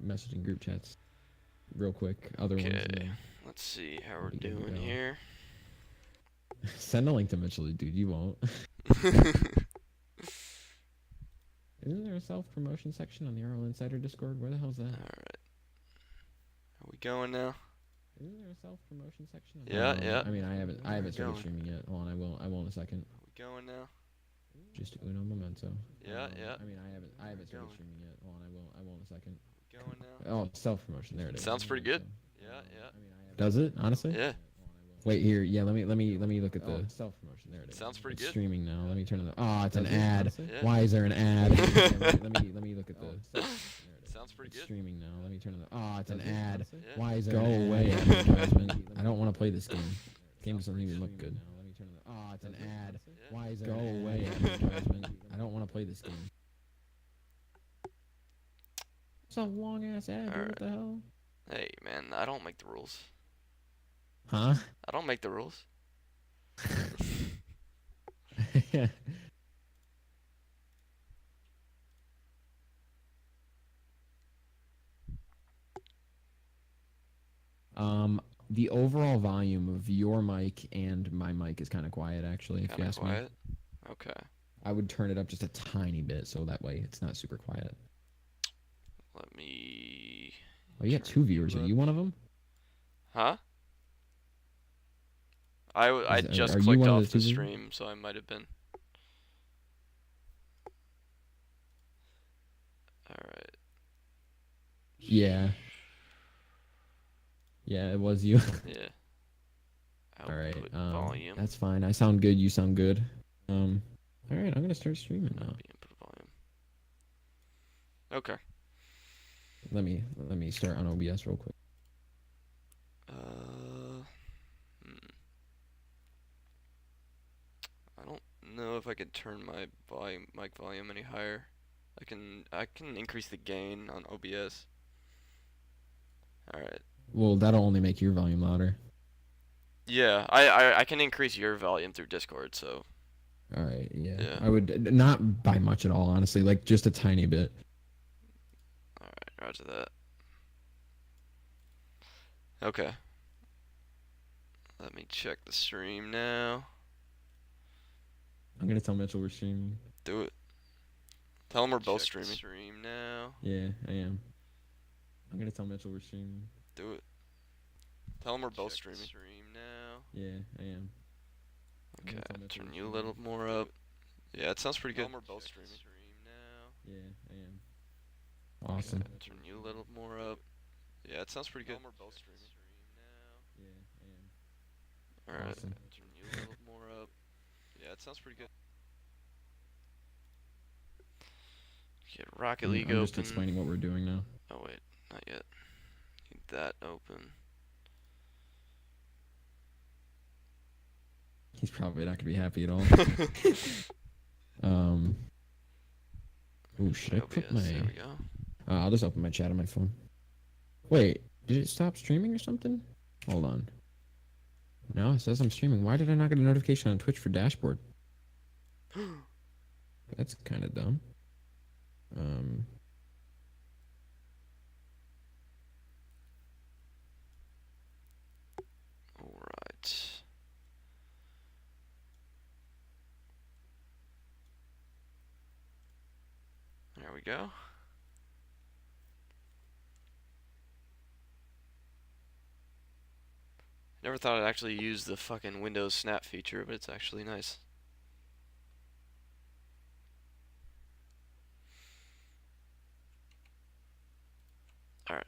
messaging group chats real quick. Other ones. Okay. Let's see how we're doing here. Send a link to Mitchell, dude. You won't. Isn't there a self-promotion section on the RL Insider Discord? Where the hell's that? Alright. Are we going now? Isn't there a self-promotion section? Yeah. I mean, I haven't started streaming yet. Hold on, I will in a second. Are we going now? Just uno momento. Yeah. I mean, I haven't started streaming yet. Hold on, I will in a second. Are we going now? Oh, self-promotion. There it is. Sounds pretty good. Yeah. Does it? Honestly? Yeah. Wait here. Yeah. Let me look at the self-promotion. There it is. Sounds pretty It's good. streaming now. Let me turn it. Oh, it's an ad. Yeah. Why is there an ad? Let me look at the. Sounds pretty good. Streaming now. Let me turn it. Oh, it's an ad. Yeah. Why is there? Go away, advertisement. I don't want to play this game. Game doesn't even look good. Oh, it's an ad. Why is there? Go away, advertisement. I don't want to play this game. It's a long ass ad. Dude. What the hell? Hey, man, I don't make the rules. Huh? I don't make the rules. Yeah. The overall volume of your mic and my mic is kind of quiet, actually. If you ask me, Okay. I would turn it up just a tiny bit, so that way it's not super quiet. Let me. Oh, you got 2 viewers. Are you one of them? Huh? I just are you clicked one of off the the 2 stream, so I might have been. Alright. Yeah. Yeah, it was you. Yeah. All right. Volume. That's fine. I sound good. You sound good. All right. I'm gonna start streaming now. Input volume. Okay. Let me start on OBS real quick. I don't know if I could turn my mic volume any higher. I can increase the gain on OBS. All right. Well, that'll only make your volume louder. Yeah, I can increase your volume through Discord, so. All right. Yeah. Yeah. I would not by much at all, honestly. Like just a tiny bit. All right. Roger that. Okay. Let me check the stream now. I'm gonna tell Mitchell we're streaming. Do it. Tell him we're both streaming. Stream now. Yeah, I am. I'm gonna tell Mitchell we're streaming. Do it. Tell him we're both streaming. Stream now. Yeah, I am. Okay, turn you a little more up. Yeah, it sounds pretty good. Tell him we're both streaming. Stream now. Yeah, I am. Awesome. Okay, turn you a little more up. Yeah, it sounds pretty good. Tell him we're both streaming. Stream now. Yeah, I am. All right. Awesome. Turn you a little more up. Yeah, it sounds pretty good. Get Rocket League open. I'm just explaining what we're doing now. Oh wait, not yet. Need that open. He's probably not gonna be happy at all. Oh, should I put my? There we go. I'll just open my chat on my phone. Wait, did it stop streaming or something? Hold on. No, it says I'm streaming. Why did I not get a notification on Twitch for dashboard? That's kind of dumb. All right. There we go. Never thought I'd actually use the fucking Windows Snap feature, but it's actually nice. Alright.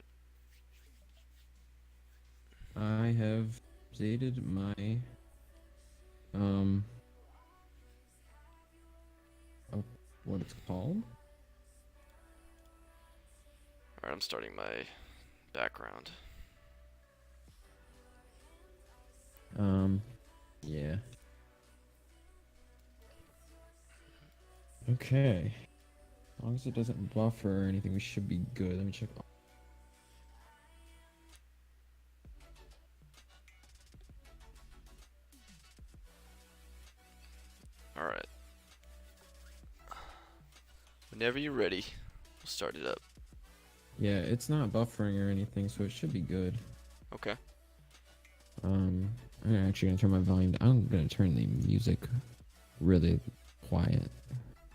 I have updated my what it's called. Alright, I'm starting my background. Yeah. Okay. As long as it doesn't buffer or anything, we should be good. Let me check. Alright. Whenever you're ready, we'll start it up. Yeah, it's not buffering or anything, so it should be good. Okay. I'm actually gonna turn my volume down. I'm gonna turn the music really quiet,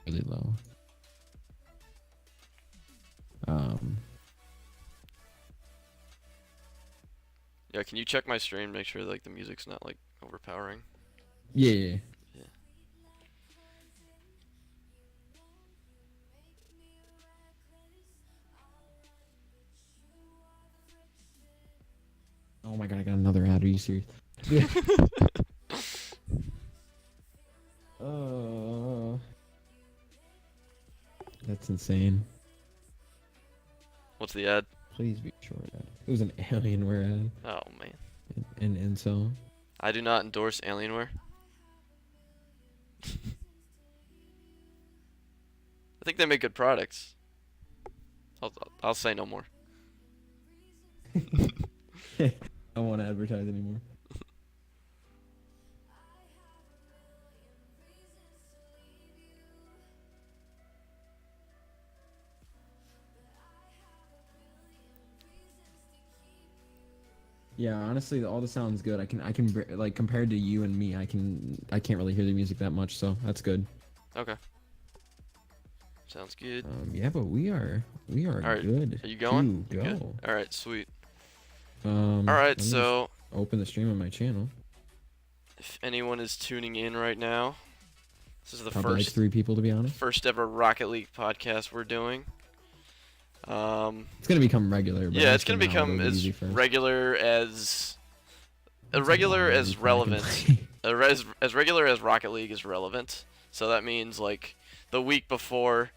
really low. Yeah, can you check my stream, make sure like the music's not like overpowering? Yeah. Yeah. Oh my god, I got another ad. Are you serious? Uh, that's insane. What's the ad? Please be short ad. It was an Alienware ad. Oh man. And so. I do not endorse Alienware. I think they make good products. I'll say no more. I don't want to advertise anymore. Yeah, honestly, all the sounds good. Like compared to you and me, I can't really hear the music that much, so that's good. Okay. Sounds good. Yeah, but we are All right. good. Are you going? To You go. good? All right, sweet. All right, so open the stream on my channel. if anyone is tuning in right now, this is the Probably like first 3 people, to be honest. first ever Rocket League podcast we're doing. It's gonna become regular. But Yeah, it's gonna for now, become it'll be as easy first. regular as That's regular a lot as of every time I can relevant. play. As regular as Rocket League is relevant. So that means like the week before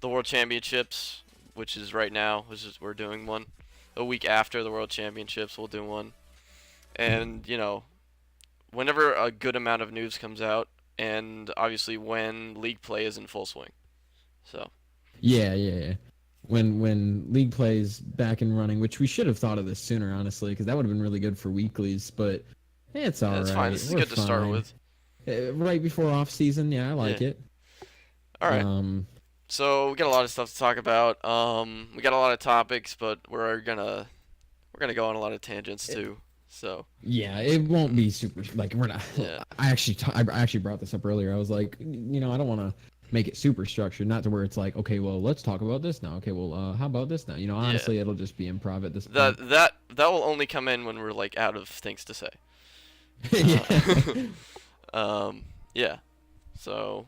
the World Championships, which is right now, we're doing one. A week after the World Championships, we'll do one. And you know, whenever a good amount of news comes out, and obviously when league play is in full swing. So. Yeah. When league plays back and running, which we should have thought of this sooner, honestly, because that would have been really good for weeklies. But it's all right. It's fine. This is good to start with. Right before off season, yeah, I like it. All right. So we got a lot of stuff to talk about. We got a lot of topics, but we're gonna go on a lot of tangents too. So yeah, it won't be super like we're not. Yeah. I actually brought this up earlier. I was like, I don't want to make it super structured, not to where it's like, okay, well, let's talk about this now. Okay, well, how about this now? Honestly, it'll just be improv at this point. That will only come in when we're like out of things to say. Yeah. So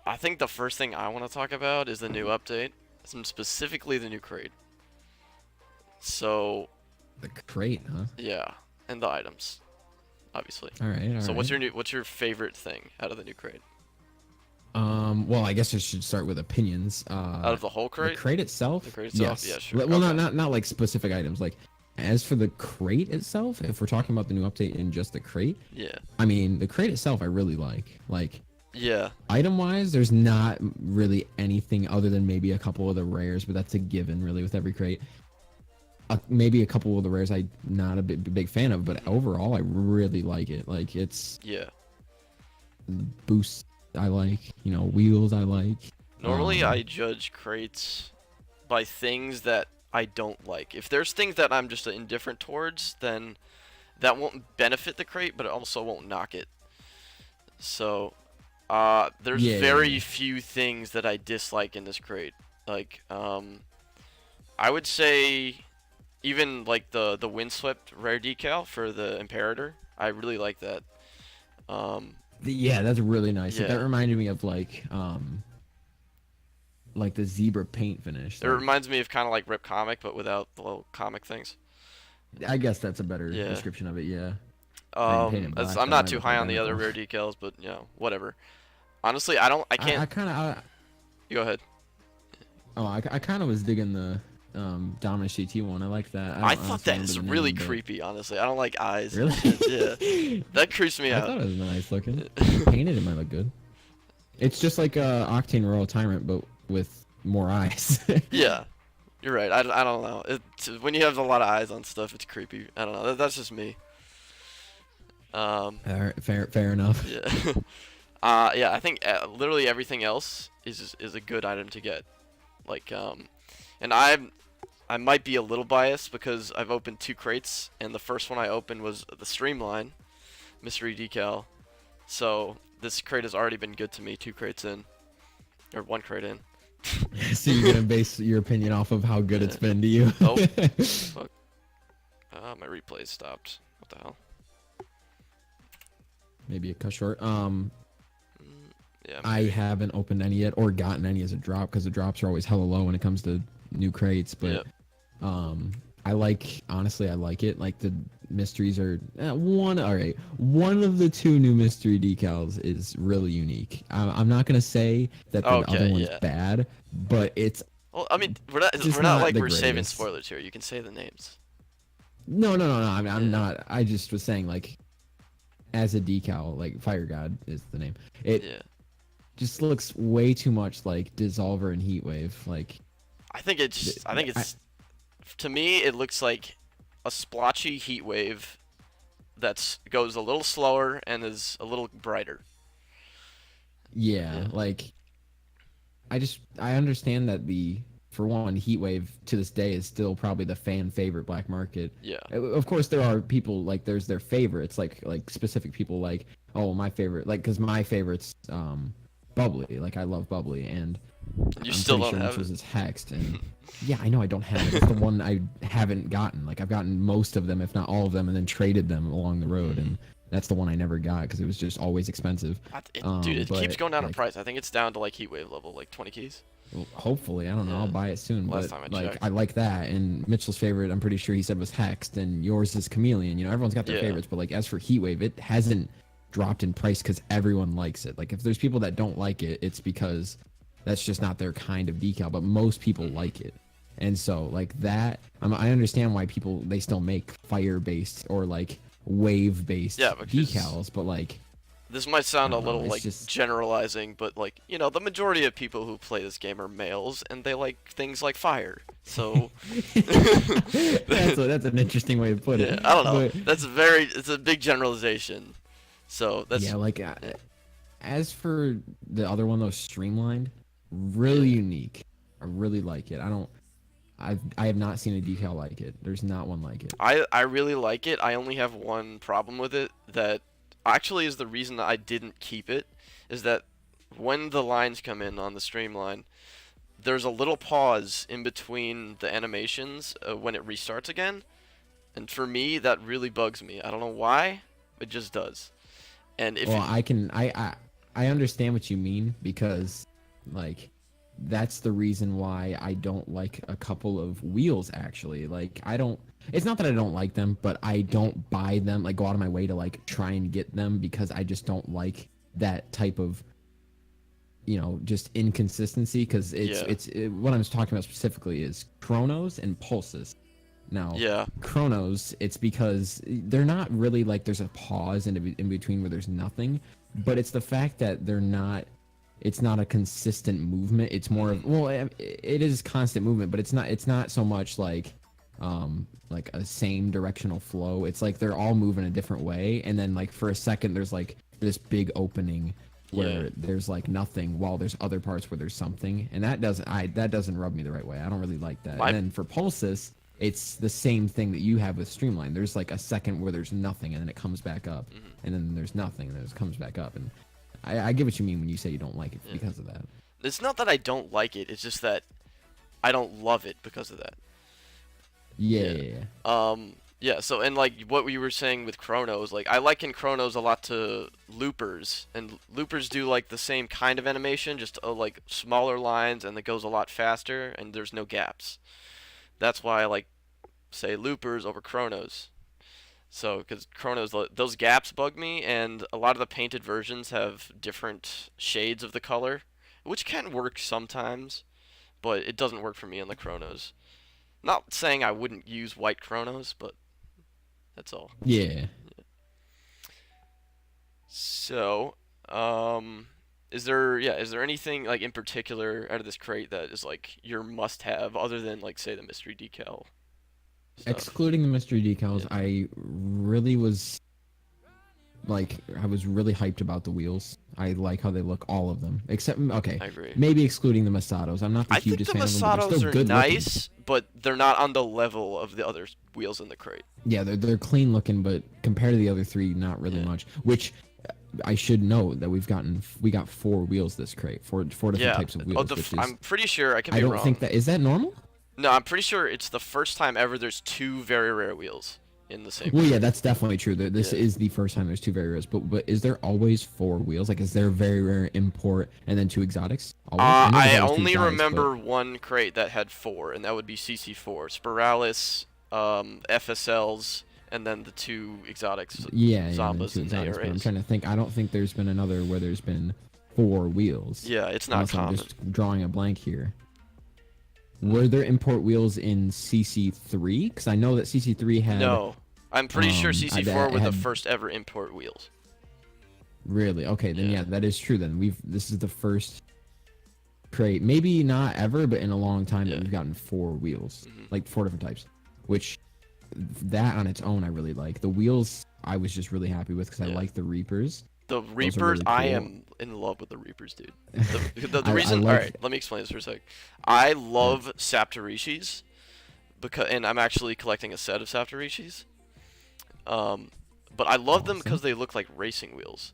I think the first thing I want to talk about is the new update, specifically the new crate. So the crate, huh? Yeah, and the items, obviously. All right. So what's your favorite thing out of the new crate? Well, I guess I should start with opinions. Out of the whole crate? The crate itself? The crate itself? Yes. Yeah, sure. Well, okay. not like specific items. Like, as for the crate itself, if we're talking about the new update in just the crate, yeah. I mean, the crate itself, I really like. Like, yeah. Item-wise, there's not really anything other than maybe a couple of the rares, but that's a given, really, with every crate. Maybe a couple of the rares I'm not a big fan of, but overall, I really like it. Like, it's... Yeah. Boosts I like, wheels I like. Normally, I judge crates by things that I don't like. If there's things that I'm just indifferent towards, then that won't benefit the crate, but it also won't knock it. So, there's very few things that I dislike in this crate. Like, I would say even like the windswept rare decal for the Imperator. I really like that. Yeah, that's really nice. Yeah. That reminded me of like the zebra paint finish. It reminds me of kind of like Rip Comic, but without the little comic things. I guess that's a better description of it. Yeah. I'm not too high on the other rare decals, but whatever. Honestly, I can't. I kind of. You go ahead. Oh, I kind of was digging the Dominus GT one. I like that. I thought that is really creepy. Honestly, I don't like eyes. Really? Yeah. That creeps me out. I thought it was nice looking. Painted, it might look good. It's just like a Octane Royal Tyrant, but with more eyes. Yeah, you're right. I don't know. When you have a lot of eyes on stuff, it's creepy. I don't know. That's just me. Fair enough. Yeah. Yeah. I think literally everything else is a good item to get. Like And I might be a little biased because I've opened 2 crates, and the first one I opened was the Streamline mystery decal. So this crate has already been good to me 2 crates in, or 1 crate in. So you're gonna base your opinion off of how good it's been to you. Oh, fuck. My replay stopped. What the hell? Maybe a cut short. Yeah. I haven't opened any yet or gotten any as a drop because the drops are always hella low when it comes to new crates. But I honestly, I like it. Like the mysteries are one. All right, one of the 2 new mystery decals is really unique. I'm not gonna say that the other one's bad, but it's. Well, I mean, we're not like we're saving spoilers here. You can say the names. No. I'm not. I just was saying like, as a decal, like Fire God is the name. It just looks way too much like Dissolver and Heatwave. Like, I think it's to me it looks like a splotchy Heatwave that goes a little slower and is a little brighter. Yeah, like I understand that for one, Heatwave to this day is still probably the fan favorite Black Market. Yeah. Of course, there are people like there's their favorites, like specific people like, oh, my favorite, like because my favorite's Bubbly. Like I love Bubbly, and you I'm still pretty don't sure have Mitchell's it. is Hexed, and yeah, I know I don't have it. It's the one I haven't gotten. Like I've gotten most of them, if not all of them, and then traded them along the road, and that's the one I never got because it was just always expensive. Dude, it keeps going down in like, price. I think it's down to like Heatwave level, like 20 keys. well, hopefully, I don't know. I'll buy it soon. Last But time I like, checked. I like that. And Mitchell's favorite, I'm pretty sure he said was Hexed, and yours is Chameleon. You know, everyone's got their favorites. But like, as for Heatwave, it hasn't dropped in price because everyone likes it. Like, if there's people that don't like it, it's because that's just not their kind of decal. But most people like it. And so like that, I understand why people they still make fire-based or like wave-based decals, but like. This might sound a little like just generalizing, but like, you know, the majority of people who play this game are males and they like things like fire. So that's an interesting way to put it. I don't know. But it's a big generalization. So that's like as for the other one though, Streamlined, really unique. I really like it. I have not seen a decal like it. There's not one like it. I really like it. I only have one problem with it that actually is the reason that I didn't keep it, is that when the lines come in on the streamline, there's a little pause in between the animations when it restarts again, and for me that really bugs me. I don't know why, it just does. And if I understand what you mean because like that's the reason why I don't like a couple of wheels actually. Like it's not that I don't like them, but I don't buy them, like go out of my way to like try and get them because I just don't like that type of, you know, just inconsistency because what I'm talking about specifically is Chronos and Pulses. Now, Chronos, it's because they're not really like there's a pause in between where there's nothing, but it's the fact that it's not a consistent movement. It's more of, well, it is constant movement, but it's not so much like a same directional flow. It's like they're all moving a different way, and then like for a second there's like this big opening where there's like nothing, while there's other parts where there's something, and that doesn't rub me the right way. I don't really like that. And then for Pulses, it's the same thing that you have with Streamline. There's like a second where there's nothing, and then it comes back up, and then there's nothing, and then it comes back up, and I get what you mean when you say you don't like it because of that. It's not that I don't like it, it's just that I don't love it because of that. Yeah, so, and like what we were saying with Chronos, like I liken Chronos a lot to Loopers, and Loopers do like the same kind of animation, just like smaller lines, and it goes a lot faster, and there's no gaps. That's why I like, say, Loopers over Chronos. So, because Chronos, those gaps bug me, and a lot of the painted versions have different shades of the color, which can work sometimes, but it doesn't work for me on the Chronos. Not saying I wouldn't use white Chronos, but that's all. Yeah. So, is there anything like in particular out of this crate that is like your must-have other than like say the mystery decal stuff? Excluding the mystery decals, I really was like I was really hyped about the wheels. I like how they look, all of them, except okay, I agree. maybe excluding the Masatos. I'm not the I think hugest the fan of them, but they're Masatos still are good looking. nice, but they're not on the level of the other wheels in the crate. Yeah, they're clean looking, but compared to the other three, not really much. Which I should note that we got 4 wheels this crate, four different Yeah. types of Oh, wheels, which is I'm pretty sure I could I be don't wrong. think that is that normal. No, I'm pretty sure it's the first time ever there's 2 very rare wheels in the same. Well, yeah, crate. that's definitely true. This Yeah. is the first time there's 2 very rares, but is there always 4 wheels? Like, is there a very rare import and then 2 exotics? Always? know there's I always 2 only exotics, remember one crate that had 4, and that would be CC4, Spiralis, FSLs, and then the 2 exotics, yeah, Zombas two and exotics. But I'm ARAs. trying to think. I don't think there's been another where there's been 4 wheels. Yeah, it's not Unless I'm common. just drawing a blank here. Were there import wheels in CC3? Because I know that CC3 had. No, I'm pretty sure CC4 were the had- first ever import wheels. Really? Okay, then Yeah. yeah, that is true. Then this is the first crate, maybe not ever, but in a long time Yeah. that we've gotten 4 wheels, Mhm. like 4 different types. Which that on its own I really like. The wheels I was just really happy with because I Yeah. like the Reapers. The Reapers, really I cool. am in love with the Reapers, dude. The I reason, like- alright, let me explain this for a sec. I love Saptorishis, and I'm actually collecting a set of Saptorishis. But I love them Awesome. because they look like racing wheels.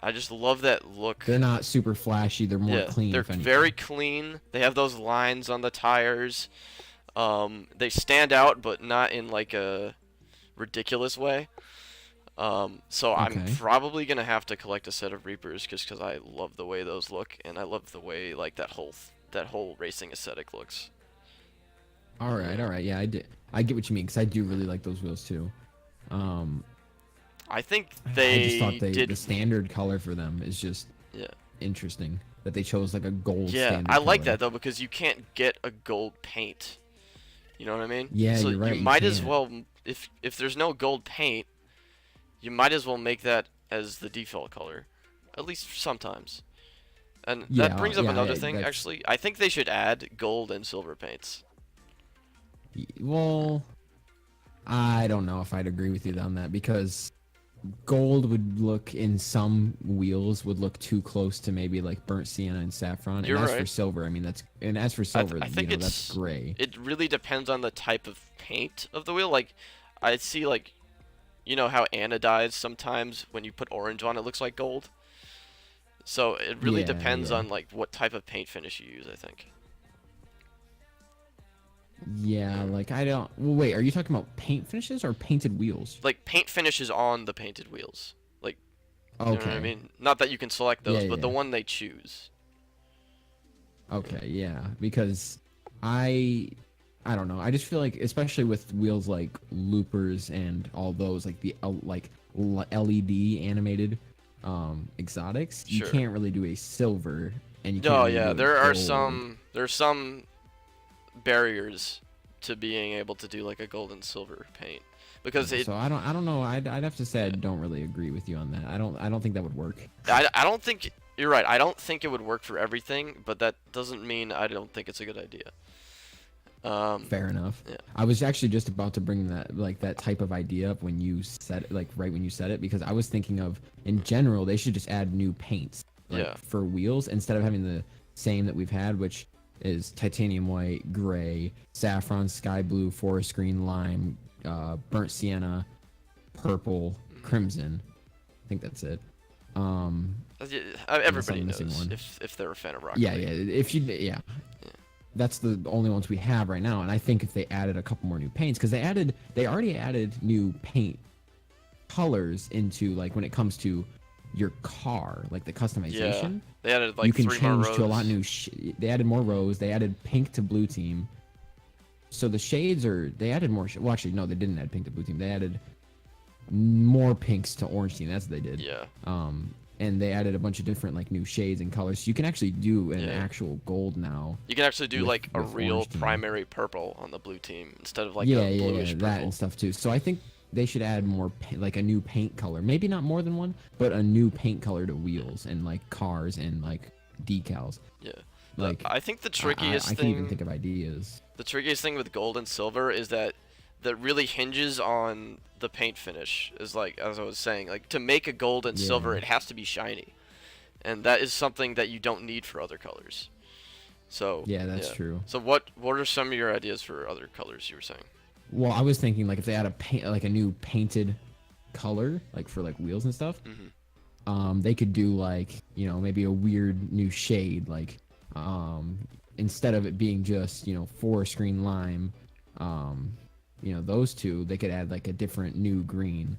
I just love that look. They're not super flashy. They're more clean. They're if anything. very clean. They have those lines on the tires. They stand out, but not in like a ridiculous way. So I'm Okay. probably gonna have to collect a set of Reapers just because I love the way those look, and I love the way like that whole racing aesthetic looks. All right. Yeah, I get what you mean because I do really like those wheels too. I think I they just thought did. the standard color for them is just Yeah. interesting that they chose like a gold. Yeah, standard I like color. that though because you can't get a gold paint. You know what I mean? Yeah, so you're right, you you might as can't. well, if there's no gold paint, you might as well make that as the default color, at least sometimes. And that brings up another thing. that's- Actually, I think they should add gold and silver paints. Well, I don't know if I'd agree with you on that because gold would look in some wheels would look too close to maybe like burnt sienna and saffron. You're and as for right. silver, I mean as for silver, I think that's gray. It really depends on the type of paint of the wheel. Like, I see like, you know how anodized sometimes when you put orange on it looks like gold. So it really Yeah, depends yeah. on like what type of paint finish you use, I think. Yeah, like I don't. Well, wait, are you talking about paint finishes or painted wheels? Like paint finishes on the painted wheels. Like, you know what I Okay. mean? Not that you can select those, Yeah, but the yeah. one they choose. Okay, yeah, because I don't know. I just feel like, especially with wheels like loopers and all those, like the LED animated exotics, you Sure. can't really do a silver, and you can't No, really yeah, do a there are gold. some barriers to being able to do like a gold and silver paint because it So I don't know. I'd have to say I don't really agree with you on that. I don't think that would work. I don't think you're right. I don't think it would work for everything, but that doesn't mean I don't think it's a good idea. Fair enough. Yeah. I was actually just about to bring that type of idea up when you said right when you said it, because I was thinking of in general they should just add new paints Yeah. for wheels instead of having the same that we've had, which is titanium white, gray, saffron, sky blue, forest green, lime, burnt sienna, purple, crimson. I think that's it. Everybody I'm missing knows one. if they're a fan of Rocket Yeah, League. yeah. If you, yeah. That's the only ones we have right now, and I think if they added a couple more new paints, because they already added new paint colors into like when it comes to your car, like the customization. Yeah. They added like you can 3 more change to a lot rows. new. They added more rows. They added pink to blue team. So the shades are. They added more. Well, actually, no, they didn't add pink to blue team. They added more pinks to orange team. That's what they did. Yeah. And they added a bunch of different like new shades and colors. So you can actually do an Yeah. actual gold now. You can actually do with- like a with real orange team. primary purple on the blue team instead of like yeah, a bluish that purple. and stuff too. So I think they should add more, like a new paint color. Maybe not more than one, but a new paint color to wheels and like cars and like decals. Yeah. Like I think the I trickiest can't thing even think of ideas. the trickiest thing with gold and silver is that that really hinges on the paint finish. Is like, as I was saying, like to make a gold and silver, Yeah. it has to be shiny, and that is something that you don't need for other colors. So Yeah, that's true. So what are some of your ideas for other colors you were saying? Well, I was thinking like if they had like a new painted color, like for like wheels and stuff, they could do like, you know, maybe a weird new shade, like instead of it being just, you know, forest green lime, you know, those two, they could add like a different new green.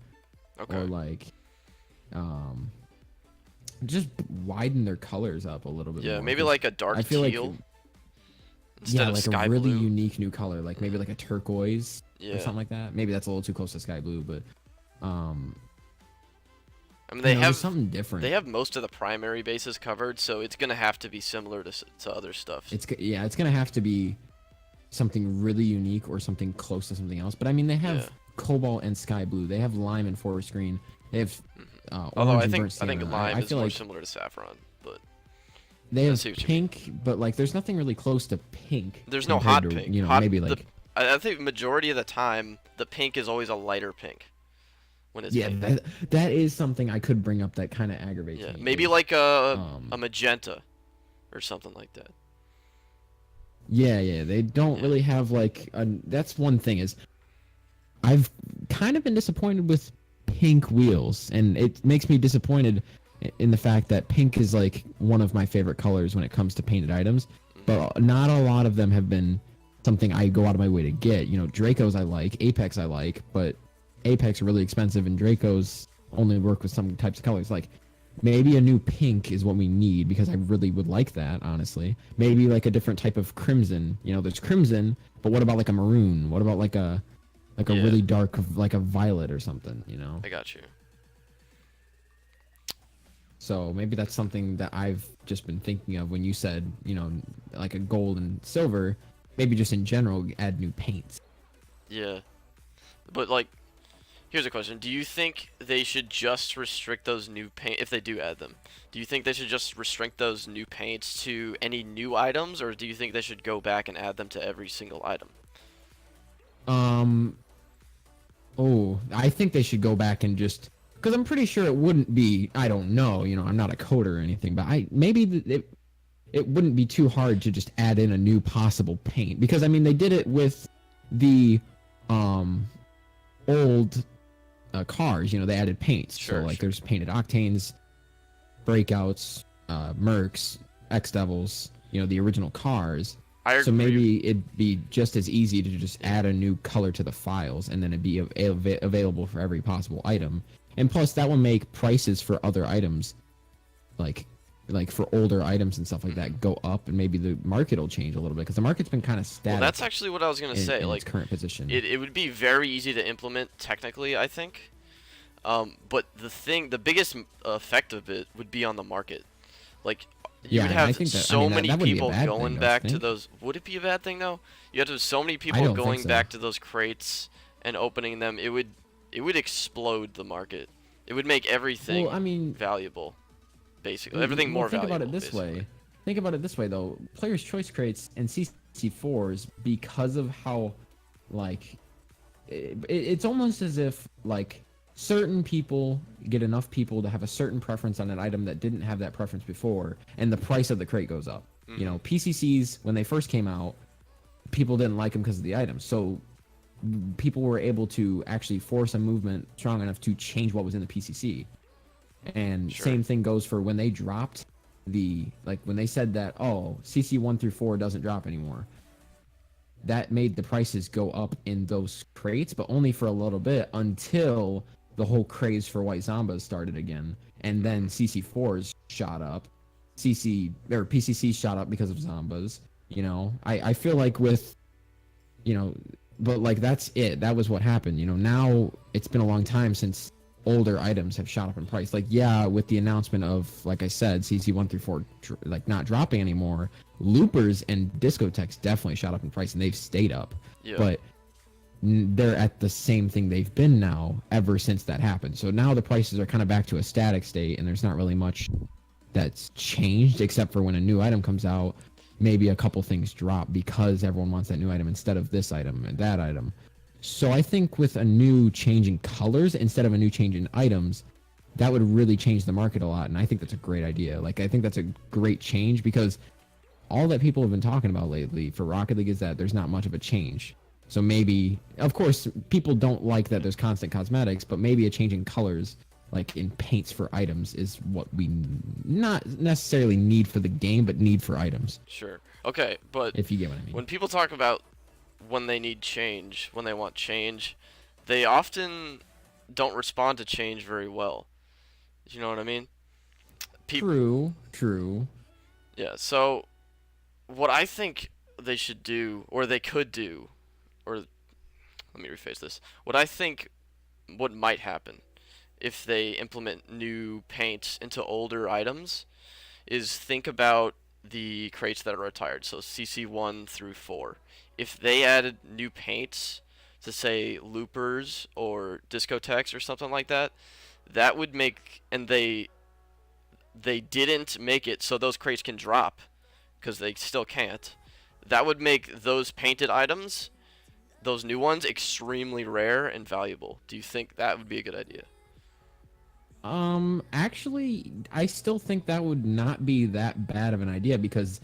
Okay. Or like just widen their colors up a little bit Yeah, more. maybe 'Cause like a dark I feel teal like instead of like sky a really blue. unique new color, like maybe like a turquoise Yeah. or something like that. Maybe that's a little too close to sky blue, but I mean, you they know, have just something different. they have most of the primary bases covered, so it's gonna have to be similar to other stuff. It's gonna have to be something really unique or something close to something else. But I mean, they have cobalt and sky blue. They have lime and forest green. They have Although orange I and think burnt sienna. lime I is feel more like similar to saffron, but they I have see what you mean. pink, but like there's nothing really close to pink. There's no compared hot to, pink. You know, Hot, maybe like I think majority of the time the pink is always a lighter pink when it's painted. that is something I could bring up that kind of aggravates Yeah, me. maybe is, like a magenta or something like that. Yeah, they don't really have like that's one thing is I've kind of been disappointed with pink wheels, and it makes me disappointed in the fact that pink is like one of my favorite colors when it comes to painted items, but not a lot of them have been something I go out of my way to get. You know, Dracos I like, Apex I like, but Apex are really expensive and Dracos only work with some types of colors. Like maybe a new pink is what we need because I really would like that, honestly. Maybe like a different type of crimson. You know, there's crimson, but what about like a maroon? What about like a really dark, like a violet or something, you know? I got you. So maybe that's something that I've just been thinking of when you said, you know, like a gold and silver, maybe just in general, add new paints. Yeah. But like, here's a question. Do you think they should just restrict those new paint, if they do add them? Do you think they should just restrict those new paints to any new items, or do you think they should go back and add them to every single item? I think they should go back and just, because I'm pretty sure it wouldn't be, I don't know, you know, I'm not a coder or anything, but it wouldn't be too hard to just add in a new possible paint, because I mean they did it with the old cars, you know, they added paints. Sure, so like there's painted Octanes, Breakouts, Mercs, X Devils, you know, the original cars. So maybe it'd be just as easy to just add a new color to the files, and then it'd be available for every possible item. And plus, that will make prices for other items, like for older items and stuff like that, go up, and maybe the market will change a little bit because the market's been kind of static. Well, that's actually what I was gonna say. In Like its current position, it would be very easy to implement technically, I think. But the biggest effect of it would be on the market. Like, you would have so many people going back to those. Would it be a bad thing though? You have to have so many people going back to those crates and opening them. It would explode the market. It would make everything valuable, basically. Everything more valuable. Think about it this way. Think about it this way though. Players' choice crates and CC4s, because of how, like, it's almost as if like certain people get enough people to have a certain preference on an item that didn't have that preference before, and the price of the crate goes up. You know, PCCs, when they first came out, people didn't like them because of the items. So people were able to actually force a movement strong enough to change what was in the PCC. And same thing goes for when they dropped when they said that, oh, CC 1 through 4 doesn't drop anymore. That made the prices go up in those crates, but only for a little bit, until the whole craze for white zombas started again, and then CC4s shot up, PCC shot up because of zombas. You know, I feel like with, you know, but like that's it. That was what happened. You know, now it's been a long time since older items have shot up in price. Like, yeah, with the announcement of, like I said, CC 1 through 4 like not dropping anymore, loopers and discotheques definitely shot up in price, and they've stayed up. Yeah. But they're at the same thing they've been now ever since that happened. So now the prices are kind of back to a static state, and there's not really much that's changed, except for when a new item comes out, maybe a couple things drop because everyone wants that new item instead of this item and that item. So I think with a new change in colors instead of a new change in items, that would really change the market a lot. And I think that's a great idea. Like, I think that's a great change because all that people have been talking about lately for Rocket League is that there's not much of a change. So maybe, of course, people don't like that there's constant cosmetics, but maybe a change in colors, like in paints for items, is what we not necessarily need for the game, but need for items. Sure. Okay, but If you get what I mean. when people talk about when they need change, when they want change, they often don't respond to change very well. You know what I mean? True, true. Yeah, so what I think they should do, or they could do, or let me rephrase this. What I think what might happen if they implement new paints into older items is think about the crates that are retired, so CC1 through 4. If they added new paints to say loopers or discotheques or something like that, that would make, and they didn't make it so those crates can drop because they still can't. That would make those painted items, those new ones, extremely rare and valuable. Do you think that would be a good idea? Actually, I still think that would not be that bad of an idea because,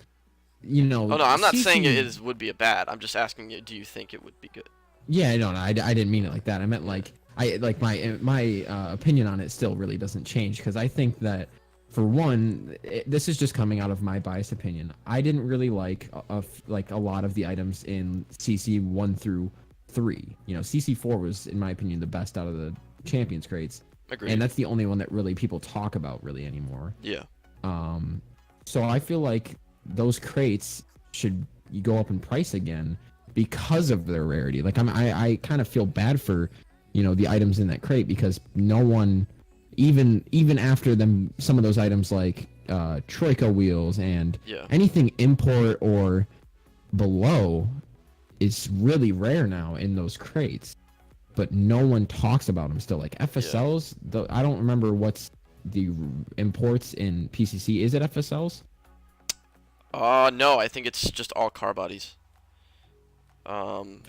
you know, Oh no, I'm not saying it CC. is would be a bad. I'm just asking you, do you think it would be good? Yeah, no, I didn't mean it like that. I meant like my opinion on it still really doesn't change because I think that for one, this is just coming out of my biased opinion. I didn't really like like a lot of the items in CC 1 through 3. You know, CC 4 was, in my opinion, the best out of the champions crates, and Agreed. that's the only one that really people talk about really anymore. Yeah. Um, so I feel like those crates should go up in price again because of their rarity. Like I kind of feel bad for, you know, the items in that crate because no one, even after them, some of those items like Troika wheels and Yeah. anything import or below is really rare now in those crates, but no one talks about them still. Like FSLs, I don't remember what's the imports in PCC. Is it FSLs? No, I think it's just all car bodies.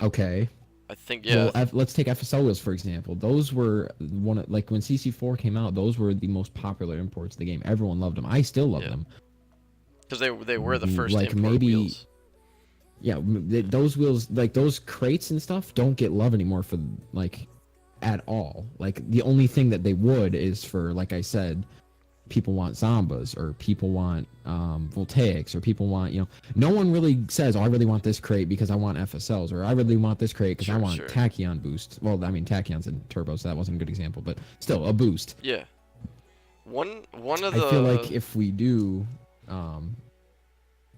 Okay. I think Well, yeah, let's take FSL wheels for example. Those were like when CC4 came out, those were the most popular imports of the game. Everyone loved them. I still love yeah, them. because they were the first Like import maybe, wheels. yeah, those wheels, like those crates and stuff, don't get love anymore for like at all. Like the only thing that they would is for, like I said, people want Zombas or people want Voltaics or people want, you know, no one really says, oh, I really want this crate because I want FSLs or I really want this crate because I Sure, want sure. Tachyon boost. Well, I mean, Tachyon's in turbo, so that wasn't a good example, but still a boost. Yeah. One of I feel like the if we do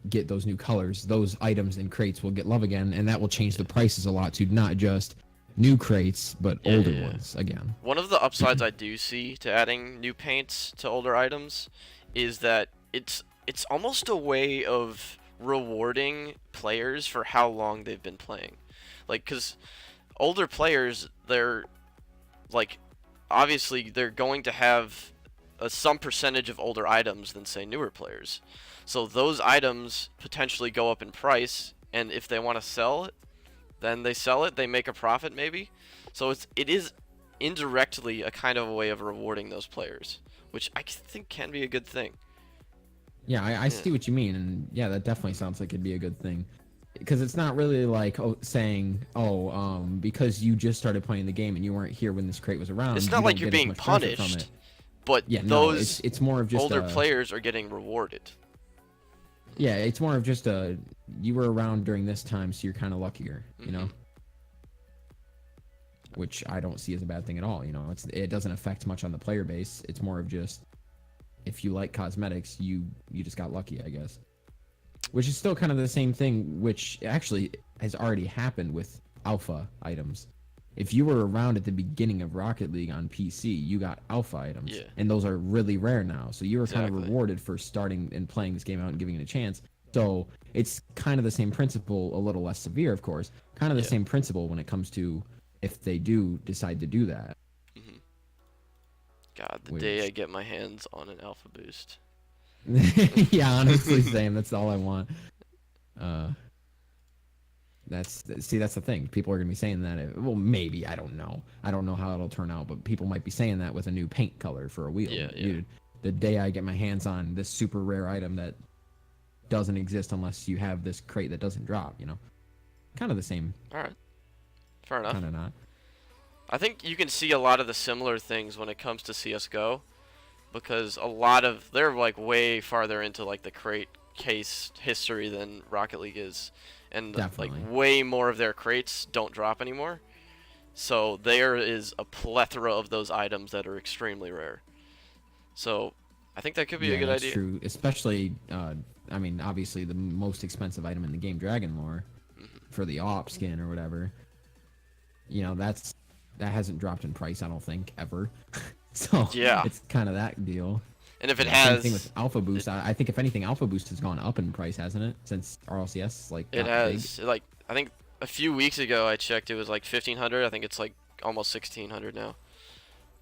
get those new colors, those items in crates will get love again, and that will change the prices a lot to not just new crates, but Yeah, older yeah, yeah. ones again. One of the upsides I do see to adding new paints to older items is that it's almost a way of rewarding players for how long they've been playing. Like, 'cause older players, they're like obviously they're going to have some percentage of older items than say newer players. So those items potentially go up in price, and if they want to sell it, then they sell it, they make a profit maybe. So it is indirectly a kind of a way of rewarding those players, which I think can be a good thing. Yeah, I Yeah. see what you mean, and yeah, that definitely sounds like it'd be a good thing. Because it's not really like saying, oh, because you just started playing the game and you weren't here when this crate was around, It's you not like don't you're get as being much benefit from it. punished, but Yeah, no, those it's more of just older players are getting rewarded. yeah, it's more of just a you were around during this time, so you're kind of luckier, you know. Mhm. Which I don't see as a bad thing at all. You know, it doesn't affect much on the player base. It's more of just if you like cosmetics, you just got lucky, I guess. Which is still kind of the same thing, which actually has already happened with alpha items. If you were around at the beginning of Rocket League on PC, you got alpha items, Yeah. and those are really rare now. So you were kind of Exactly. rewarded for starting and playing this game out and giving it a chance. So it's kind of the same principle, a little less severe, of course. Kind of the Yeah. same principle when it comes to if they do decide to do that. hmm God, the day I Which, get my hands on an alpha boost. yeah, honestly, same. That's all I want. Uh, That's the thing. People are gonna be saying that. Well, maybe I don't know. I don't know how it'll turn out, but people might be saying that with a new paint color for a wheel. Yeah, yeah. Dude, the day I get my hands on this super rare item that doesn't exist unless you have this crate that doesn't drop. Kind of the same. All right, fair enough. Kind of not. I think you can see a lot of the similar things when it comes to CS:GO, because a lot of they're like way farther into like the crate case history than Rocket League is, and like Definitely. way more of their crates don't drop anymore. So there is a plethora of those items that are extremely rare. So I think that could be a Yeah, good that's idea. true. Especially, I mean, obviously the most expensive item in the game, Dragon Lore, for the AWP skin or whatever. That hasn't dropped in price, I don't think, ever. So Yeah, it's kind of that deal. and if it Yeah, same thing with has, Alpha Boost. I think if anything, Alpha Boost has gone up in price, hasn't it? Since RLCS like it got big. has like I think a few weeks ago I checked, it was like 1,500. I think it's like almost 1,600 now.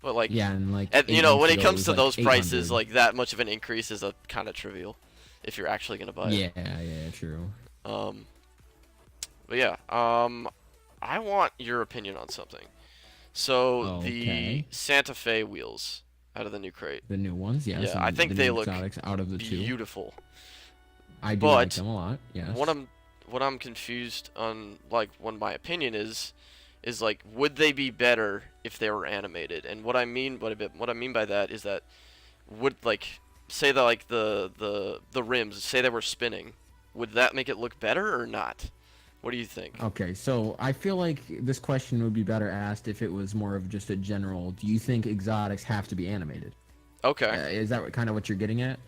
But like, Yeah, and like and, 8 weeks when it ago, comes was to like those prices, 800. like that much of an increase is a kind of trivial if you're actually gonna buy it. Yeah, true. Um, but yeah, I want your opinion on something. So the Okay. Santa Fe wheels out of the new crate. The new ones, yes, Yeah, I and think the they new look exotics out of the two. beautiful. I do like But them a lot. Yes. what I'm confused on, like, what my opinion is like, would they be better if they were animated? And what I mean by that is that would, like, say that like the rims, say they were spinning, would that make it look better or not? What do you think? Okay, so I feel like this question would be better asked if it was more of just a general. Do you think exotics have to be animated? Okay. Is that kind of what you're getting at?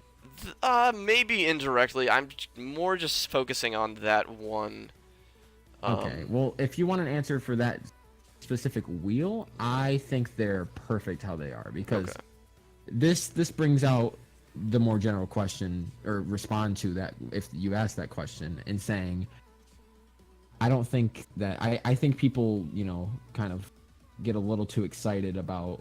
Maybe indirectly. I'm more just focusing on that one. Okay. Well, if you want an answer for that specific wheel, I think they're perfect how they are because Okay. this brings out the more general question or respond to that if you ask that question in saying I don't think that I think people, kind of get a little too excited about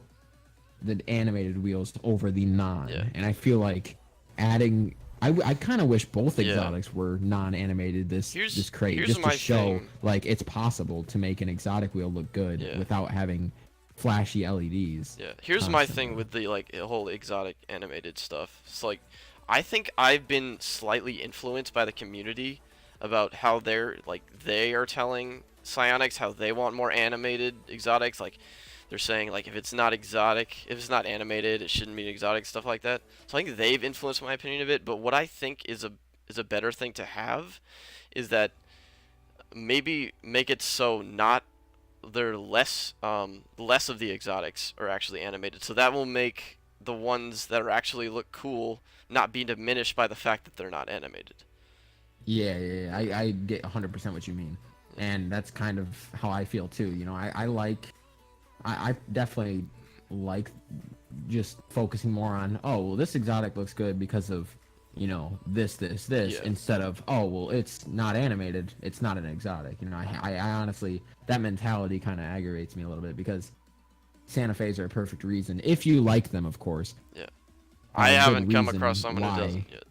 the animated wheels over the non. Yeah. And I feel like adding I kind of wish both Yeah. exotics were non-animated this crate here's just to my show thing. like it's possible to make an exotic wheel look good Yeah. without having flashy LEDs. Yeah, here's my constantly. thing with the like whole exotic animated stuff. It's like I think I've been slightly influenced by the community about how they are telling Psionics how they want more animated exotics. Like they're saying like if it's not exotic, if it's not animated, it shouldn't be exotic, stuff like that. So I think they've influenced my opinion of it. But what I think is a better thing to have is that maybe make it so not they're less of the exotics are actually animated, so that will make the ones that are actually look cool not be diminished by the fact that they're not animated. Yeah. I get 100% what you mean. And that's kind of how I feel too. I definitely like just focusing more on, oh, well, this exotic looks good because of, this, Yeah. instead of, oh, well, it's not animated, it's not an exotic. I honestly, that mentality kind of aggravates me a little bit because Santa Fe's are a perfect reason. If you like them, of course. Yeah, are I a good haven't come reason across someone who why. doesn't yet.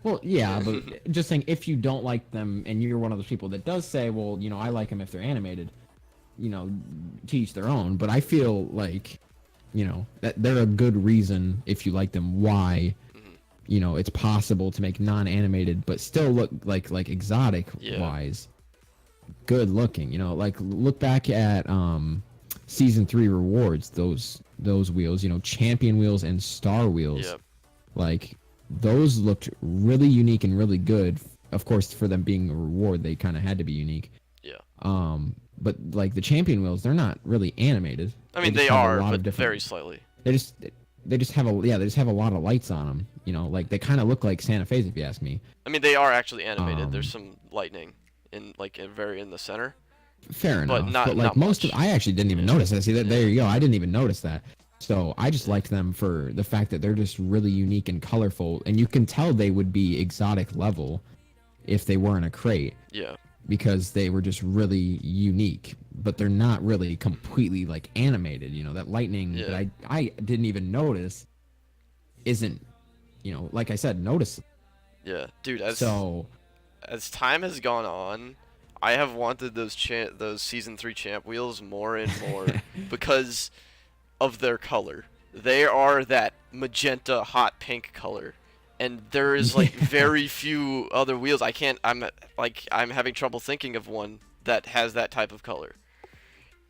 Well, yeah, but just saying, if you don't like them and you're one of those people that does say, well, I like them if they're animated, to each their own. But I feel like, that they're a good reason if you like them why, it's possible to make non-animated but still look like exotic wise good looking. Like look back at season 3 rewards, those wheels, champion wheels and star wheels. Yep. Like those looked really unique and really good. Of course, for them being a reward, they kind of had to be unique. Yeah. But like the champion wheels, they're not really animated. I mean, just they have a are, lot but of different. very slightly. They just have a lot of lights on them. Like they kind of look like Santa Fe's if you ask me. I mean, they are actually animated. There's some lightning in the center. Fair But enough. not- But like not most much. of, I actually didn't even notice that. See that there you go. I didn't even notice that. So I just liked them for the fact that they're just really unique and colorful, and you can tell they would be exotic level if they were in a crate. Yeah. Because they were just really unique, but they're not really completely like animated. That lightning Yeah. that I didn't even notice isn't, like I said, noticeable. Yeah, dude. So As time has gone on, I have wanted those season 3 champ wheels more and more because of their color. They are that magenta hot pink color. And there is like Yeah. very few other wheels. I'm having trouble thinking of one that has that type of color.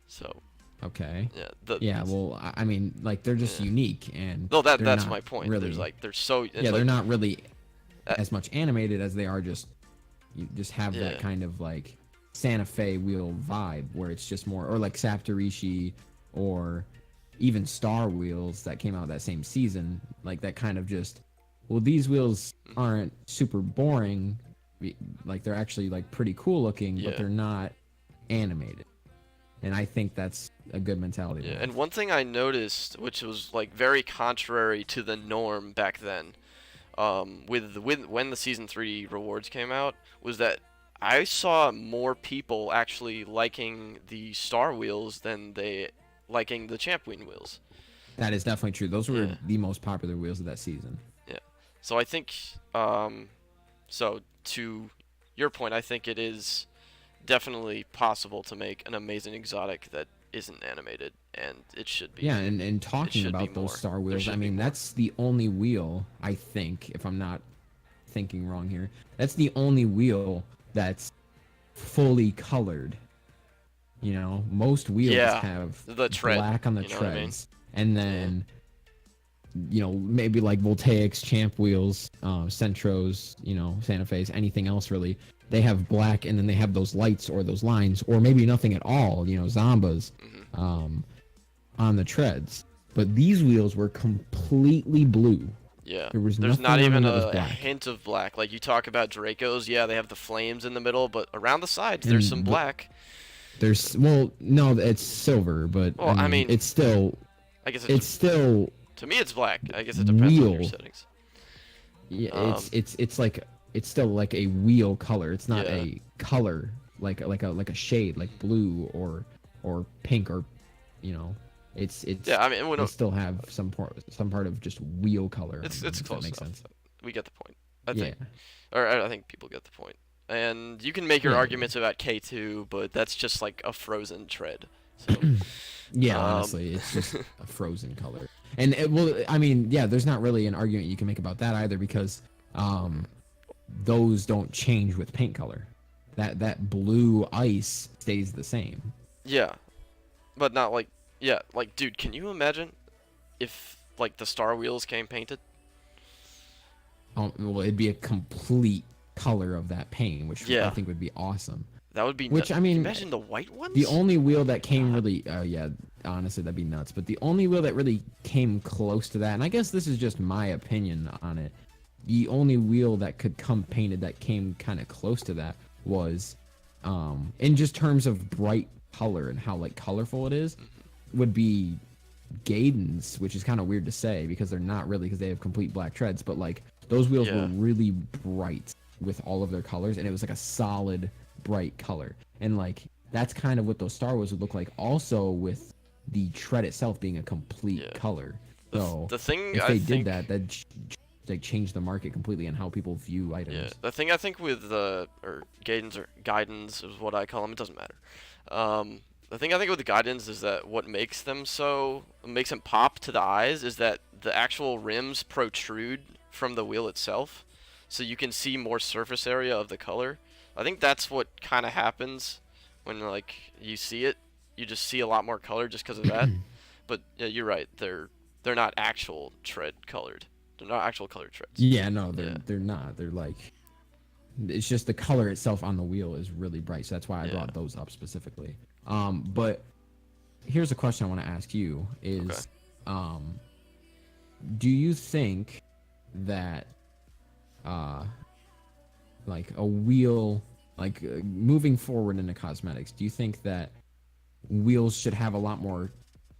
So, Okay. yeah, the Yeah, well, I mean, like they're just yeah. unique and No, they're that's not my point. There's really. like they're so it's Yeah, they're like not really uh, as much animated as they are just you just have that yeah. kind of like Santa Fe wheel vibe where it's just more or like Saptorishi or even Star Wheels that came out that same season, like that kind of just well these wheels aren't super boring, like they're actually like pretty cool looking, but Yeah. they're not animated. And I think that's a good mentality to Yeah, have. and one thing I noticed, which was like very contrary to the norm back then, with when the season 3 rewards came out, was that I saw more people actually liking the Star Wheels than they liking the Champ Wheel wheels. That is definitely true. Those were Yeah, the most popular wheels of that season. yeah. So I think, so to your point, I think it is definitely possible to make an amazing exotic that isn't animated, and it should be. Yeah, and It talking should be about those more. Star There Wheels, I should be mean, more. that's the only wheel, I think, if I'm not thinking wrong here, that's the only wheel that's fully colored. You know, most wheels Yeah, have the tread. black on the You know what I mean? treads, and Yeah. then, you know, maybe like Voltaics, Champ wheels, Centros, you know, Santa Fe's, anything else really, they have black, and then they have those lights or those lines, or maybe nothing at all, you know, Zombas. Hmm. On the treads, but these wheels were completely blue. Yeah. There was There's nothing not on them even that was a black. hint of black. Like you talk about Dracos, yeah, they have the flames in the middle, but around the sides there's some And black. there's well, no, it's silver, but Well, I I mean, mean, I guess it's still to me it's black. I guess it depends on your wheel. settings. Yeah, Um, it's like it's still like a wheel color. It's not yeah. a color like a shade like blue or pink or you know. Yeah, I mean, They still have some part of just wheel color on them, it's if that close makes enough. sense. We get the point. I Yeah. think, or I think people get the point. And you can make your Yeah. arguments about K2, but that's just like a frozen tread. So, Yeah, um, honestly, it's just a frozen color. And well, I mean, yeah, there's not really an argument you can make about that either because those don't change with paint color. That blue ice stays the same. yeah, but not like, yeah, like, dude, can you imagine if like the Star Wheels came painted? Well, it'd be a complete color of that paint, which I Yeah, think would be awesome. that would be Which nuts. I Can you mean, imagine the white the ones? only wheel that came God. really, yeah, honestly, that'd be nuts. But the only wheel that really came close to that, and I guess this is just my opinion on it, the only wheel that could come painted that came kind of close to that was, in just terms of bright color and how like colorful it is, would be Gaydon's, which is kind of weird to say because they're not really because they have complete black treads, but like those wheels were Yeah, really bright with all of their colors, and it was like a solid bright color, and like that's kind of what those Star Wars would look like, also with the tread itself being a complete yeah. color. The So the thing if I they did think, that, that'd like change the market completely and how people view yeah, items. the thing I think with or Gaydens or Guidons is what I call them. It doesn't matter. The thing I think with the Guidons is that what makes them makes them pop to the eyes is that the actual rims protrude from the wheel itself, so you can see more surface area of the color. I think that's what kind of happens when like you see it. You just see a lot more color just because of that. But yeah, you're right. They're not actual tread colored. They're not actual colored treads. Yeah, no, Yeah. they're not. They're like it's just the color itself on the wheel is really bright, so that's why I Yeah. brought those up specifically. But here's a question I want to ask you Okay. is, do you think that, uh, like a wheel, like moving forward into cosmetics, do you think that wheels should have a lot more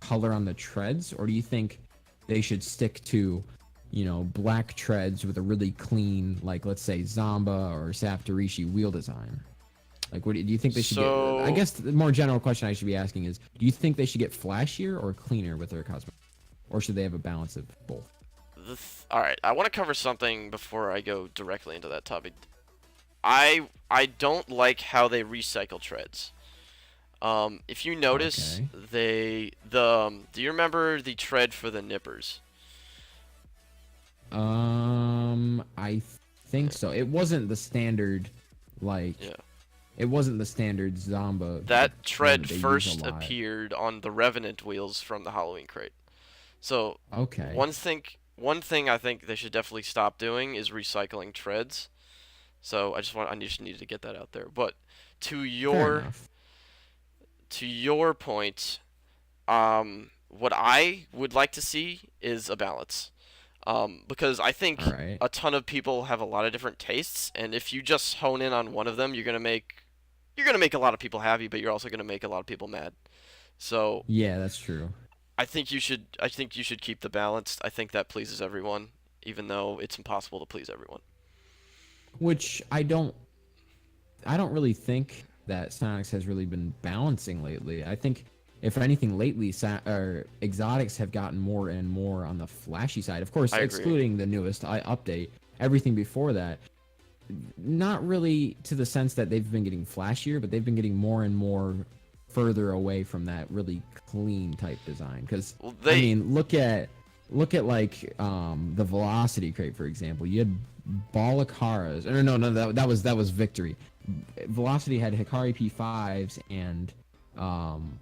color on the treads, or do you think they should stick to, you know, black treads with a really clean, like let's say Zamba or Saptorishi wheel design? Like, what do you think they should get? I So guess the more general question I should be asking is, do you think they should get flashier or cleaner with their cosmetics, or should they have a balance of both? all right, I want to cover something before I go directly into that topic. I don't like how they recycle treads. If you notice, Okay. do you remember the tread for the nippers? I think so. It wasn't the standard, like, Yeah. it wasn't the standard Zomba That one that tread they use a first lot. appeared on the Revenant wheels from the Halloween crate. So Okay. one thing I think they should definitely stop doing is recycling treads. So I just needed to get that out there. But to Fair your enough. to your point, what I would like to see is a balance. Because I All think right. a ton of people have a lot of different tastes, and if you just hone in on one of them, you're gonna make a lot of people happy, but you're also gonna make a lot of people mad. So Yeah, that's true. I think you should keep the balance. I think that pleases everyone, even though it's impossible to please everyone. Which I don't really think that Sonics has really been balancing lately. I think if anything lately, or exotics have gotten more and more on the flashy side. Of course, I agree. excluding the newest update, everything before that, not really to the sense that they've been getting flashier, but they've been getting more and more further away from that really clean type design. Because Well, I they mean, look at like the Velocity crate, for example. You had Balakaras, or no, that was Victory. Velocity had Hikari P5s and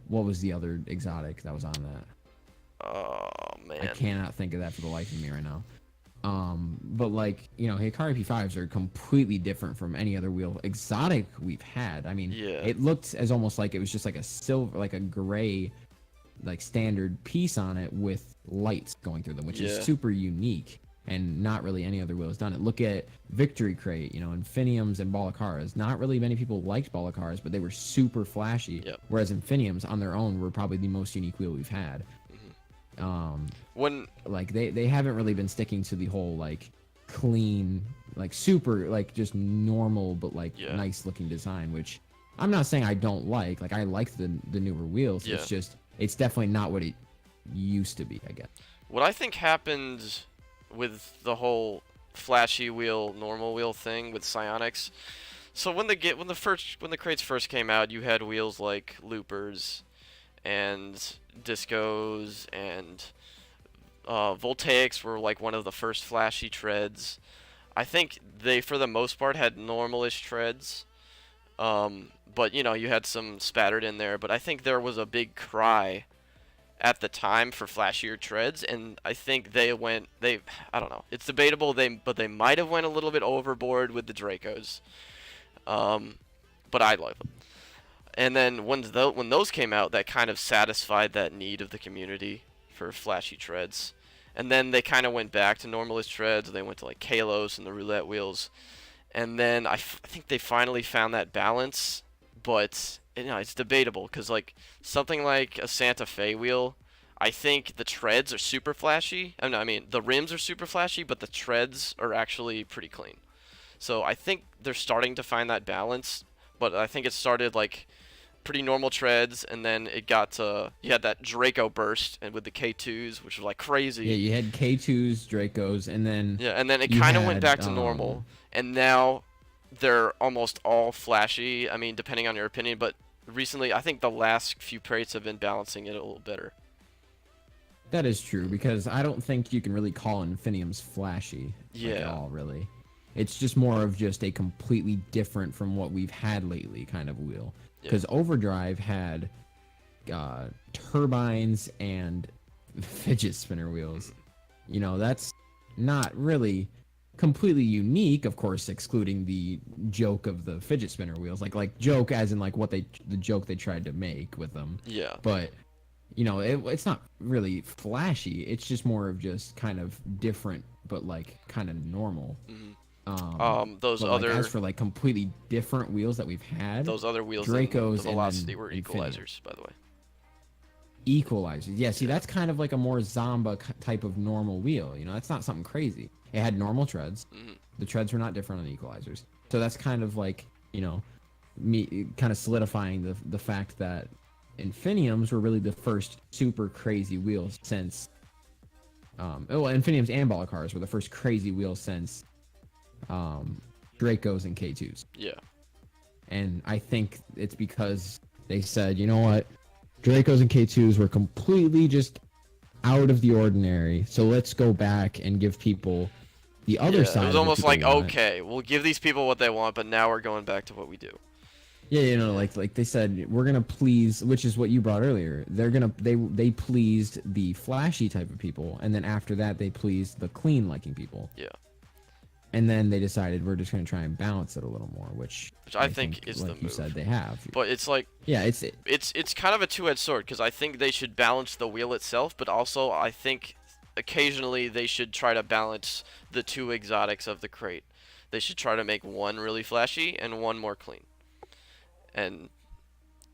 what was the other exotic that was on that? Oh I man. cannot think of that for the life of me right now. But like, Hikari P5s are completely different from any other wheel exotic we've had. I mean, Yeah. it looked as almost like it was just like a silver, like a gray, like standard piece on it with lights going through them, which is Yeah. super unique and not really any other wheel has done it. Look at Victory Crate, Infiniums and Balakaras. Not really many people liked Balakaras, but they were super flashy. Yep. Whereas Infiniums on their own were probably the most unique wheel we've had. Um, When like they haven't really been sticking to the whole like clean, like super, like just normal but like Yeah. nice looking design, which I'm not saying I don't like. Like I like the newer wheels. Yeah. It's definitely not what it used to be, I guess. what I think happened with the whole flashy wheel, normal wheel thing with Psionics. So when the crates first came out, you had wheels like loopers and discos and voltaics were like one of the first flashy treads. I think they, for the most part, had normalish treads. But you had some spattered in there. But I think there was a big cry at the time for flashier treads, and I think I don't know. It's debatable. But they might have went a little bit overboard with the Dracos. But I love them. And then when those came out, that kind of satisfied that need of the community for flashy treads. And then they kind of went back to normalist treads. They went to like Kalos and the roulette wheels. And then I think they finally found that balance. But it's debatable because like something like a Santa Fe wheel, I think the treads are super flashy. I mean the rims are super flashy, but the treads are actually pretty clean. So I think they're starting to find that balance. But I think it started like pretty normal treads, and then it got to you had that Draco burst and with the K2s, which was like Yeah, crazy. you had K2s, Dracos, and then Yeah, and then it you kind of went had back to normal, and now they're almost all flashy. I mean, depending on your opinion, but recently I think the last few crates have been balancing it a little better. that is true because I don't think you can really call Infiniums flashy like at Yeah, all, really. It's just more of just a completely different from what we've had lately kind of wheel. yeah, Because Overdrive had turbines and fidget spinner wheels. That's not really completely unique, of course, excluding the joke of the fidget spinner wheels, like joke as in like the joke they tried to make with them. yeah. But it's not really flashy. It's just more of just kind of different, but like kind of normal. hmm those But like as other for like completely different wheels that we've had, those other wheels in the Dracos and Velocity then were Infinity. equalizers, by the way. Equalizers. Yeah, see, Yeah. that's kind of like a more Zomba type of normal wheel. That's not something crazy. It had normal treads. hmm The treads were not different on the equalizers. So that's kind of like, me kind of solidifying the fact that Infiniums were really the first super crazy wheels since. Infiniums and Balakars were the first crazy wheels since Dracos and K2s. Yeah. And I think it's because they said, you know what, Dracos and K2s were completely just out of the ordinary. So let's go back and give people the other side. It was of almost people like, want. okay, we'll give these people what they want, but now we're going back to what we do. Yeah, you know, like they said, we're gonna please, which is what you brought earlier. They pleased the flashy type of people, and then after that, they pleased the clean liking people. Yeah. And then they decided we're just gonna try and balance it a little more, which I think is like the you move. said, they have. But it's like, yeah, it's kind of a two-edged sword, because I think they should balance the wheel itself, but also I think occasionally they should try to balance the two exotics of the crate. They should try to make one really flashy and one more clean. And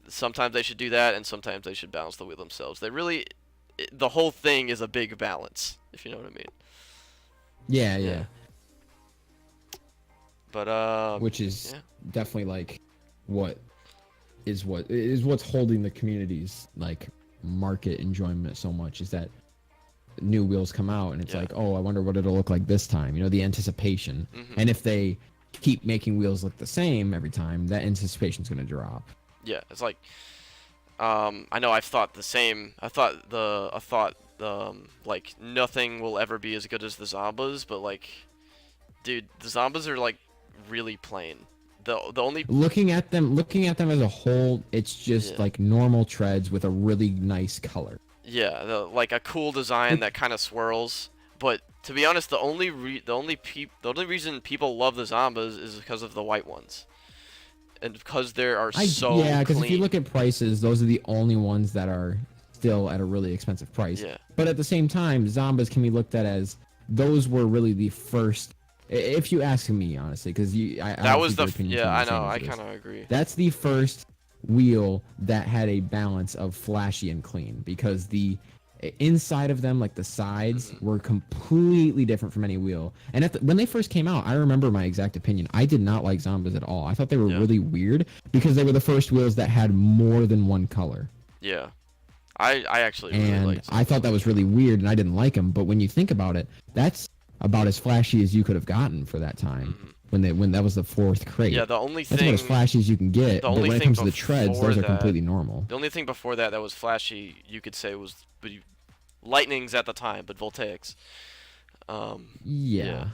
sometimes they should do that, and sometimes they should balance the wheel themselves. The whole thing is a big balance, if you know what I mean. Yeah. But which is definitely like what's holding the community's like market enjoyment so much, is that new wheels come out and it's like, oh, I wonder what it'll look like this time. You know, the anticipation. And if they keep making wheels look the same every time, that anticipation's going to drop. Yeah, it's like, I know I've thought the same. I thought like nothing will ever be as good as the Zombas, but like, dude, the Zombas are like really plain. The only looking at them as a whole, it's just like normal treads with a really nice color. Yeah, like a cool design that kind of swirls. But to be honest, the only reason people love the Zombas is because of the white ones, and because there are so yeah, because clean. if you look at prices, those are the only ones that are still at a really expensive price. Yeah. But at the same time, Zombas can be looked at as those were really the first. If you ask me honestly, because that was the I know, I kind of agree. That's the first wheel that had a balance of flashy and clean, because the inside of them, like the sides, were completely different from any wheel. And when they first came out, I remember my exact opinion. I did not like Zombas at all. I thought they were really weird because they were the first wheels that had more than one color. Yeah, I actually really liked I thought that was really weird, and I didn't like them. But when you think about it, that's about as flashy as you could have gotten for that time. When that was the fourth crate. Yeah, the only that's thing about as flashy as you can get. But when it comes to the treads, those are completely normal. The only thing before that was flashy, you could say, was Lightnings at the time, but Voltaics. Yeah.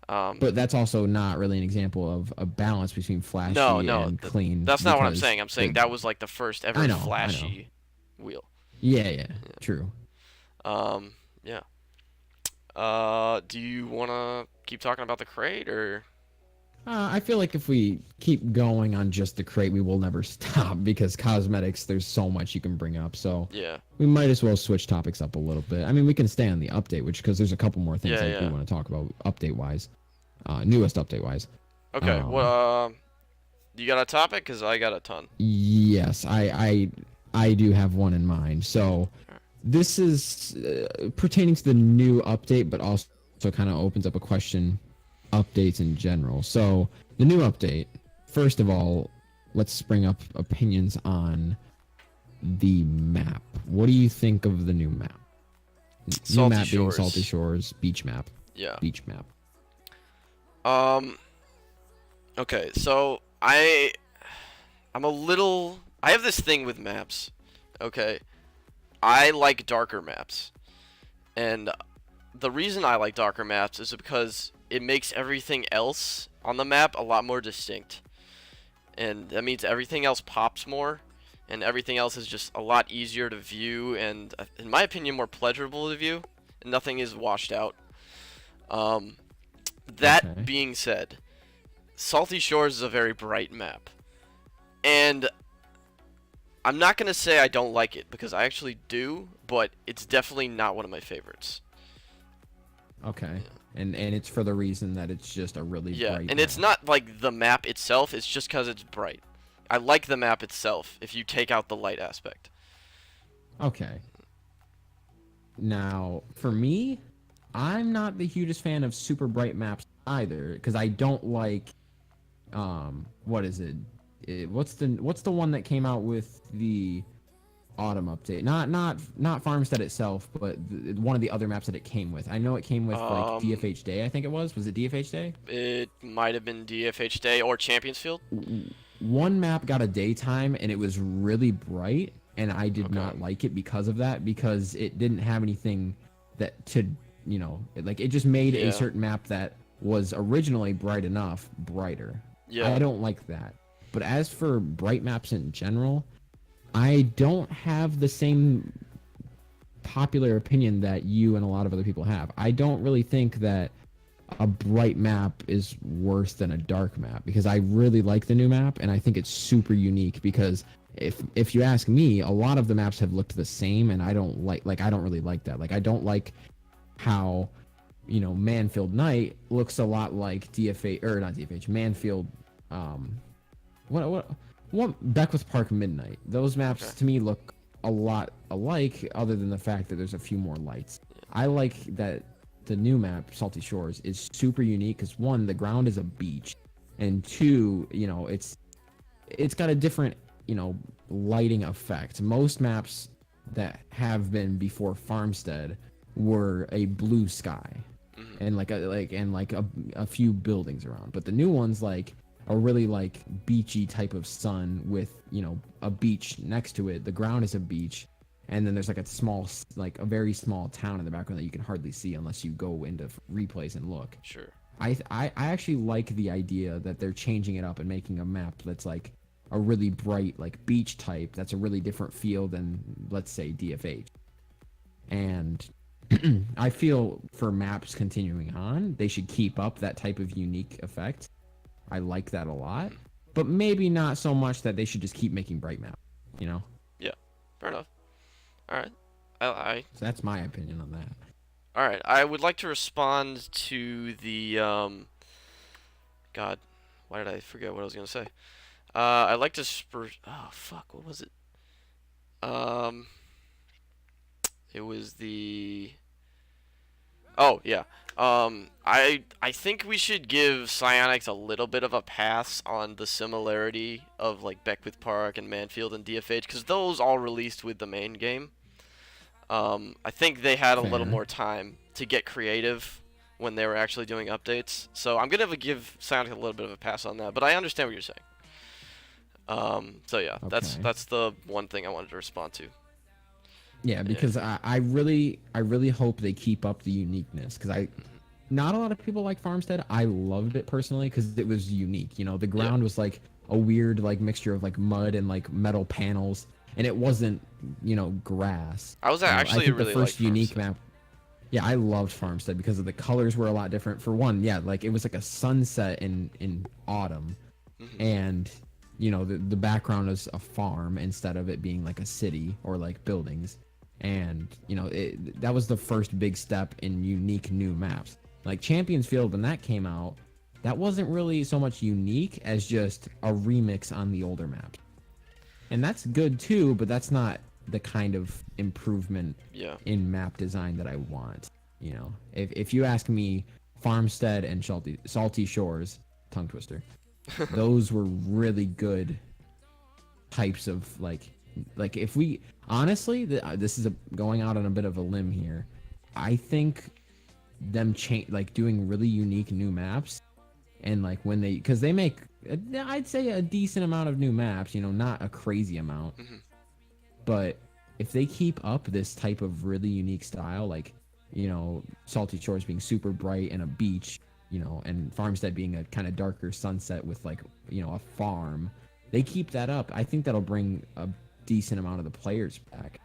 But that's also not really an example of a balance between flashy and clean. That's not what I'm saying. I'm saying that was like the first ever flashy wheel. Yeah, true. Yeah. Do you want to keep talking about the crate, or? I feel like if we keep going on just the crate, we will never stop, because cosmetics, there's so much you can bring up. So we might as well switch topics up a little bit. I mean, we can stay on the update, because there's a couple more things I do want to talk about update-wise, newest update-wise. Okay, well, you got a topic? Because I got a ton. Yes, I do have one in mind. So this is pertaining to the new update, but also kind of opens up a question. Updates in general. So the new update, first of all, let's bring up opinions on the map. What do you think of the new map? New map being Salty Shores beach map. Yeah. Beach map. Okay, so I have this thing with maps. Okay. I like darker maps. And the reason I like darker maps is because it makes everything else on the map a lot more distinct. And that means everything else pops more, and everything else is just a lot easier to view, and in my opinion more pleasurable to view, and nothing is washed out. That being said, Salty Shores is a very bright map. And I'm not going to say I don't like it, because I actually do, but it's definitely not one of my favorites. Okay. Yeah. And it's for the reason that it's just a really bright and map. It's not like the map itself, it's just because it's bright. I like the map itself if you take out the light aspect. Okay. Now, for me, I'm not the hugest fan of super bright maps either, because I don't like what is it? What's the one that came out with the Autumn update. Not Farmstead itself, but one of the other maps that it came with. I know it came with like Um, DFH Day. I think it was. Was it DFH Day? it might have been DFH Day or Champions Field. One map got a daytime and it was really bright, and I did Okay. not like it because of that, because it didn't have anything that to, like it just made Yeah. a certain map that was originally bright enough brighter. Yeah. I don't like that. But as for bright maps in general, I don't have the same popular opinion that you and a lot of other people have. I don't really think that a bright map is worse than a dark map, because I really like the new map and I think it's super unique, because if you ask me, a lot of the maps have looked the same and I don't like I don't really like that. Like I don't like how Manfield Night looks a lot like DFH, or not DFH, Manfield what Beckwith Park Midnight. Those maps Okay. to me look a lot alike, other than the fact that there's a few more lights. I like that the new map, Salty Shores, is super unique because one, the ground is a beach, and two, it's got a different, lighting effect. Most maps that have been before Farmstead were a blue sky and a few buildings around, but the new ones like a really like beachy type of sun with a beach next to it. The ground is a beach, and then there's like a very small town in the background that you can hardly see unless you go into replays and look. Sure. I actually like the idea that they're changing it up and making a map that's like a really bright like beach type. That's a really different feel than, let's say, DFH. And I feel for maps continuing on, they should keep up that type of unique effect. I like that a lot, but maybe not so much that they should just keep making bright maps, Yeah. Fair enough. All right. I So that's my opinion on that. All right. I would like to respond to the God, why did I forget what I was gonna say? I'd like to Oh fuck, what was it? Um, it was the. Oh yeah. I think we should give Psionics a little bit of a pass on the similarity of like Beckwith Park and Manfield and DFH, because those all released with the main game. I think they had a little Fair. more time to get creative when they were actually doing updates. So I'm gonna give Psionics a little bit of a pass on that, but I understand what you're saying. So yeah, Okay. that's the one thing I wanted to respond to. Yeah, because I really hope they keep up the uniqueness, because not a lot of people like Farmstead. I loved it personally because it was unique. The ground was like a weird like mixture of like mud and like metal panels, and it wasn't grass. I was I actually think really the first like unique Farmstead. map. Yeah, I loved Farmstead because of the colors were a lot different. For one, yeah, like it was like a sunset in autumn, and the background is a farm instead of it being like a city or like buildings. And that was the first big step in unique new maps. Like Champions Field, when that came out, that wasn't really so much unique as just a remix on the older maps, and that's good too, but that's not the kind of improvement Yeah. in map design that I want. If you ask me, Farmstead and Salty Shores, tongue twister, those were really good types of like if we honestly, this is going out on a bit of a limb here. I think them doing really unique new maps, and like when because they make I'd say a decent amount of new maps, not a crazy amount, but if they keep up this type of really unique style, like Salty Shores being super bright and a beach, and Farmstead being a kind of darker sunset with like a farm, they keep that up, I think that'll bring a decent amount of the players back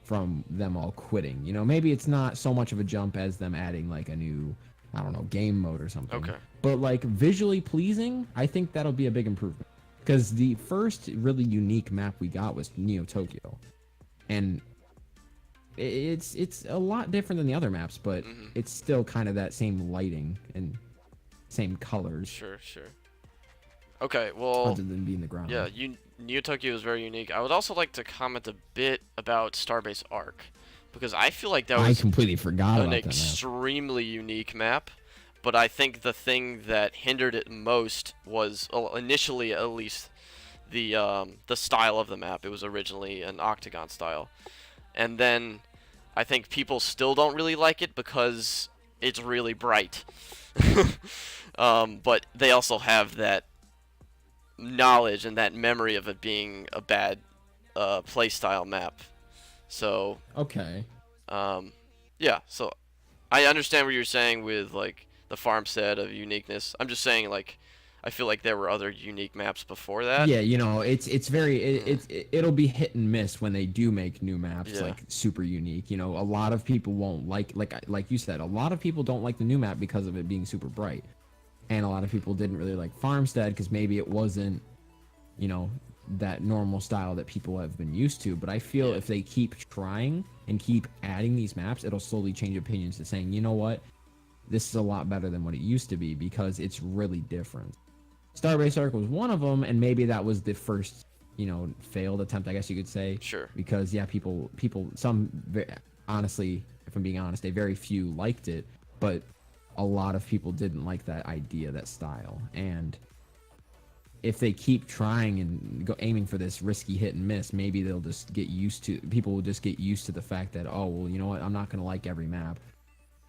from them all quitting. Maybe it's not so much of a jump as them adding like a new, I don't know, game mode or something. Okay. But like visually pleasing, I think that'll be a big improvement. Because the first really unique map we got was Neo Tokyo, and it's a lot different than the other maps, but it's still kind of that same lighting and same colors. Sure. Okay. Well. Other than being the ground. Yeah. Neo Tokyo is very unique. I would also like to comment a bit about Starbase Arc, because I feel like that I was completely forgot an about that map. extremely unique map. But I think the thing that hindered it most was, well, initially at least, the style of the map. It was originally an octagon style, and then I think people still don't really like it because it's really bright. But they also have that knowledge and that memory of it being a bad playstyle map. So Okay. yeah, so I understand what you're saying with like the farmstead of uniqueness. I'm just saying like I feel like there were other unique maps before that. Yeah, it's very Mm, it'll be hit and miss when they do make new maps yeah, like super unique. A lot of people won't like you said, a lot of people don't like the new map because of it being super bright. And a lot of people didn't really like Farmstead because maybe it wasn't, you know, that normal style that people have been used to. But I feel yeah, if they keep trying and keep adding these maps, it'll slowly change opinions to saying, you know what, this is a lot better than what it used to be because it's really different. Starbase Arc was one of them, and maybe that was the first, failed attempt, I guess you could say. sure. Because yeah, honestly, if I'm being honest, a very few liked it, but a lot of people didn't like that idea, that style. And if they keep trying and aiming for this risky hit and miss, maybe people will just get used to the fact that, oh, well, you know what, I'm not gonna like every map.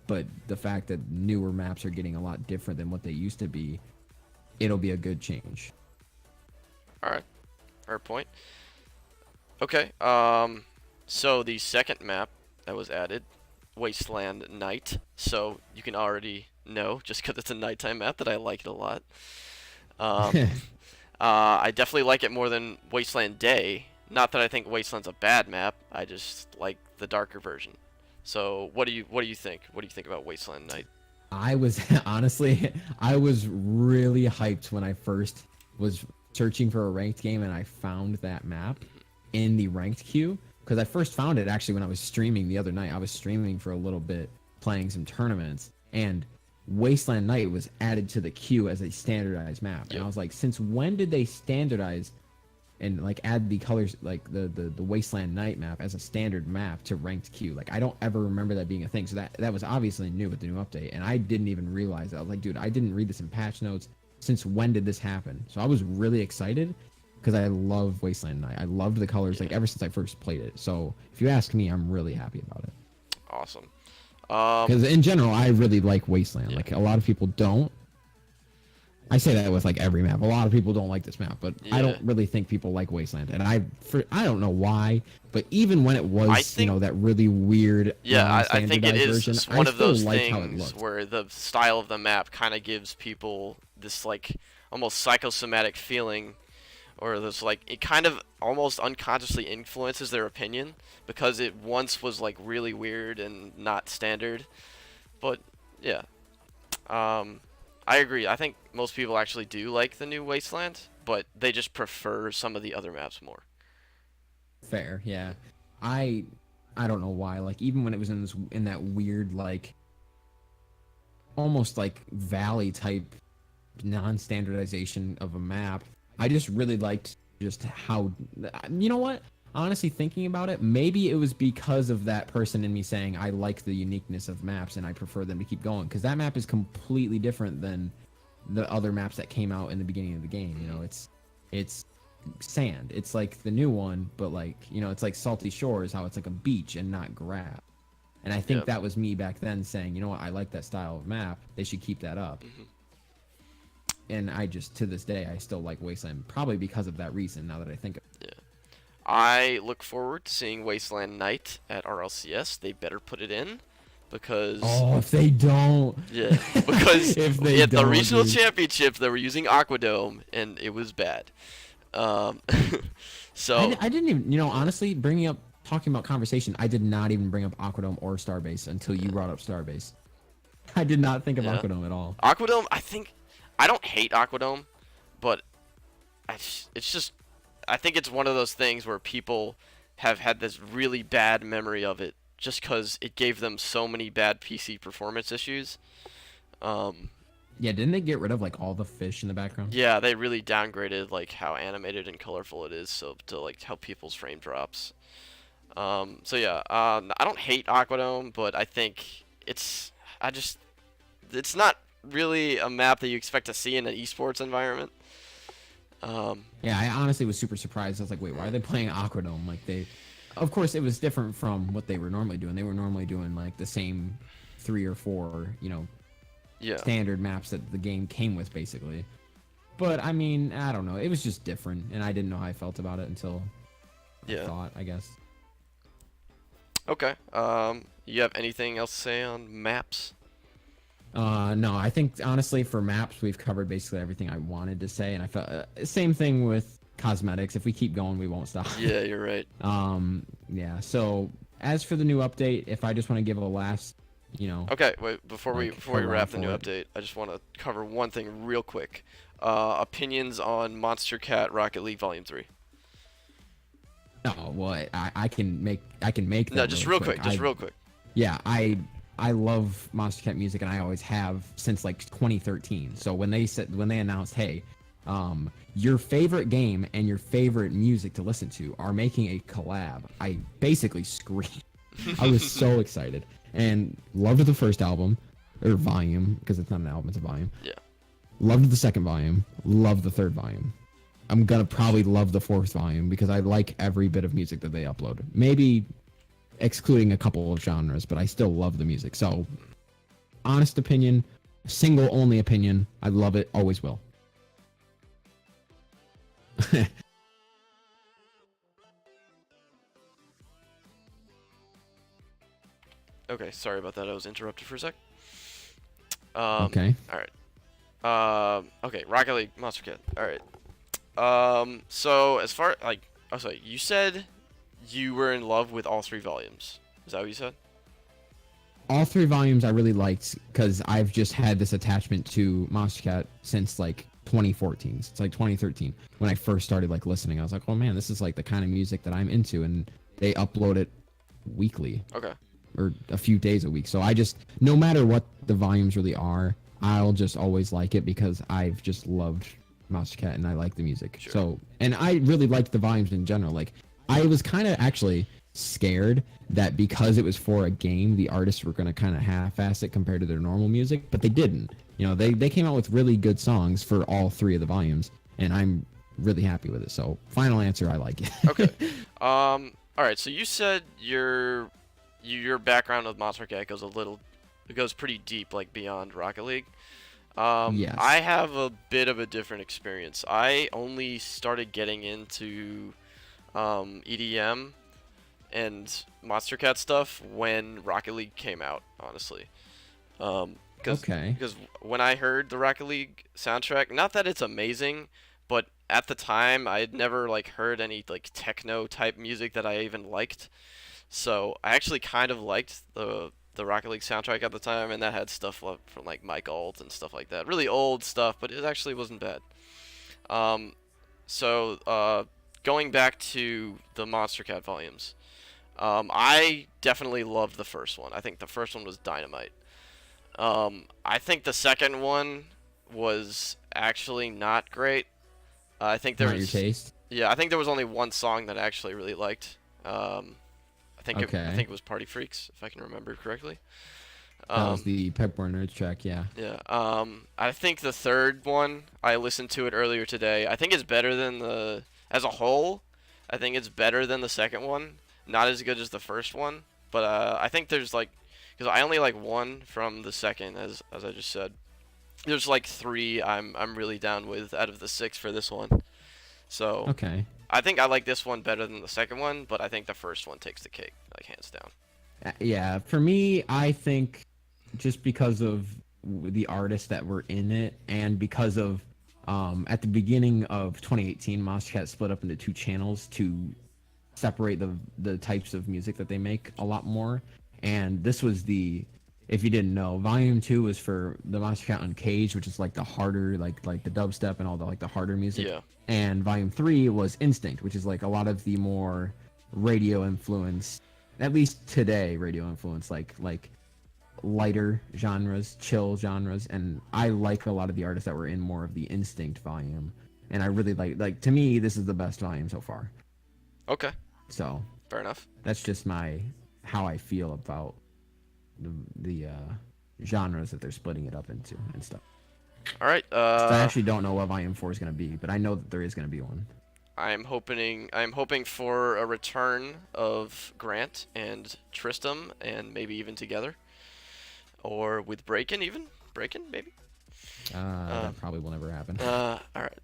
But the fact that newer maps are getting a lot different than what they used to be, it'll be a good change. All right, fair point. Okay, so the second map that was added, Wasteland Night. So you can already know, just because it's a nighttime map, that I like it a lot. Um, I definitely like it more than Wasteland Day. Not that I think Wasteland's a bad map. I just like the darker version. So what do you think? What do you think about Wasteland Night? I was honestly, I was really hyped when I first was searching for a ranked game and I found that map in the ranked queue because I first found it actually when I was streaming the other night. I was streaming for a little bit, playing some tournaments, and Wasteland Night was added to the queue as a standardized map. And Yep. I was like, since when did they standardize and like add the colors like the Wasteland Night map as a standard map to ranked queue? Like I don't ever remember that being a thing. So that was obviously new with the new update, and I didn't even realize that. I was like, dude, I didn't read this in patch notes. Since when did this happen? So I was really excited because I love Wasteland Night. I loved the colors like Yeah. ever since I first played it. So if you ask me, I'm really happy about it. Awesome. Because in general, I really like Wasteland. Yeah. Like a lot of people don't. I say that with like every map. A lot of people don't like this map, but I Yeah. don't really think people like Wasteland, and I don't know why. But even when it was, I think- that really weird, Yeah, I think it non-standardized is version, just one I of still those liked how it things looked. where the style of the map kind of gives people this like almost psychosomatic feeling, or this like it kind of almost unconsciously influences their opinion because it once was like really weird and not standard. But yeah, I agree. I think most people actually do like the new Wasteland, but they just prefer some of the other maps more. Fair, yeah. I I don't know why. Like even when it was in that weird like almost like valley type non-standardization of a map, I just really liked just how, you know what, honestly thinking about it, maybe it was because of that person in me saying I like the uniqueness of maps and I prefer them to keep going, because that map is completely different than the other maps that came out in the beginning of the game. It's sand. It's like the new one, but like, it's like Salty Shores, how it's like a beach and not grass. And I think Yep. that was me back then saying, you know what, I like that style of map. They should keep that up. Mhm. And I just, to this day, I still like Wasteland, probably because of that reason, now that I think of it. Yeah. I look forward to seeing Wasteland Night at RLCS. They better put it in because Oh, if they don't. yeah, because If they at the don't, regional dude. championship they were using Aquadome and it was bad. Um, so I didn't even, honestly, talking about conversation, I did not even bring up Aquadome or Starbase until you brought up Starbase. I did not think of yeah, Aquadome at all. Aquadome. I don't hate Aquadome, but it's just I think it's one of those things where people have had this really bad memory of it just because it gave them so many bad PC performance issues. Um, Yeah, didn't they get rid of like all the fish in the background? yeah, they really downgraded like how animated and colorful it is, so to like help people's frame drops. So yeah, I don't hate Aquadome, but I think it's not really a map that you expect to see in an esports environment. Yeah, I honestly was super surprised. I was like, wait, why are they playing Aquadome? Like they, of course, it was different from what they were normally doing. They were normally doing like the same 3 or 4, Yeah. standard maps that the game came with, basically. But I mean, I don't know. It was just different, and I didn't know how I felt about it until I Yeah. thought, I guess. Okay. You have anything else to say on maps? No, I think honestly for maps we've covered basically everything I wanted to say, and I felt same thing with cosmetics. If we keep going, we won't stop. Yeah, you're right. Yeah. So as for the new update, if I just want to give a last, Okay, wait, before we hurrah wrap the new for it. update, I just want to cover one thing real quick. Opinions on Monster Cat Rocket League Volume 3. No, well, I can make that No, just really real quick, just real quick. Yeah, I love Monster Cat music, and I always have since like 2013. So when they announced, hey, your favorite game and your favorite music to listen to are making a collab, I basically screamed. I was so excited and loved the first album or volume, because it's not an album, it's a volume. Yeah. Loved the second volume, loved the third volume. I'm gonna probably love the fourth volume because I like every bit of music that they upload. Maybe excluding a couple of genres, but I still love the music. So, honest opinion, single only opinion, I love it, always will. Okay, sorry about that. I was interrupted for a sec. Okay. All right. Okay, Rocket League Monster Cat. All right. So as far oh sorry, you said you were in love with all 3 volumes. Is that what you said? All 3 volumes I really liked because I've just had this attachment to Monster Cat since like 2014. It's like 2013 when I first started like listening. I was like, oh man, this is like the kind of music that I'm into, and they upload it weekly. Okay. Or a few days a week. So I just, no matter what the volumes really are, I'll just always like it because I've just loved Monster Cat and I like the music. Sure. So, and I really liked the volumes in general. Like, I was kind of actually scared that because it was for a game, the artists were going to kind of half-ass it compared to their normal music, but they didn't. They came out with really good songs for all 3 of the volumes, and I'm really happy with it. So, final answer, I like it. Okay. All right. So you said your background with Monster Cat goes pretty deep, like beyond Rocket League. Yes. I have a bit of a different experience. I only started getting into EDM and Monster Cat stuff when Rocket League came out, honestly. Because when I heard the Rocket League soundtrack, not that it's amazing, but at the time I had never like heard any like techno type music that I even liked. So I actually kind of liked the Rocket League soundtrack at the time, and that had stuff from like Mike Alt and stuff like that. Really old stuff, but it actually wasn't bad. Going back to the Monster Cat volumes, I definitely loved the first one. I think the first one was dynamite. I think the second one was actually not great. I think there Not was your taste? Yeah, I think there was only one song that I actually really liked. I think Okay. it was Party Freaks, if I can remember correctly. That was the Peppermint Nerds track, yeah. Yeah. I think the third one, I listened to it earlier today. I think it's better than as a whole. I think it's better than the second one. Not as good as the first one, but I think there's like, because I only like one from the second, as I just said. There's like 3 I'm really down with out of the 6 for this one. So Okay. I think I like this one better than the second one, but I think the first one takes the cake, like hands down. Yeah, for me, I think just because of the artists that were in it, and because of at the beginning of 2018, Monster Cat split up into 2 channels to separate the types of music that they make a lot more. And this was if you didn't know, Volume 2 was for the Monster Cat Uncaged, which is like the harder, like the dubstep and all the harder music. Yeah. And Volume 3 was Instinct, which is like a lot of the more radio influence, at least today, radio influence, like lighter genres, chill genres. And I like a lot of the artists that were in more of the Instinct volume. And I really like to me, this is the best volume so far. Okay. So Fair enough. that's just how I feel about the genres that they're splitting it up into and stuff. All right. 'Cause I actually don't know what Volume 4 is going to be, but I know that there is going to be one. I'm hoping for a return of Grant and Tristram, and maybe even together, or with Braken even. Braken maybe. That probably will never happen. All right.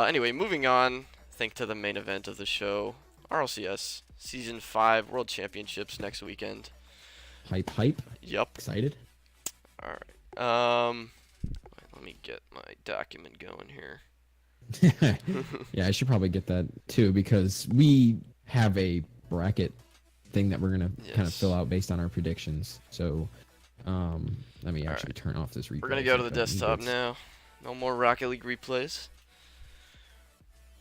Anyway, moving on. I think to the main event of the show, RLCS Season 5 World Championships next weekend. Hype, hype. Yup. Excited? All right. Let me get my document going here. Yeah, I should probably get that too because we have a bracket thing that we're gonna kind of fill out based on our predictions. So, let me actually turn off this replay. We're gonna go to the desktop now. No more Rocket League replays.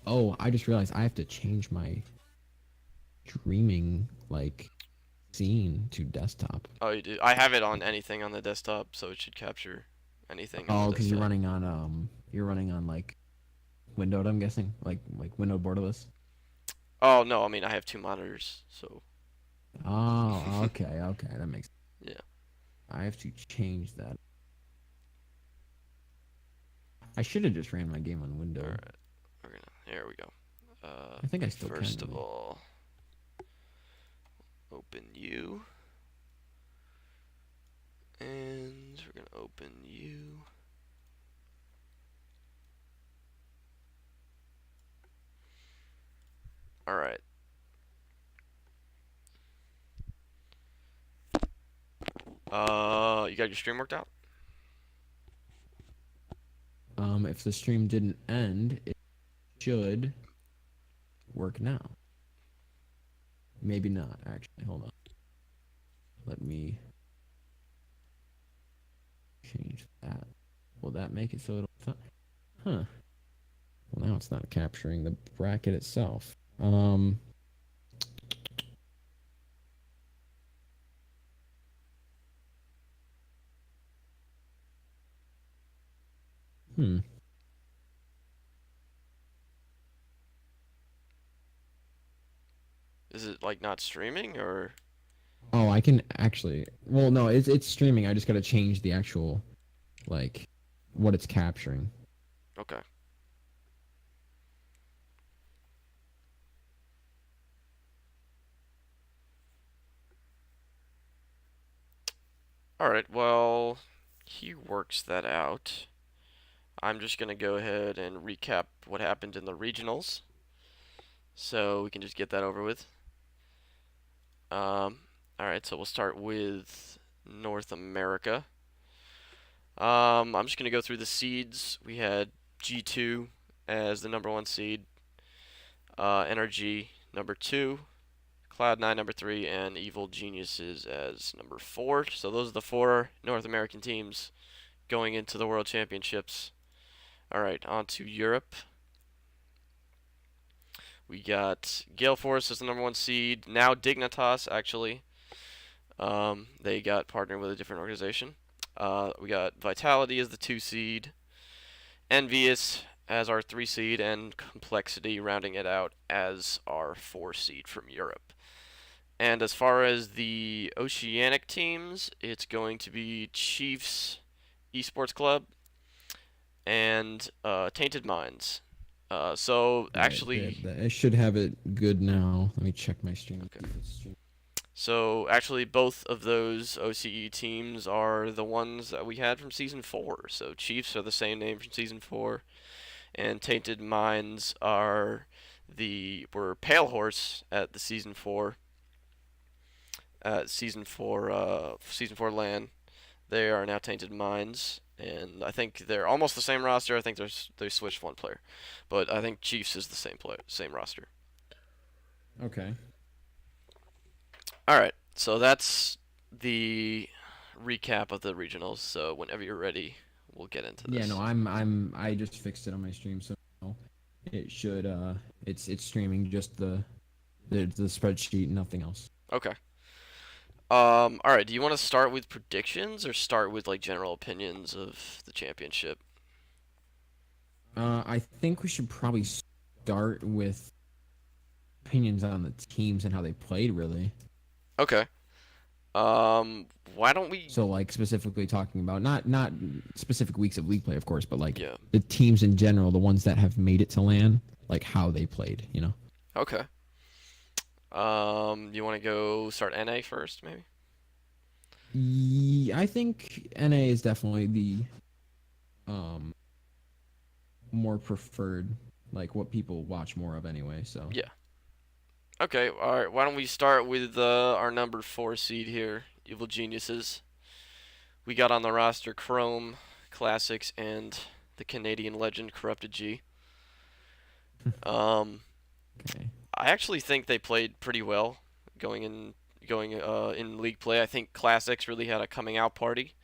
Oh, I just realized I have to change my streaming scene to desktop. Oh, you do? I have it on anything on the desktop, so it should capture anything. Oh, because you're running on like windowed, I'm guessing, like windowed borderless. Oh no, I mean I have 2 monitors, so. Oh, okay, that makes sense. Yeah. I have to change that. I should have just ran my game on window. All right. Here we go. I think I still can. First of all, open you, and we're gonna open you. All right. You got your stream worked out? If the stream didn't end, it should work now. Maybe not, actually. Hold on. Let me change that. Will that make it so it'll... Huh. Well, now it's not capturing the bracket itself. Is it like not streaming or? Oh, I can actually. Well, no, it's streaming. I just gotta change the actual, what it's capturing. Okay. All right. Well, he works that out. I'm just gonna go ahead and recap what happened in the regionals, so we can just get that over with. All right. So we'll start with North America. I'm just gonna go through the seeds. We had G2 as the #1 seed, NRG #2, Cloud9 #3, and Evil Geniuses as #4. So those are the 4 North American teams going into the World Championships. All right, on to Europe. We got Gale Force as the #1 seed. Now Dignitas, actually. They got partnered with a different organization. We got Vitality as the 2 seed. Envious as our 3 seed, and Complexity rounding it out as our 4 seed from Europe. And as far as the Oceanic teams, it's going to be Chiefs Esports Club and Tainted Minds. So actually, I should have it good now. Let me check my stream. Okay. So actually, both of those OCE teams are the ones that we had from Season 4. So Chiefs are the same name from Season 4, and Tainted Minds were Pale Horse at the Season 4. Season 4 LAN. They are now Tainted Minds, and I think they're almost the same roster. I think they switched 1 player, but I think Chiefs is the same roster. Okay. All right, so that's the recap of the regionals. So whenever you're ready, we'll get into this. Yeah, no, I just fixed it on my stream, so it should it's streaming just the spreadsheet, nothing else. Okay. All right. Do you want to start with predictions or start with general opinions of the championship? I think we should probably start with opinions on the teams and how they played, really. Okay. Why don't we? So like specifically talking about not specific weeks of league play, of course, but like Yeah. the teams in general, the ones that have made it to LAN, like how they played, you know. Okay. You want to go start NA first, maybe? I think NA is definitely the um more preferred, like what people watch more of anyway. So Yeah. Okay. All right. Why don't we start with our number 4 seed here, Evil Geniuses. We got on the roster Chrome, Classics, and the Canadian legend Corrupted G. Um, okay. I actually think they played pretty well going in league play. I think Classics really had a coming out party.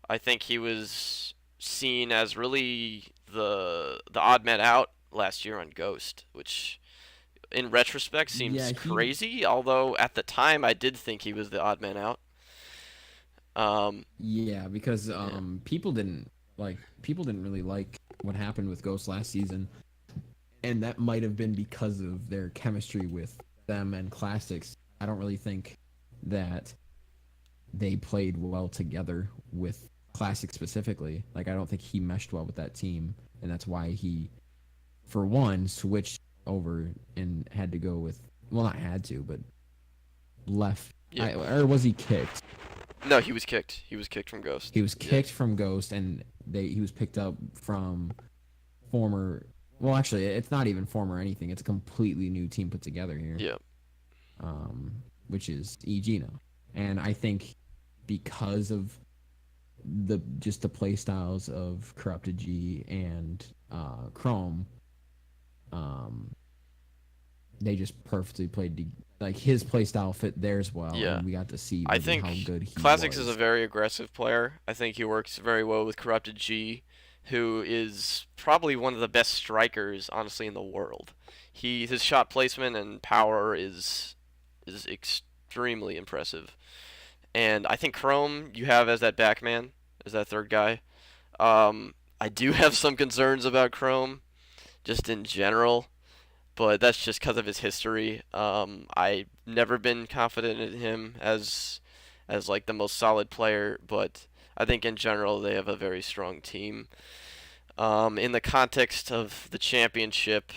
I think he was seen as really the odd man out last year on Ghost, which in retrospect Yeah, seems he crazy. Although at the time I did think he was the odd man out. Um, yeah, because yeah, people didn't really like what happened with Ghost last season, and that might have been because of their chemistry with them and Classics. I don't really think that they played well together with Classic specifically. Like I don't think he meshed well with that team, and that's why he, for one, switched over and had to go with well, not had to, but left. yeah. Or was he kicked? No, he was kicked. He was kicked from Ghost. He was Yeah, kicked from Ghost, and he was picked up from former. Well, actually, it's not even former anything. It's a completely new team put together here, yeah, um, which is EG now. And I think because of the play styles of Corrupted G and Chrome, um, they just perfectly played like his play style fit theirs well, yeah. and we got to see I really how think good he Classics is a was. very aggressive player. I think he works very well with Corrupted G, who is probably one of the best strikers, honestly, in the world. His shot placement and power is extremely impressive. And I think Chrome you have as that backman, as that third guy. I do have some concerns about Chrome, just in general, but that's just because of his history. I've never been confident in him as like the most solid player, but I think in general they have a very strong team. In the context of the championship,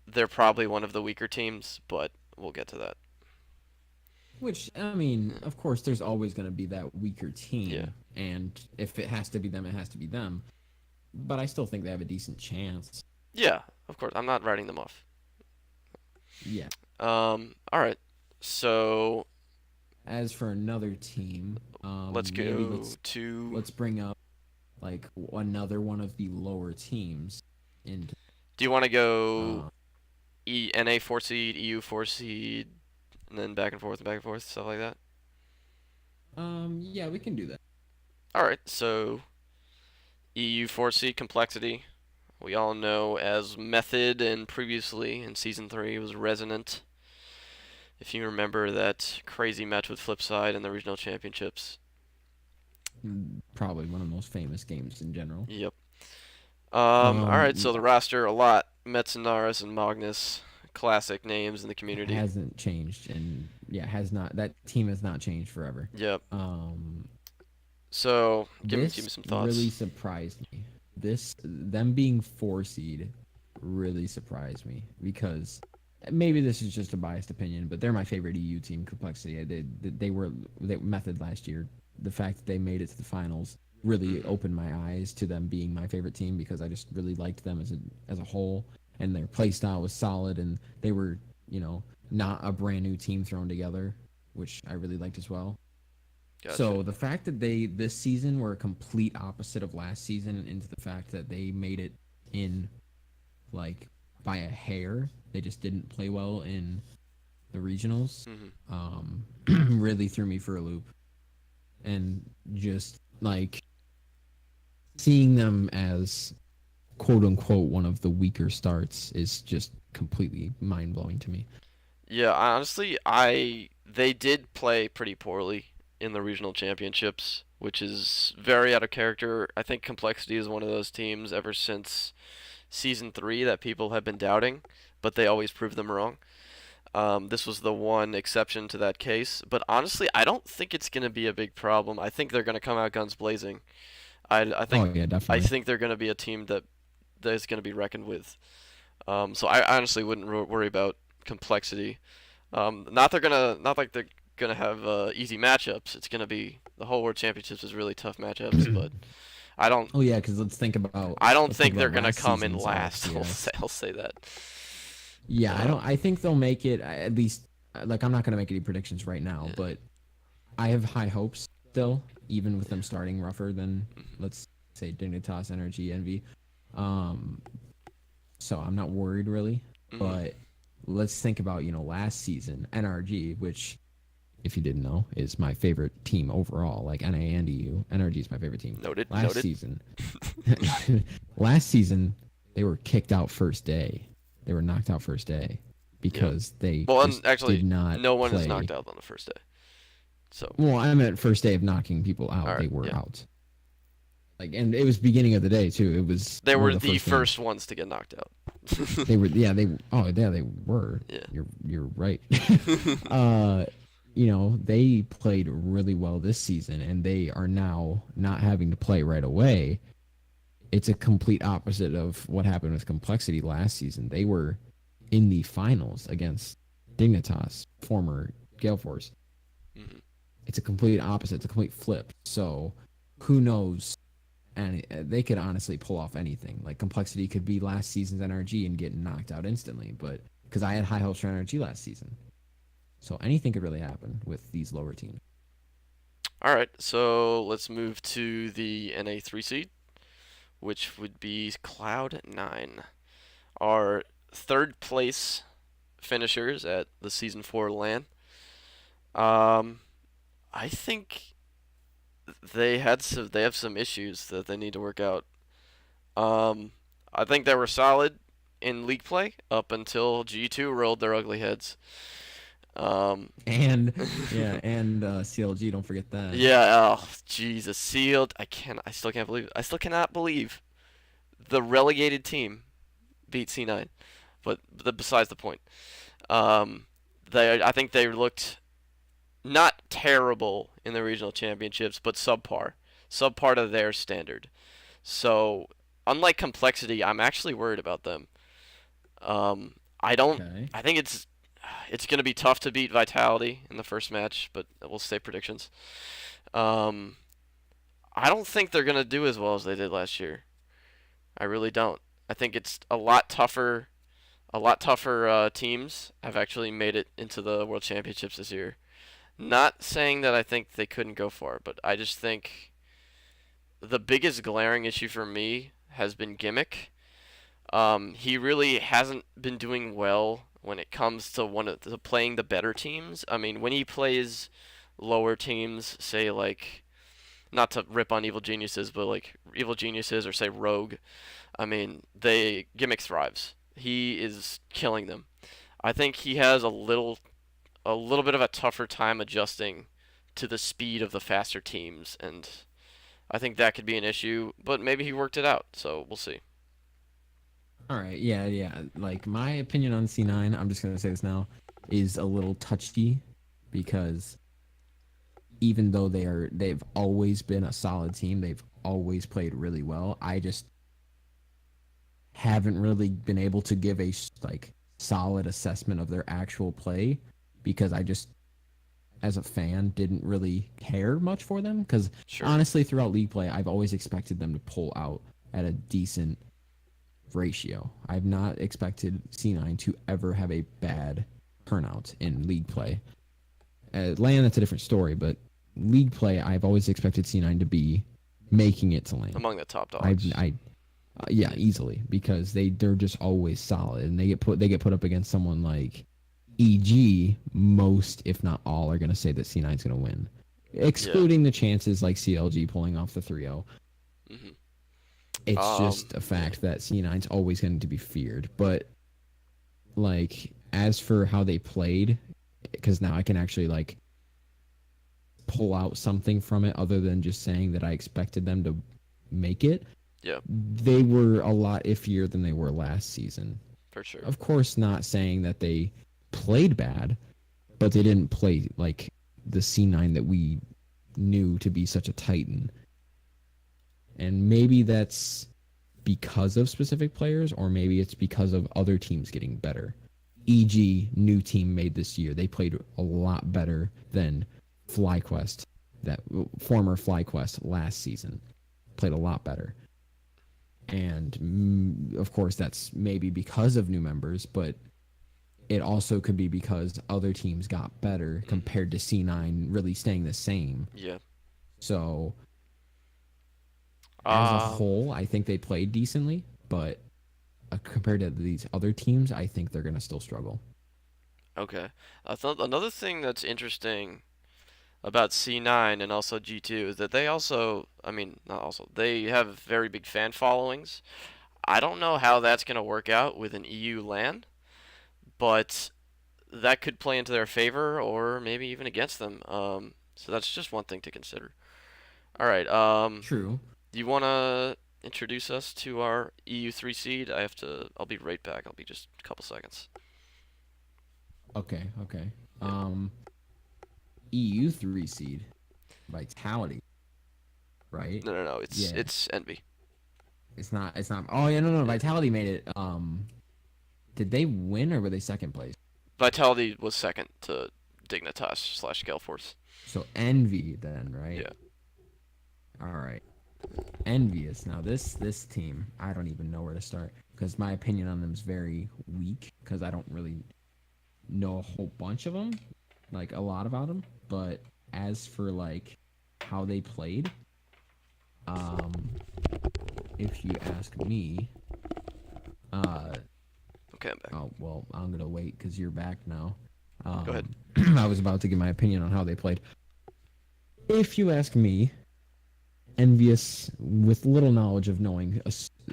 they're probably one of the weaker teams, but we'll get to that. Which I mean, Hmm. of course, there's always going to be that weaker Yeah. team, and if it has to be them, it has to be them. But I still think they have a decent chance. Yeah, of course. I'm not writing them off. Yeah. All right. So As for another team, let's maybe go to. let's bring up like another one of the lower teams into. Do you want to go Uh, NA 4 seed, EU 4 seed, and then back and forth, stuff like that? yeah, we can do that. All right. So EU 4 seed complexity. We all know as Method, and previously in season 3 was Resonant. If you remember that crazy match with Flipside in the regional championships. Probably one of the most famous games in general. Yep. All right. So the Yeah, roster a lot: Metzenaris and Magnus, classic names in the community. hasn't changed, and yeah, has not. That team has not changed forever. Yep. Um, So give me this some really thoughts. surprised me. Them being 4 seed really surprised me because maybe this is just a biased opinion, but they're my favorite EU team. Complexity. They method last year. The fact that they made it to the finals really Hmm. opened my eyes to them being my favorite team because I just really liked them as a whole, and their play style was solid, and they were not a brand new team thrown together, which I really liked as well. Gotcha. So the fact that they this season were a complete opposite of last season, into the fact that they made it in like by a hair, they just didn't play well in the regionals. Hmm. Um, really threw me for a loop, and just like seeing them as quote unquote one of the weaker starts is just completely mind blowing to me. Yeah, honestly, I they did play pretty poorly in the regional championships, which is very out of character. I think Complexity is one of those teams ever since season 3 that people have been doubting, but they always prove them wrong. This was the one exception to that case, but honestly, I don't think it's going to be a big problem. I think they're going to come out guns blazing. I Oh think yeah, I definitely. think they're going to be a team that is going to be reckoned with. So I honestly wouldn't worry about complexity. Not like they're gonna have easy matchups. It's gonna be the whole World Championships is really tough matchups, but I don't Oh yeah, because I don't let's think think they're about gonna last come in season's last. LCS. I'll say that. Yeah, I don't. Um, I think they'll make it at least. Like, I'm not gonna make any predictions right now, yeah. but I have high hopes still, even with them starting rougher than, Mhm. let's say, Dignitas, Energy, Envy. Um, so I'm not worried really. Mhm. But let's think about last season NRG, which, if you didn't know, is my favorite team overall. Like NA and EU, NRG is my favorite team. Noted. Last Noted. season, last season they were kicked out first day. They were knocked out first day Yep. because they Well, and just did actually, not no one is knocked play. out on the first day. So, Well, I meant first day of knocking people all out. right. They were Yeah. out. Like, and it was beginning of the day too. It was They one of were the the first games. first ones to get knocked out. They were, yeah, oh yeah, they were. Yeah. You're right. uh, they played really well this season, and they are now not having to play right away. It's a complete opposite of what happened with Complexity last season. They were in the finals against Dignitas, former Gale Force. Mhm. It's a complete opposite. It's a complete flip. So who knows? And they could honestly pull off anything. Like Complexity could be last season's NRG and get knocked out instantly. But because I had high hopes for NRG last season, so anything could really happen with these lower teams. All right. So let's move to the NA3 seed, which would be Cloud9. Our third place finishers at the season 4 LAN. Um, I think they have some issues that they need to work out. Um, I think they were solid in league play up until G2 rolled their ugly heads. Um, And yeah, and CLG, don't forget that. yeah, oh Jesus, sealed. I still cannot believe the relegated team beat C9. But besides the point. Um, I think they looked not terrible in the regional championships, but subpar to their standard. So, unlike Complexity, I'm actually worried about them. I don't. Okay. I think it's going to be tough to beat Vitality in the first match, but we'll say predictions. Um, I don't think they're going to do as well as they did last year. I really don't. I think it's a lot tougher. A lot tougher teams have actually made it into the World Championships this year. Not saying that I think they couldn't go far, but I just think the biggest glaring issue for me has been Gimmick. He really hasn't been doing well when it comes to playing the better teams. I mean, when he plays lower teams, say like not to rip on Evil Geniuses, but like Evil Geniuses or say Rogue, I mean, they Gimmick thrives. He is killing them. I think he has a little bit of a tougher time adjusting to the speed of the faster teams, and I think that could be an issue. But maybe he worked it out, so we'll see. All right. Yeah, yeah. Like my opinion on C9, I'm just gonna say this now, is a little touchy because even though they've always been a solid team, they've always played really well. I just haven't really been able to give a like solid assessment of their actual play because I just, as a fan, didn't really care much for them because Sure. honestly throughout league play I've always expected them to pull out at a decent ratio. I've not expected C9 to ever have a bad turnout in league play. LAN, that's a different story, but league play I've always expected C9 to be making it to LAN. Among the top I dogs. I yeah, easily because they're just always solid and they get put up against someone like EG. Most, if not all, are going to say that C9 is going to win, Yeah. excluding the chances like CLG pulling off the 3-0. Mhm. It's just a Yeah. fact that C9 is always going to be feared. But like as for how they played, because now I can actually like pull out something from it other than just saying that I expected them to make it. Yeah. They were a lot iffier than they were last season. For sure. Of course, not saying that they played bad, but they didn't play like the C9 that we knew to be such a titan. And maybe that's because of specific players, or maybe it's because of other teams getting better. E.g., new team made this year. They played a lot better than FlyQuest, that former FlyQuest last season. Played a lot better. And of course, that's maybe because of new members, but it also could be because other teams got better compared to C9 really staying the same. Yeah. So as a whole, I think they played decently, but compared to these other teams, I think they're going to still struggle. Okay. I thought another thing that's interesting about C9 and also G2 is that they also, I mean, not also, they have very big fan followings. I don't know how that's going to work out with an EU LAN, but that could play into their favor or maybe even against them. So that's just one thing to consider. All right. True. Do you want to introduce us to our EU3 seed? I'll be right back. I'll be just a couple seconds. Okay, okay. Yeah. EU 3 seed, Vitality, right? No. Yeah. It's Envy. It's not. It's not. Oh yeah, no. Vitality made it. Did they win or were they second place? Vitality was second to Dignitas / Galeforce. So Envy then, right? Yeah. All right. Envious. Now this team, I don't even know where to start because my opinion on them is very weak because I don't really know a whole bunch of them, like a lot about them. But as for like how they played, if you ask me, Okay, I'm back. oh well, I'm gonna wait because you're back now. Go ahead. I was about to give my opinion on how they played. If you ask me, Envious, with little knowledge of knowing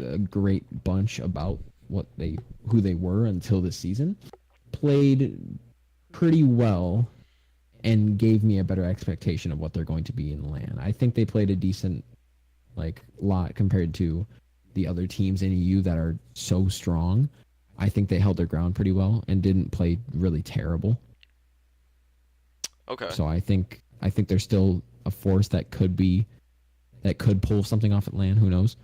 a great bunch about who they were until this season, played pretty well and gave me a better expectation of what they're going to be in LAN. I think they played a decent lot compared to the other teams in EU that are so strong. I think they held their ground pretty well and didn't play really terrible. Okay. So I think they're still a force that could pull something off at LAN. Who knows?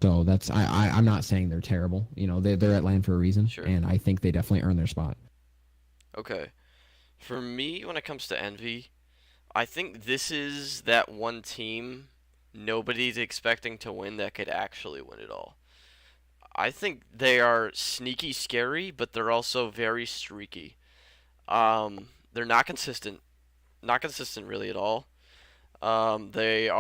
So that's I'm not saying they're terrible. You know, they're at LAN for a reason, Sure. and I think they definitely earn their spot. Okay. For me, when it comes to Envy, I think this is that one team nobody's expecting to win that could actually win it all. I think they are sneaky scary, but they're also very streaky. They're not consistent really at all. They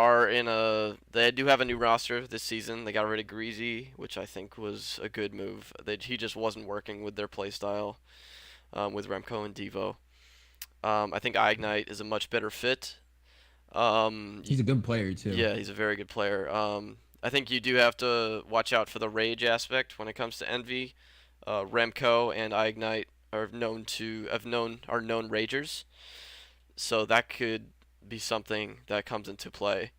do have a new roster this season. They got rid of Greasy, which I think was a good move. He just wasn't working with their playstyle, with Remco and Devo. I think Ignite is a much better fit. He's a good player too. Yeah, he's a very good player. I think you do have to watch out for the rage aspect when it comes to Envy. Remco and Ignite are known ragers, so that could be something that comes into play.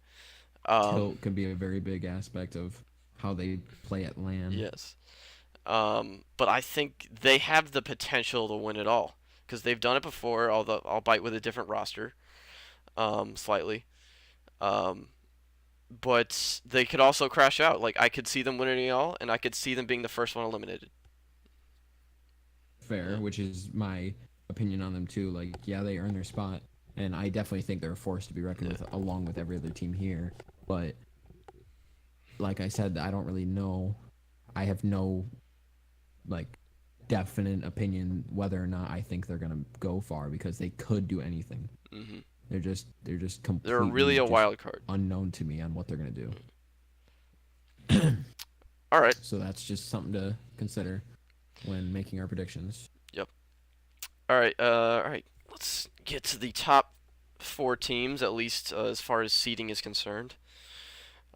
Tilt could be a very big aspect of how they play at LAN. Yes. But I think they have the potential to win it all because they've done it before, although albeit with a different roster, slightly. But they could also crash out. Like I could see them winning it all, and I could see them being the first one eliminated. Fair, Yeah. which is my opinion on them too. Like, yeah, they earn their spot, and I definitely think they're a force to be reckoned with, along with every other team here. But like I said, I don't really know. I have no definite opinion whether or not I think they're gonna go far because they could do anything. Hmm They're just completely They're really a just wild card. unknown to me on what they're gonna do. All right. So that's just something to consider when making our predictions. Yep. All right. All right. Let's get to the top four teams, at least as far as seeding is concerned.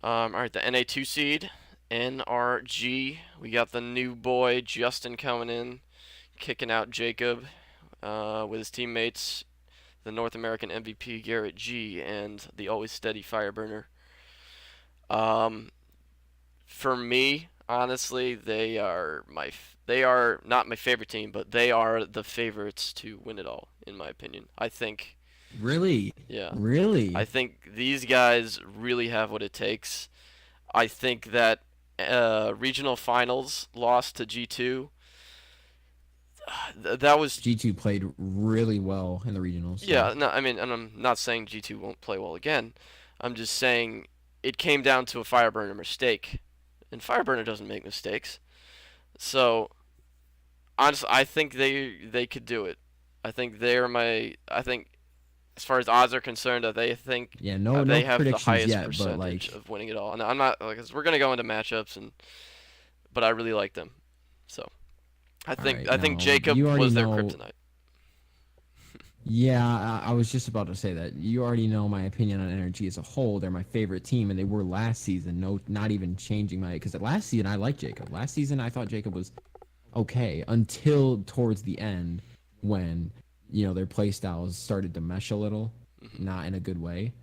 All right. The NA2 seed, NRG. We got the new boy Justin coming in, kicking out Jacob, with his teammates, the North American MVP Garrett G, and the always steady Fireburner. For me, Honestly, they are not my favorite team, but they are the favorites to win it all, in my opinion. I think, Really? yeah, I Really? think these guys really have what it takes. I think that regional finals loss to G2, that was, G2 played really well in the regionals, so yeah, no, I mean, and I'm not saying G2 won't play well again. I'm just saying it came down to a Fireburner mistake, and Fireburner doesn't make mistakes. So honestly, I think they could do it. I think they're my. I think as far as odds are concerned, that they think yeah, no they have the predictions highest yet, but percentage like, of winning it all. And I'm not like 'cause we're gonna go into matchups, and but I really like them. So all right, I think now you Jacob already was their know. kryptonite. Yeah, I was just about to say that. You already know my opinion on Energy as a whole. They're my favorite team, and they were last season. No, not even changing my because last season I liked Jacob. Last season I thought Jacob was okay until towards the end when their play styles started to mesh a little, Hmm. not in a good way.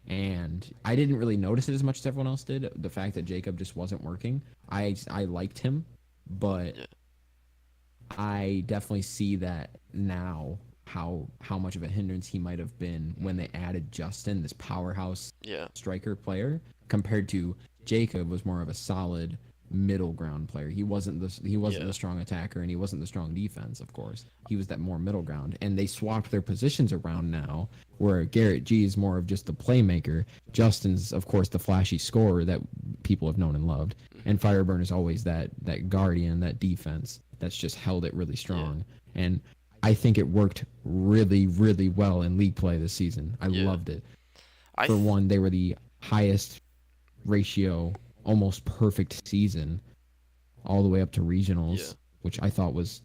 And I didn't really notice it as much as everyone else did. The fact that Jacob just wasn't working. I liked him, but Yeah, I definitely see that now how much of a hindrance he might have been when they added Justin, this powerhouse yeah, striker player, compared to Jacob was more of a solid middle ground player. He wasn't yeah, the strong attacker and he wasn't the strong defense, of course. He was that more middle ground. And they swapped their positions around now where Garrett G is more of just the playmaker. Justin's of course the flashy scorer that people have known and loved. hmm, And Fireburn is always that guardian, that defense that's just held it really yeah, strong. And I think it worked really, really well in league play this season. I yeah. loved it. I For th- one, they were the highest ratio, almost perfect season, all the way up to yeah, regionals, which I thought was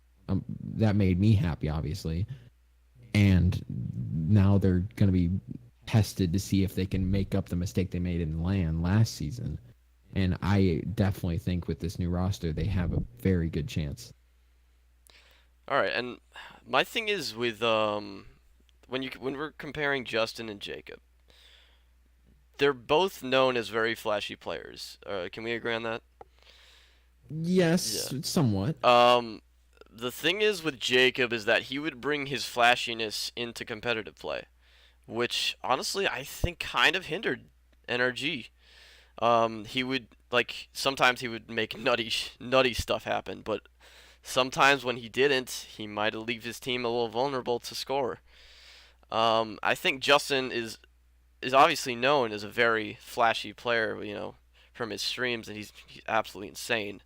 that made me happy, obviously. And now they're going to be tested to see if they can make up the mistake they made in LAN last season. And I definitely think with this new roster, they have a very good chance. all right. And my thing is with when we're comparing Justin and Jacob, they're both known as very flashy players. Can we agree on that? Yeah. Yes, somewhat. Um, the thing is with Jacob is that he would bring his flashiness into competitive play, which honestly I think kind of hindered NRG. He would like sometimes he would make nutty stuff happen, but sometimes when he didn't, he might leave his team a little vulnerable to score. I think Justin is obviously known as a very flashy player, from his streams, and he's absolutely insane.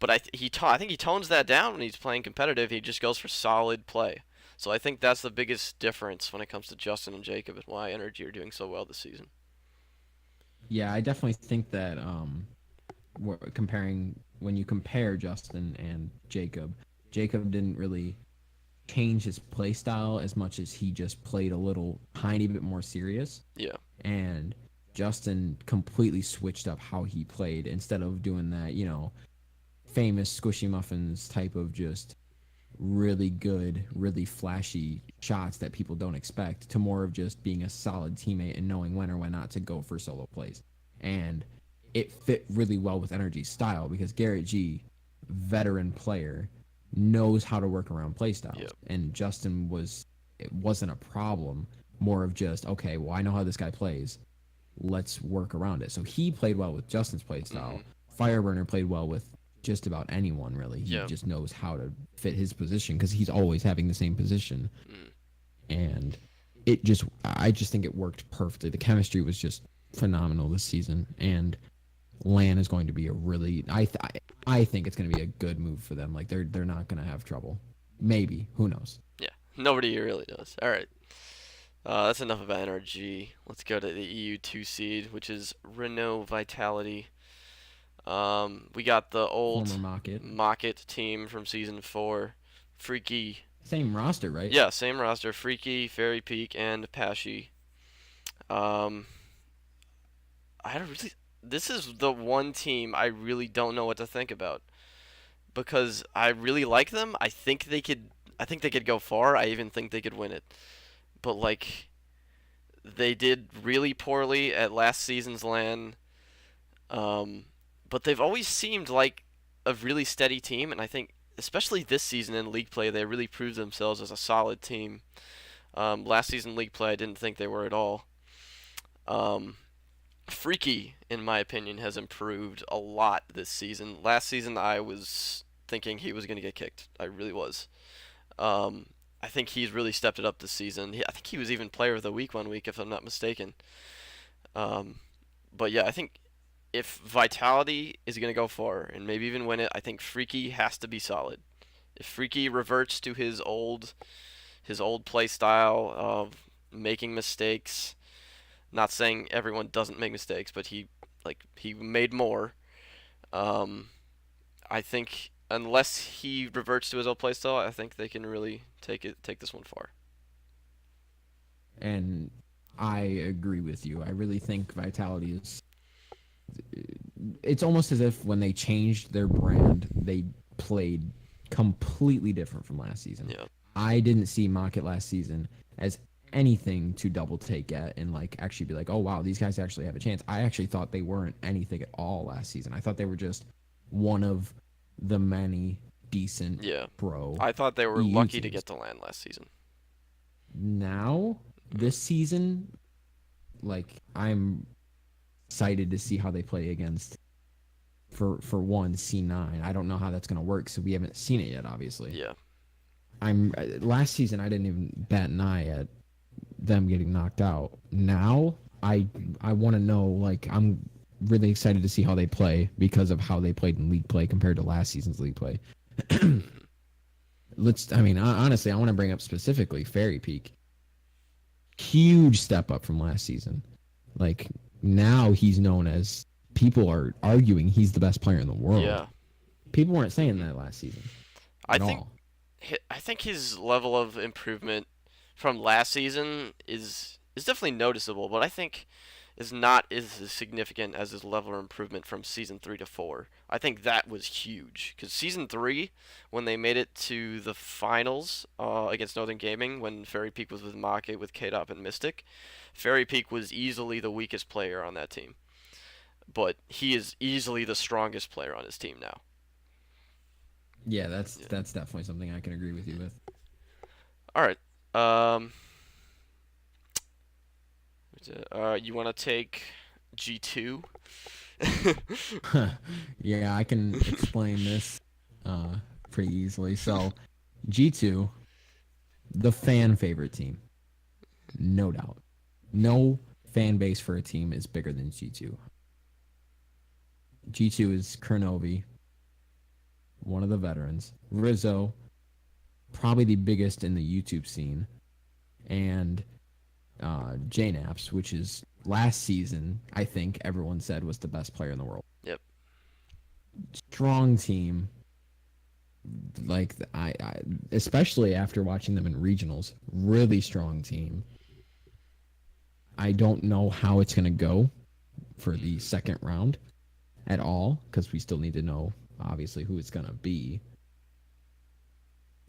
But I think he tones that down when he's playing competitive. He just goes for solid play. So I think that's the biggest difference when it comes to Justin and Jacob and why Energy are doing so well this season. Yeah, I definitely think that comparing when you compare Justin and Jacob, Jacob didn't really change his play style as much as he just played a little tiny bit more serious. Yeah. And Justin completely switched up how he played instead of doing that, famous squishy muffins type of just really good, really flashy shots that people don't expect to more of just being a solid teammate and knowing when or when not to go for solo plays. And it fit really well with Energy's style because Garrett G, veteran player, knows how to work around play styles. Yeah. And Justin it wasn't a problem, more of just, okay, well, I know how this guy plays. Let's work around it. So he played well with Justin's play Mhm. style. Fireburner played well with just about anyone, really. He Yeah. just knows how to fit his position because he's always having the same position. Mm. And I just think it worked perfectly. The chemistry was just phenomenal this season. And LAN is going to be a really, I think it's going to be a good move for them. Like they're not going to have trouble. Maybe. Who knows? Yeah. Nobody really does. All right. That's enough about NRG. Let's go to the EU2 seed, which is Renault Vitality. We got the Former old Mocket. Mocket team from season 4. Freaky. Same roster, right? Yeah, same roster. Freaky, Fairy Peak, and Pashy. Um, I don't really. This is the one team I really don't know what to think about because I really like them. I think they could. I think they could go far. I even think they could win it. But like, they did really poorly at last season's LAN. Um, but they've always seemed like a really steady team, and I think especially this season in league play, they really proved themselves as a solid team. Last season league play, I didn't think they were at all. Um, Freaky, in my opinion, has improved a lot this season. Last season, I was thinking he was going to get kicked. I really was. Um, I think he's really stepped it up this season. I think he was even Player of the Week one week, if I'm not mistaken. Um, but yeah, I think if Vitality is going to go far and maybe even win it, I think Freaky has to be solid. If Freaky reverts to his old play style of making mistakes, not saying everyone doesn't make mistakes, but he made more. Um, I think unless he reverts to his old play style, I think they can really take this one far. And I agree with you. I really think Vitality is. It's almost as if when they changed their brand, they played completely different from last season. Yeah. I didn't see Mocket last season as anything to double take at and like actually be like, oh wow, these guys actually have a chance. I actually thought they weren't anything at all last season. I thought they were just one of the many decent Yeah. pro I thought they were EU lucky to teams. get to land last season. Now, this season, like I'm excited to see how they play against for one C9. I don't know how that's gonna work, so we haven't seen it yet, obviously. Yeah. I'm last season I didn't even bat an eye at them getting knocked out. Now I want to know, like I'm really excited to see how they play because of how they played in league play compared to last season's league play. I mean honestly I want to bring up specifically Fairy Peak. Huge step up from last season. Like now he's known as, people are arguing he's the best player in the world. Yeah. People weren't saying that last season I at think all. I think his level of improvement from last season is definitely noticeable, but I think is not as significant as his level of improvement from season 3 to 4. I think that was huge because season 3, when they made it to the finals against Northern Gaming, when Fairy Peak was with Make, with K-Dop and Mystic, Fairy Peak was easily the weakest player on that team, but he is easily the strongest player on his team now. Yeah, that's Yeah. that's definitely something I can agree with you with. All right. Um, you want to take G2? Yeah, I can explain this pretty easily. So, G2, the fan favorite team, no doubt. No fan base for a team is bigger than G2. G2 is Kernovi, one of the veterans. Rizzo, probably the biggest in the YouTube scene. And JNaps, which is last season, I think everyone said was the best player in the world. Yep. Strong team. Like I especially after watching them in regionals, really strong team. I don't know how it's gonna go for the second round at all because we still need to know obviously who it's gonna be.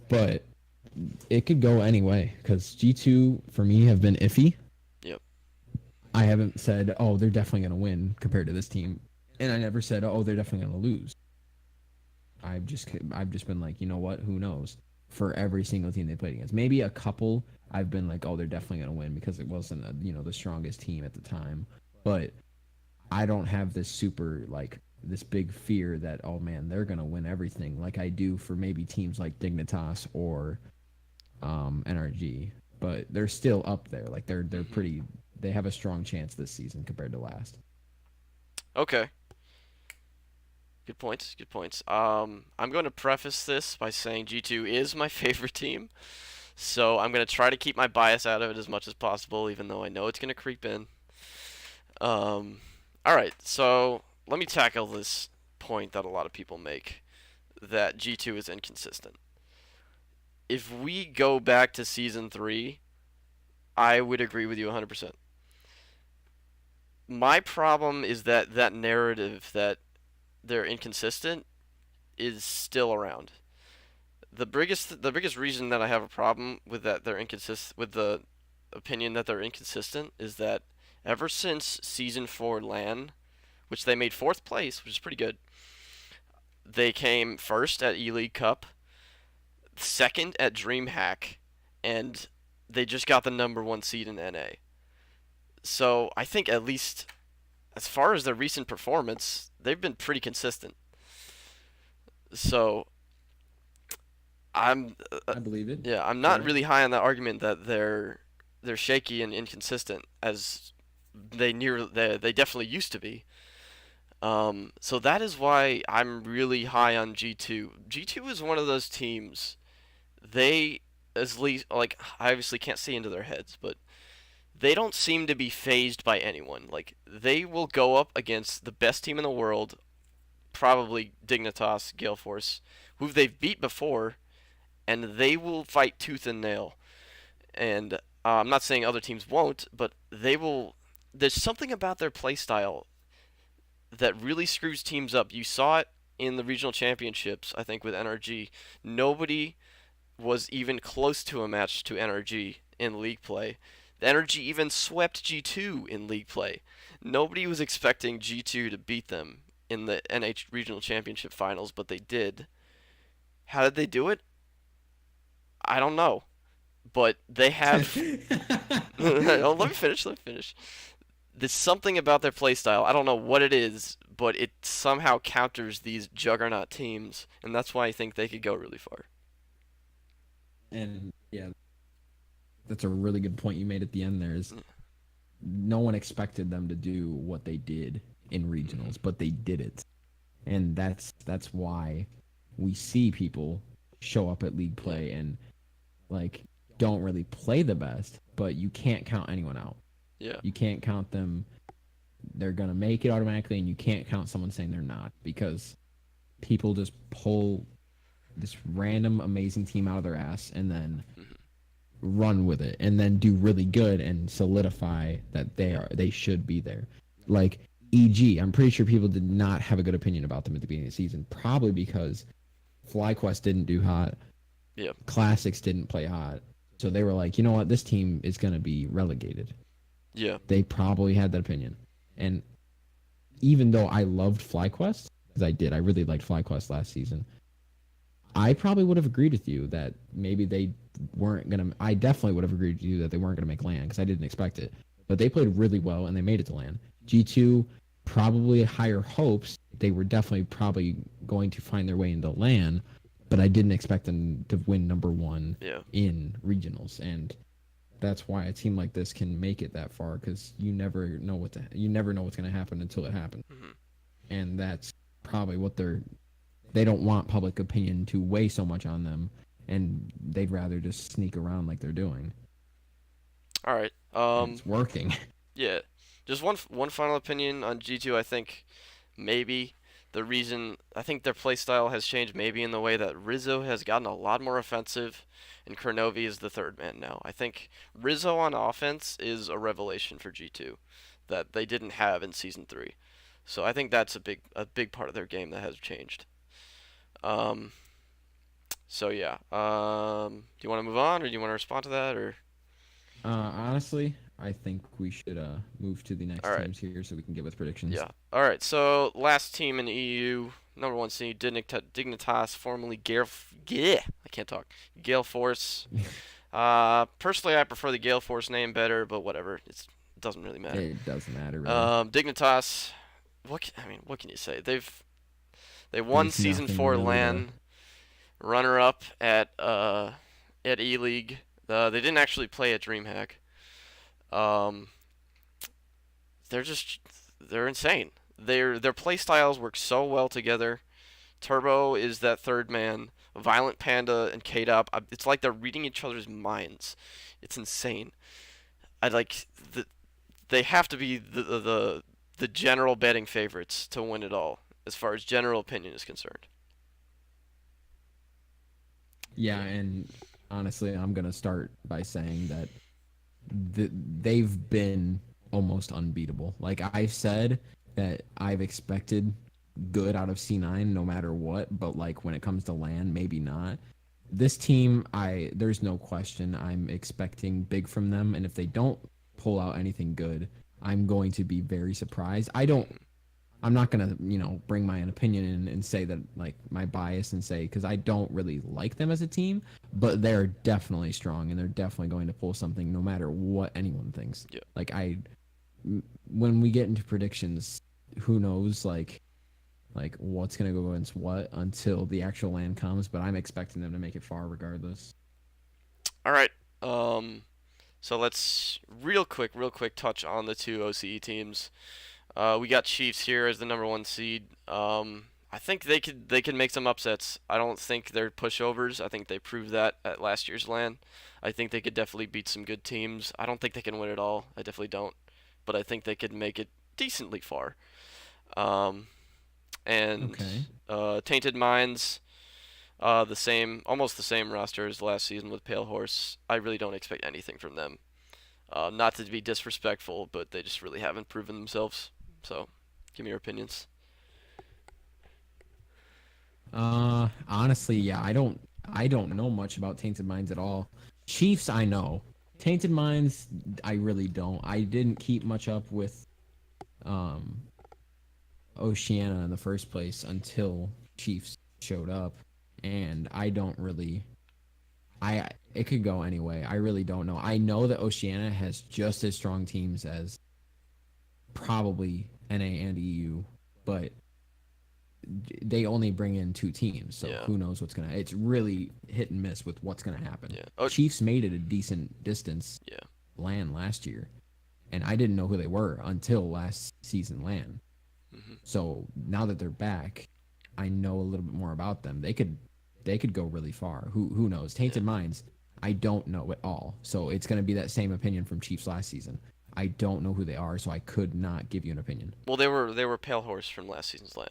But it could go anyway because G2 for me have been iffy. Yep. I haven't said, oh, they're definitely going to win compared to this team. And I never said, oh, they're definitely going to lose. I've just been like, you know what? Who knows? For every single team they played against. Maybe a couple I've been like, oh, they're definitely going to win because it wasn't, the strongest team at the time. But I don't have this super, like, this big fear that, oh, man, they're going to win everything like I do for maybe teams like Dignitas or NRG, but they're still up there. Like they're pretty. They have a strong chance this season compared to last. Okay. Good points. Good points. I'm going to preface this by saying G2 is my favorite team, so I'm going to try to keep my bias out of it as much as possible, even though I know it's going to creep in. All right. So let me tackle this point that a lot of people make, that G2 is inconsistent. If we go back to season 3, I would agree with you 100%. My problem is that narrative that they're inconsistent is still around. The biggest reason that I have a problem with that they're inconsistent, with the opinion that they're inconsistent, is that ever since season 4 LAN, which they made fourth place, which is pretty good. They came first at E-League Cup, second at DreamHack, and they just got the number one seed in NA. So I think at least as far as their recent performance, they've been pretty consistent. So I'm I believe it. yeah, I'm not Sure. really high on that argument that they're shaky and inconsistent as they definitely used to be. So that is why I'm really high on G2. G2 is one of those teams. They as least like I obviously can't see into their heads, but they don't seem to be phased by anyone. Like they will go up against the best team in the world, probably Dignitas, Gale Force, who they've beat before, and they will fight tooth and nail. And I'm not saying other teams won't, but they will. There's something about their playstyle that really screws teams up. You saw it in the regional championships, I think, with NRG. Nobody was even close to a match to NRG in league play. The NRG even swept G2 in league play. Nobody was expecting G2 to beat them in the NH regional championship finals, but they did. How did they do it? I don't know, but they have. Oh, let me finish. Let me finish. There's something about their playstyle. I don't know what it is, but it somehow counters these juggernaut teams, and that's why I think they could go really far. And yeah, that's a really good point you made at the end there is no one expected them to do what they did in regionals, but they did it. And that's why we see people show up at league play and like don't really play the best, but you can't count anyone out. Yeah. You can't count them they're going to make it automatically and you can't count someone saying they're not because people just pull this random amazing team out of their ass and then run with it and then do really good and solidify that they should be there. Like EG, I'm pretty sure people did not have a good opinion about them at the beginning of the season, probably because FlyQuest didn't do hot. Yeah. Classics didn't play hot. So they were like, you know what, this team is going to be relegated. Yeah. They probably had that opinion. And even though I loved FlyQuest, because I really liked FlyQuest last season, I probably would have agreed with you that maybe they weren't going to. I definitely would have agreed with you that they weren't going to make LAN because I didn't expect it. But they played really well and they made it to LAN. G2, probably higher hopes. They were definitely probably going to find their way into LAN, but I didn't expect them to win number one in regionals. And that's why a team like this can make it that far because you never know what's going to happen until it happens. Mm-hmm. And that's probably what they don't want public opinion to weigh so much on them, and they'd rather just sneak around like they're doing. All right. And it's working. Yeah. Just one final opinion on G2. I think maybe the reason I think their play style has changed maybe in the way that Rizzo has gotten a lot more offensive and Kurnovi is the third man now. I think Rizzo on offense is a revelation for G2 that they didn't have in season 3. So I think that's a big part of their game that has changed. So yeah. Do you want to move on or do you want to respond to that or Honestly, I think we should move to the next All right. teams here so we can get with predictions. Yeah. All right. So last team in the EU, number one seed, Dignitas, formerly I can't talk. Gale Force. Personally, I prefer the Gale Force name better, but whatever. It doesn't really matter. It doesn't matter. Really. Dignitas. What can you say? They won There's season nothing 4 really LAN, runner up at E League. They didn't actually play at DreamHack. They're insane. Their play styles work so well together. Turbo is that third man. Violent Panda and K-Dop. It's like they're reading each other's minds. It's insane. They have to be the general betting favorites to win it all, as far as general opinion is concerned. Yeah, and honestly, I'm gonna start by saying that they've been almost unbeatable. Like I've said that I've expected good out of C9 no matter what, but like when it comes to LAN, maybe not. This team, there's no question I'm expecting big from them, and if they don't pull out anything good, I'm going to be very surprised. I'm not gonna, bring my own opinion in and say that like my bias and say because I don't really like them as a team, but they're definitely strong and they're definitely going to pull something no matter what anyone thinks. Yeah. Like when we get into predictions, who knows like what's gonna go against what until the actual land comes. But I'm expecting them to make it far regardless. All right. So let's real quick touch on the two OCE teams. We got Chiefs here as the number one seed. I think they could make some upsets. I don't think they're pushovers. I think they proved that at last year's LAN. I think they could definitely beat some good teams. I don't think they can win it all. I definitely don't. But I think they could make it decently far. Um, and Okay. Tainted Minds, almost the same roster as last season with Pale Horse. I really don't expect anything from them. Not to be disrespectful, but they just really haven't proven themselves. So, give me your opinions. Honestly, yeah, I don't know much about Tainted Minds at all. Chiefs, I know. Tainted Minds, I really don't. I didn't keep much up with um Oceania in the first place until Chiefs showed up, and I don't really. I it could go anyway. I really don't know. I know that Oceania has just as strong teams as probably NA and EU, but they only bring in two teams, so Yeah, who knows what's gonna. It's really hit and miss with what's gonna happen. yeah. Oh, Chiefs made it a decent distance yeah. LAN last year, and I didn't know who they were until last season LAN. Hmm. So now that they're back, I know a little bit more about them. They could go really far. Who knows? Yeah. Tainted Minds, I don't know at all. So it's gonna be that same opinion from Chiefs last season. I don't know who they are, so I could not give you an opinion. Well, they were Pale Horse from last season's LAN.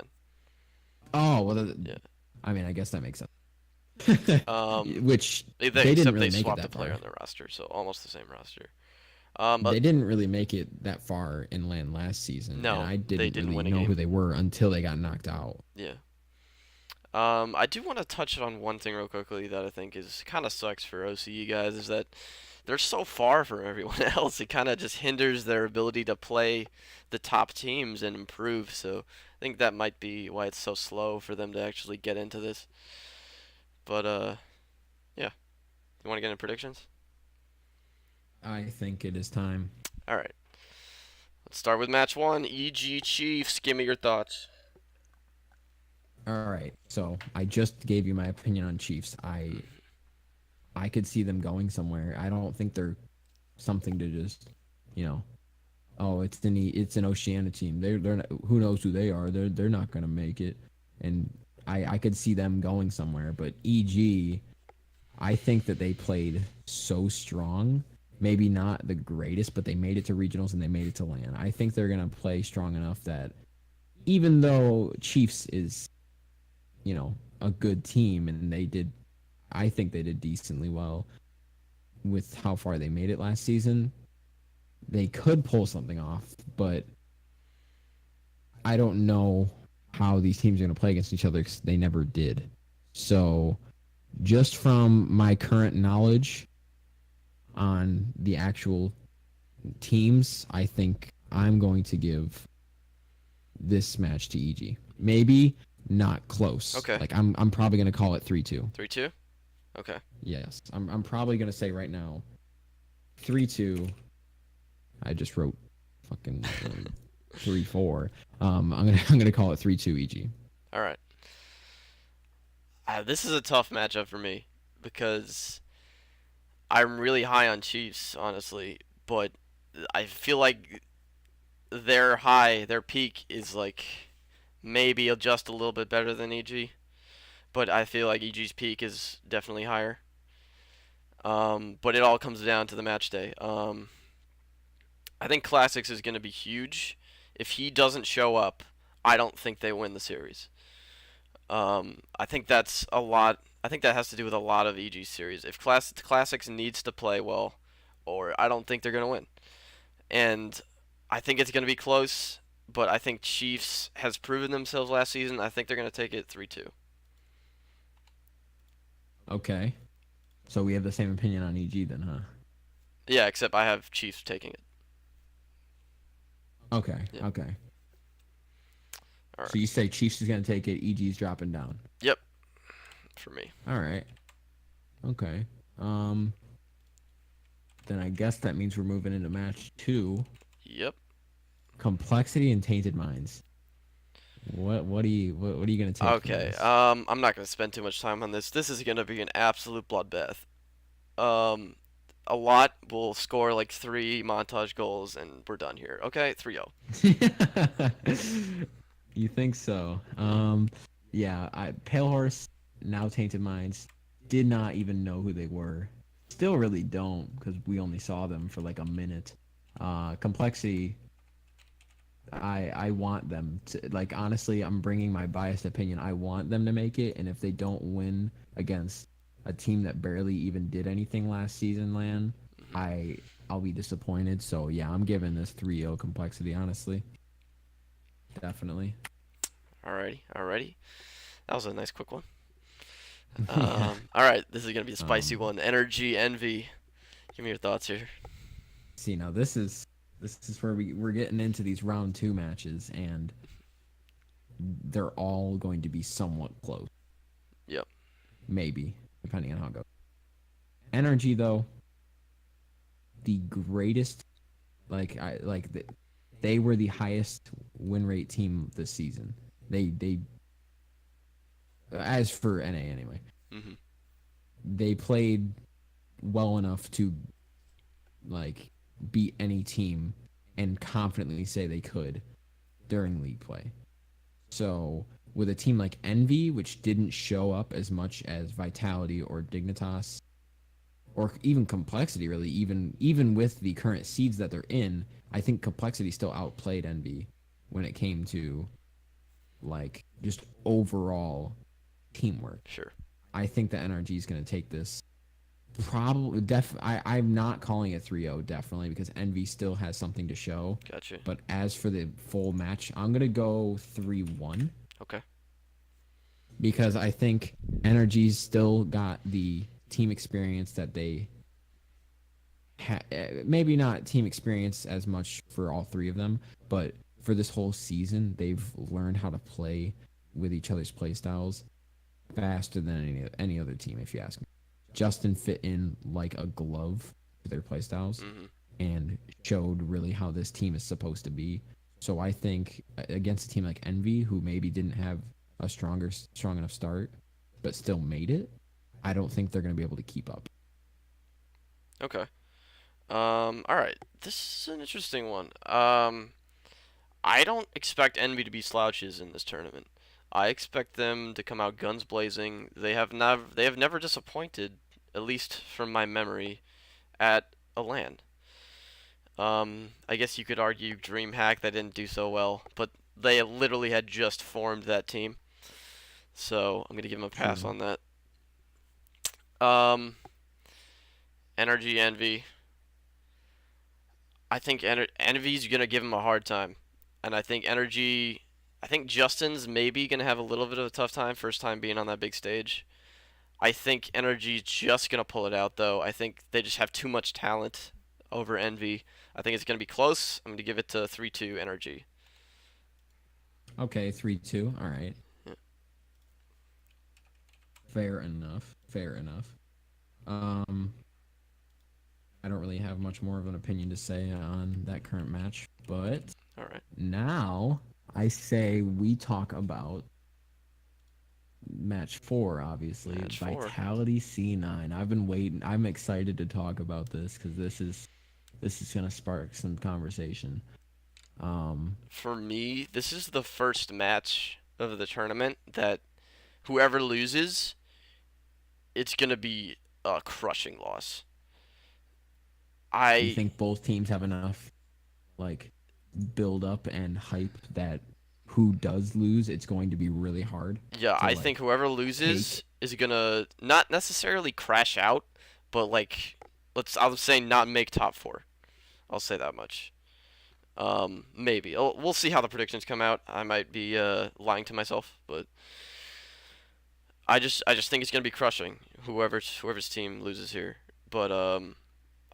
Oh well, Yeah. I mean, I guess that makes sense. Um, Which they they didn't except they really make it swapped a that player far. on their roster, so almost the same roster. But They didn't really make it that far in LAN last season, and no, I they didn't didn't really win a know who game. they were until they got knocked out. Yeah. I do want to touch on one thing real quickly that I think is kind of sucks for OCE guys is that they're so far from everyone else. It kind of just hinders their ability to play the top teams and improve. So I think that might be why it's so slow for them to actually get into this. But yeah. You want to get into predictions? I think it is time. All right. Let's start with match one. EG Chiefs. Give me your thoughts. All right. So I just gave you my opinion on Chiefs. I could see them going somewhere. I don't think they're something to just, you know, oh, it's an Oceania team. They're not, who knows who they are. They're not gonna make it. And I could see them going somewhere. But EG, I think that they played so strong. Maybe not the greatest, but they made it to regionals and they made it to LAN. I think they're gonna play strong enough that even though Chiefs is, a good team and I think they did decently well with how far they made it last season. They could pull something off, but I don't know how these teams are going to play against each other because they never did. So, just from my current knowledge on the actual teams, I think I'm going to give this match to EG. Maybe not close. Okay. Like I'm probably going to call it 3-2. 3-2? Okay. Yes. I'm probably going to say right now 3-2. I just wrote fucking 3-4. I'm gonna call it 3-2 EG. All right. This is a tough matchup for me because I'm really high on Chiefs, honestly, but I feel like their peak is like maybe just a little bit better than EG, but I feel like EG's peak is definitely higher. But it all comes down to the match day. I think Classics is going to be huge. If he doesn't show up, I don't think they win the series. I think that's a lot. I think that has to do with a lot of EG series. If Classics needs to play well, or I don't think they're going to win. And I think it's going to be close, but I think Chiefs has proven themselves last season. I think they're going to take it 3-2. Okay. So we have the same opinion on EG then, huh? Yeah, except I have Chiefs taking it. Okay. Yeah. Okay. All So right. you say Chiefs is gonna take it. EG's dropping down. Yep. For me. All right. Okay. Um. Then I guess that means we're moving into match two. Yep. Complexity and Tainted Minds. What are you gonna take from Okay. this? I'm not gonna spend too much time on this. This is gonna be an absolute bloodbath. Um, a lot will score like 3 montage goals, and we're done here. Okay, 3-0. You think so? Mm-hmm. Yeah. Pale Horse, now Tainted Minds, did not even know who they were. Still really don't because we only saw them for like a minute. Complexity, I want them to, like, honestly, I'm bringing my biased opinion. I want them to make it, and if they don't win against a team that barely even did anything last season, land, Mm-hmm. I I'll be disappointed. So yeah, I'm giving this 3-0 Complexity, honestly. Definitely. Alrighty, alrighty. That was a nice quick one. Yeah. All right, this is gonna be a spicy Um one. Energy, envy. Give me your thoughts here. See, now this is where we're getting into these round two matches, and they're all going to be somewhat close. Yep. Maybe, depending on how it goes. Energy, though, the greatest, they were the highest win rate team this season. They as for NA anyway, Mhm. they played well enough to like beat any team and confidently say they could during league play. So with a team like Envy, which didn't show up as much as Vitality or Dignitas or even Complexity, really, even with the current seeds that they're in, I think Complexity still outplayed Envy when it came to like just overall teamwork. Sure. I think the NRG is going to take this. Probably, I'm not calling it 3-0 definitely because Envy still has something to show. Gotcha. But as for the full match, I'm gonna go 3-1 Okay. because I think Energy's still got the team experience that they maybe not team experience as much for all three of them, but for this whole season, they've learned how to play with each other's play styles faster than any other team, if you ask me. Justin fit in like a glove to their play styles Mhm. and showed really how this team is supposed to be. So I think against a team like Envy, who maybe didn't have a strong enough start, but still made it, I don't think they're going to be able to keep up. Okay. All right. This is an interesting one. I don't expect Envy to be slouches in this tournament. I expect them to come out guns blazing. They have never disappointed, at least from my memory, at a LAN. I guess you could argue DreamHack that didn't do so well, but they literally had just formed that team. So I'm gonna give them a pass True. on that. Um, Energy Envy. I think Envy's gonna give him a hard time, and I think Energy. I think Justin's maybe gonna have a little bit of a tough time first time being on that big stage. I think Energy's just gonna pull it out though. I think they just have too much talent over Envy. I think it's gonna be close. I'm gonna give it to 3-2 Energy. Okay, 3-2. All right. Yeah. Fair enough. Fair enough. Um, I don't really have much more of an opinion to say on that current match, but All right. now I say we talk about match four, obviously. Match four. Vitality C9. I've been waiting. I'm excited to talk about this because this is gonna spark some conversation. Um, For me, this is the first match of the tournament that whoever loses, it's gonna be a crushing loss. you I think both teams have enough like build up and hype that who does lose, it's going to be really hard Yeah, to I think like whoever loses take. is gonna not necessarily crash out, but like I'll say not make top four. I'll say that much. Maybe we'll see how the predictions come out. I might be lying to myself, but I just think it's gonna be crushing. Whoever's team loses here, but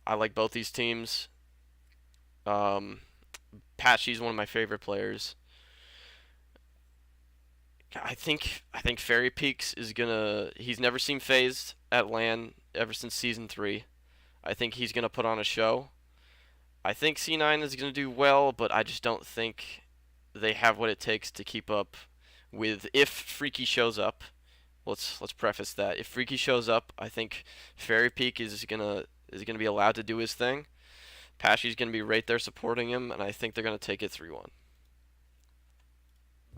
I like both these teams. Um, Patchy's one of my favorite players. I think Fairy Peaks is gonna. He's never seen phased at LAN ever since season 3. I think he's gonna put on a show. I think C9 is gonna do well, but I just don't think they have what it takes to keep up with if Freaky shows up. Let's preface that. If Freaky shows up, I think Fairy Peak is gonna be allowed to do his thing. Pashy's gonna be right there supporting him, and I think they're gonna take it 3-1.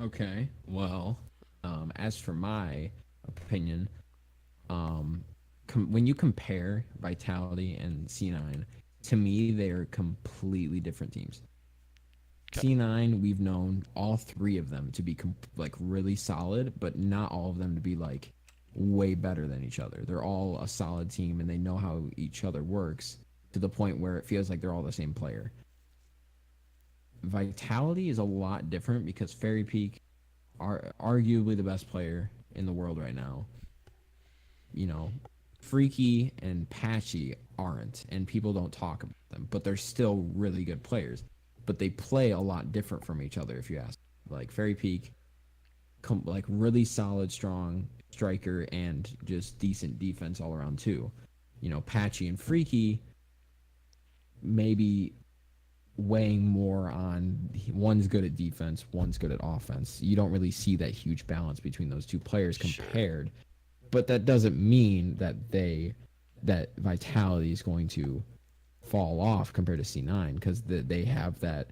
Okay. Well, as for my opinion, when you compare Vitality and C9, to me they're completely different teams. Okay. C9, we've known all three of them to be like really solid, but not all of them to be like way better than each other. They're all a solid team and they know how each other works to the point where it feels like they're all the same player. Vitality is a lot different because Fairy Peak are arguably the best player in the world right now. You know, Freaky and Patchy aren't, and people don't talk about them, but they're still really good players. But they play a lot different from each other, if you ask. Like Fairy Peak, like really solid, strong striker and just decent defense all around too. You know, Patchy and Freaky maybe weighing more on one's good at defense, one's good at offense. You don't really see that huge balance between those two players Sure. compared. But that doesn't mean that Vitality is going to fall off compared to C9 because they have that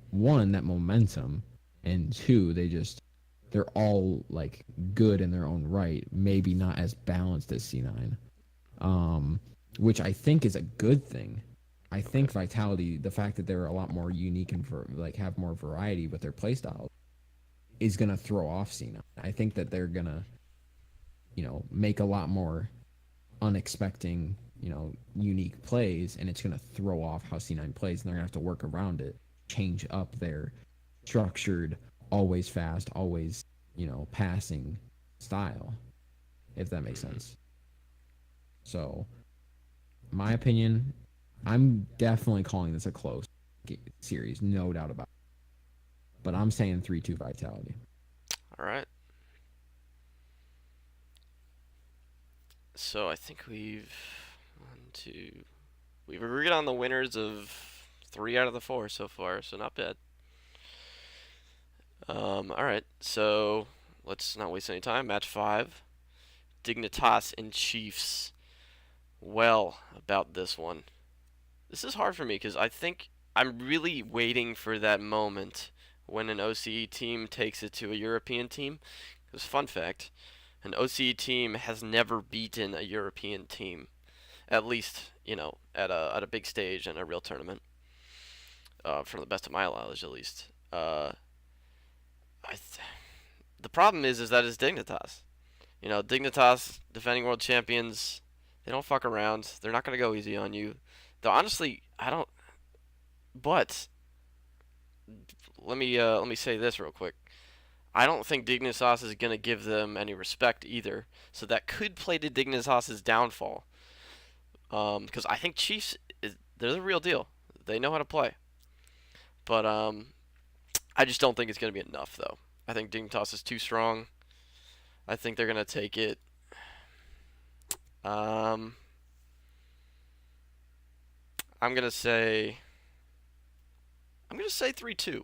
one, that momentum, and two, they're all like good in their own right, maybe not as balanced as C9, which I think is a good thing. I think Vitality, the fact that they're a lot more unique and like have more variety with their playstyle, is gonna throw off C9. I think that they're gonna, make a lot more unexpected, unique plays, and it's gonna throw off how C9 plays, and they're gonna have to work around it, change up their structured, always fast, always, passing style, if that makes sense. So, my opinion, I'm definitely calling this a close series, no doubt about it. But I'm saying 3-2 Vitality. All right. So I think we've agreed on the winners of 3 out of the 4 so far, so not bad. All right. So let's not waste any time. Match 5, Dignitas and Chiefs. Well, about this one, this is hard for me because I think I'm really waiting for that moment when an OCE team takes it to a European team. Because fun fact, an OCE team has never beaten a European team, at least at a big stage in a real tournament. From the best of my knowledge, at least. The problem is that it's Dignitas. Dignitas, defending world champions, they don't fuck around. They're not gonna go easy on you. Though honestly, I don't. But let me say this real quick. I don't think Dignitas is gonna give them any respect either. So that could play to Dignitas's downfall. Because I think Chiefs they're the real deal. They know how to play. But I just don't think it's gonna be enough though. I think Dignitas is too strong. I think they're gonna take it. Um, I'm gonna say. I'm gonna say 3-2.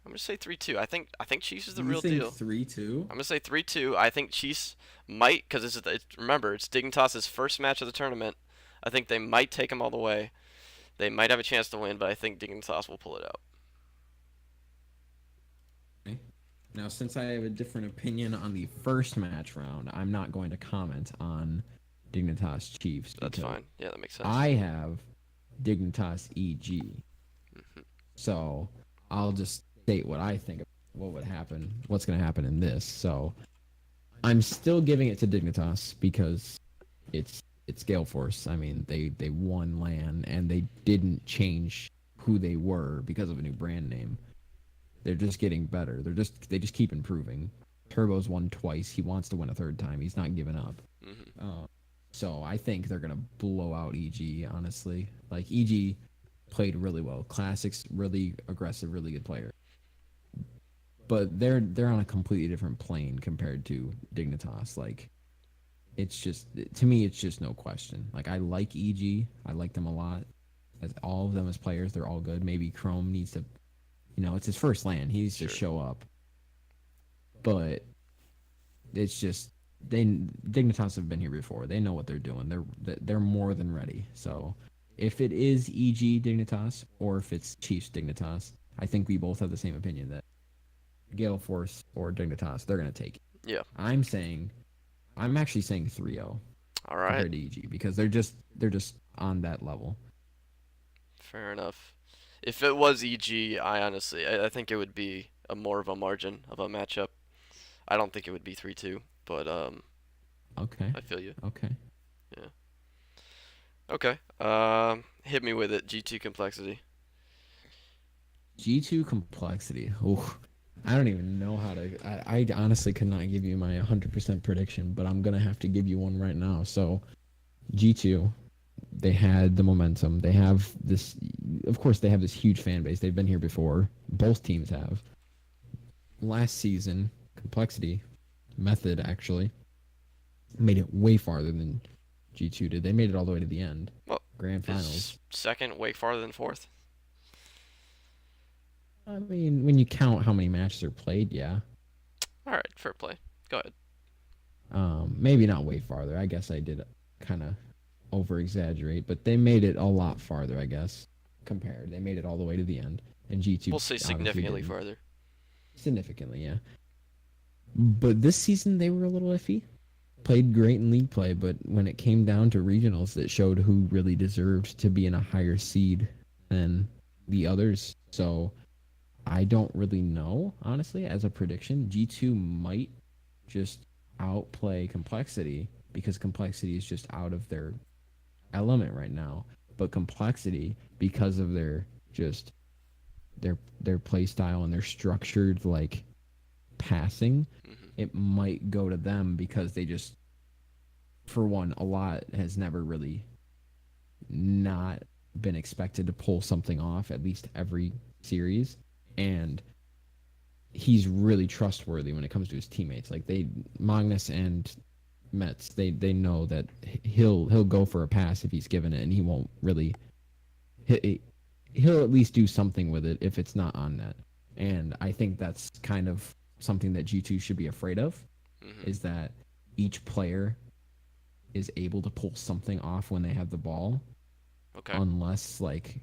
I'm gonna say 3-2. I think Chiefs is the You real think deal. 3-2? I'm gonna say 3-2. I think Chiefs might, because remember it's Dignitas's first match of the tournament. I think they might take them all the way. They might have a chance to win, but I think Dignitas will pull it out. Okay. Now, since I have a different opinion on the first match round, I'm not going to comment on Dignitas Chiefs That's because fine. Yeah, that makes sense. I have Dignitas EG. So I'll just state what I think of what would happen, what's going to happen in this. So I'm still giving it to Dignitas because it's Gale Force. I mean, they won LAN and they didn't change who they were because of a new brand name. They're just getting better. They just keep improving. Turbo's won twice. He wants to win a third time. He's not giving up. So I think they're gonna blow out EG. Honestly, like EG played really well. Classics, really aggressive, really good player. but they're on a completely different plane compared to Dignitas. Like it's just to me, it's just no question. Like I like EG, I like them a lot. As all of them as players, they're all good. Maybe Chrome needs to, it's his first land. He needs to Sure. show up, but it's just they Dignitas have been here before. They know what they're doing. They're more than ready. So if it is EG Dignitas or if it's Chiefs Dignitas, I think we both have the same opinion that Gale Force or Dignitas, they're gonna take it. Yeah. I'm actually saying 3-0 All right. compared to EG because they're just on that level. Fair enough. If it was EG, I think it would be a more of a margin of a matchup. I don't think it would be 3-2, but Okay. I feel you. Okay. Yeah. Okay. Hit me with it. G2 complexity. G2 complexity. Oh, I don't even know how to. I honestly could not give you my 100% prediction, but I'm gonna have to give you one right now. So G2, they had the momentum. They have this. Of course, they have this huge fan base. They've been here before. Both teams have. Last season, complexity, method actually made it way farther than G2 did. They made it all the way to the end, Well, grand is finals. second way farther than fourth? I mean, when you count how many matches are played, yeah. All right, fair play. Go ahead. Maybe not way farther. I guess I did kind of over exaggerate, but they made it a lot farther, I guess, compared. They made it all the way to the end, and G2 We'll say obviously significantly didn't. farther. Significantly, yeah. But this season they were a little iffy. Played great in league play, but when it came down to regionals, it showed who really deserved to be in a higher seed than the others. So I don't really know, honestly, as a prediction. G2 might just outplay complexity because complexity is just out of their element right now. But complexity, because of their just their play style and their structured like passing, Hmm. it might go to them because they just, for one, a lot has never really not been expected to pull something off at least every series, and he's really trustworthy when it comes to his teammates. Like Magnus and Metz, they know that he'll go for a pass if he's given it, and he won't really. He'll at least do something with it if it's not on net. And I think that's kind of something that G2 should be afraid of, Hmm. is that each player is able to pull something off when they have the ball, Okay. unless like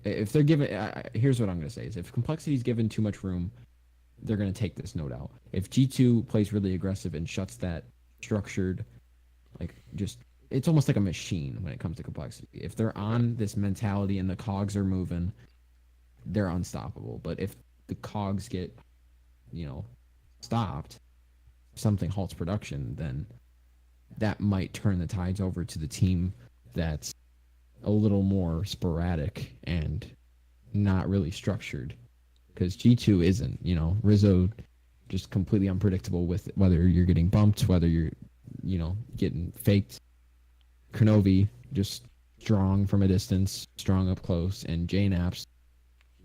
if they're given. Here's what I'm gonna say: is if complexity is given too much room, they're gonna take this, no doubt. If G2 plays really aggressive and shuts that structured, like just it's almost like a machine when it comes to complexity. If they're Okay. on this mentality and the cogs are moving, they're unstoppable. But if the cogs get, you know, stopped, something halts production, then that might turn the tides over to the team that's a little more sporadic and not really structured. Because G2 isn't, Rizzo just completely unpredictable with whether you're getting bumped, whether you're, getting faked. Kronovi just strong from a distance, strong up close, and JNaps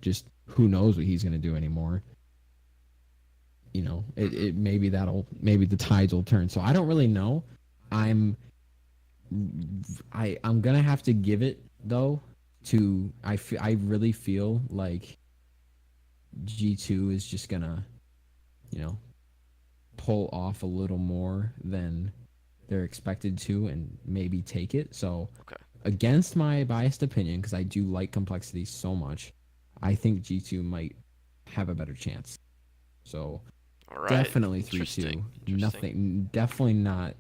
just who knows what he's going to do anymore. Hmm. It maybe the tides will turn. So I don't really know. I'm I'm gonna have to give it though to I really feel like G2 is just gonna you know pull off a little more than they're expected to and maybe take it. So Okay. against my biased opinion, because I do like complexity so much, I think G2 might have a better chance. So All right. definitely Interesting. 3-2. Interesting. Nothing. Definitely not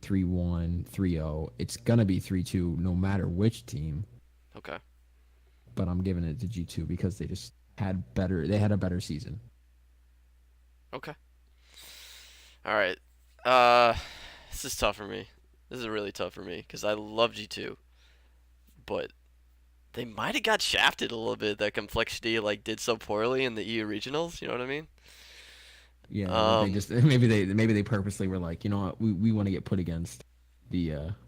3-1, 3-0. It's gonna be 3-2 no matter which team. Okay. But I'm giving it to G2 because they just had better. They had a better season. Okay. All right. Uh, this is tough for me. This is really tough for me because I love G2, but they might have got shafted a little bit. That complexity like did so poorly in the EU regionals. You know what I mean? Yeah, that they Um, just maybe they purposely were like, you know what, we want to get put against the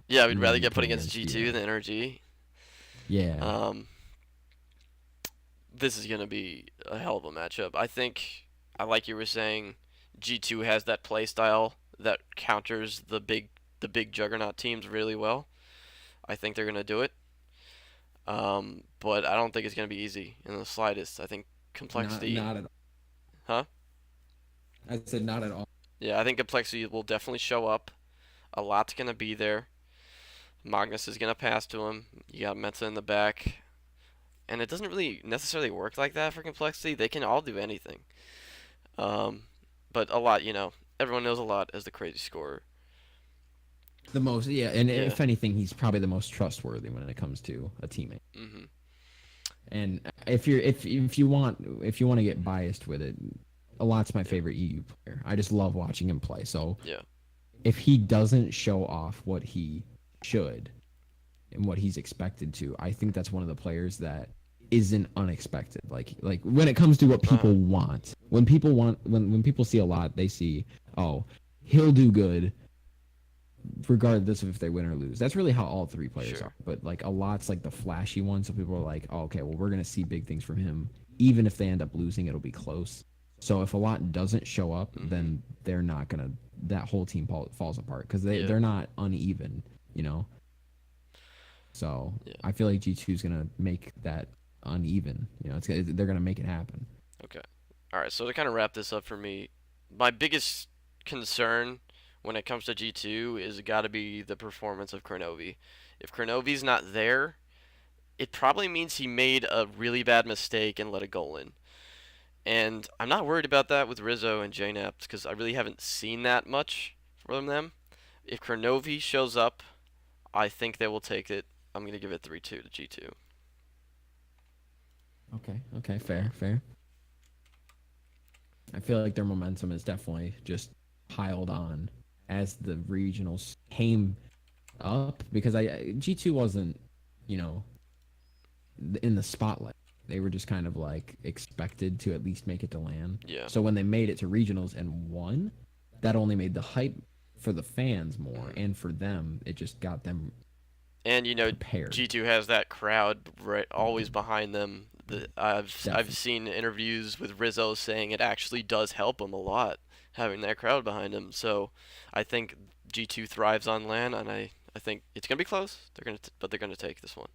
yeah, we'd we want rather to get get put put against against the G2 than NRG. yeah. Um, this is gonna be a hell of a matchup. I think I like you were saying, G2 has that play style that counters the big juggernaut teams really well. I think they're gonna do it. But I don't think it's gonna be easy in the slightest. I think Not complexity, not at all. huh? I said not at all. Yeah, I think complexity will definitely show up. A lot's gonna be there. Magnus is gonna pass to him. You got Meta in the back, and it doesn't really necessarily work like that for complexity. They can all do anything. Um, but a lot, everyone knows a lot as the crazy scorer. The most, yeah, and Yeah. if anything, he's probably the most trustworthy when it comes to a teammate. Mhm. And if you want to get biased with it, a lot's my Yeah. favorite EU player. I just love watching him play. So Yeah. if he doesn't show off what he should and what he's expected to, I think that's one of the players that isn't unexpected. Like when it comes to what Uh huh. people want, when people see a lot, they see, oh, he'll do good regardless of if they win or lose. That's really how all three players Sure. are. But like a lot's like the flashy one, so people are like, oh, okay, well we're gonna see big things from him. Even if they end up losing, it'll be close. So if a lot doesn't show up, Mhm. then they're not gonna. That whole team falls apart because Yeah. they're not uneven, you know. So Yeah. I feel like G2 is gonna make that uneven. They're gonna make it happen. Okay. All right. So to kind of wrap this up for me, my biggest concern when it comes to G2 is got to be the performance of Kronovi. If Kronovi's not there, it probably means he made a really bad mistake and let a goal in. And I'm not worried about that with Rizzo and JNaps because I really haven't seen that much from them. If Kronovi shows up, I think they will take it. I'm going to give it 3-2 to G2. Okay. Okay. Yeah. Fair. Fair. I feel like their momentum is definitely just piled on as the regionals came up because G2 wasn't, you know, in the spotlight. They were just kind of like expected to at least make it to LAN. Yeah. So when they made it to regionals and won, that only made the hype for the fans more, Mhm. and for them, it just got them And prepared. G2 has that crowd right always behind them. I've Definitely. seen interviews with Rizzo saying it actually does help him a lot having that crowd behind him. So I think G2 thrives on LAN, and I think it's gonna be close. But they're gonna take this one.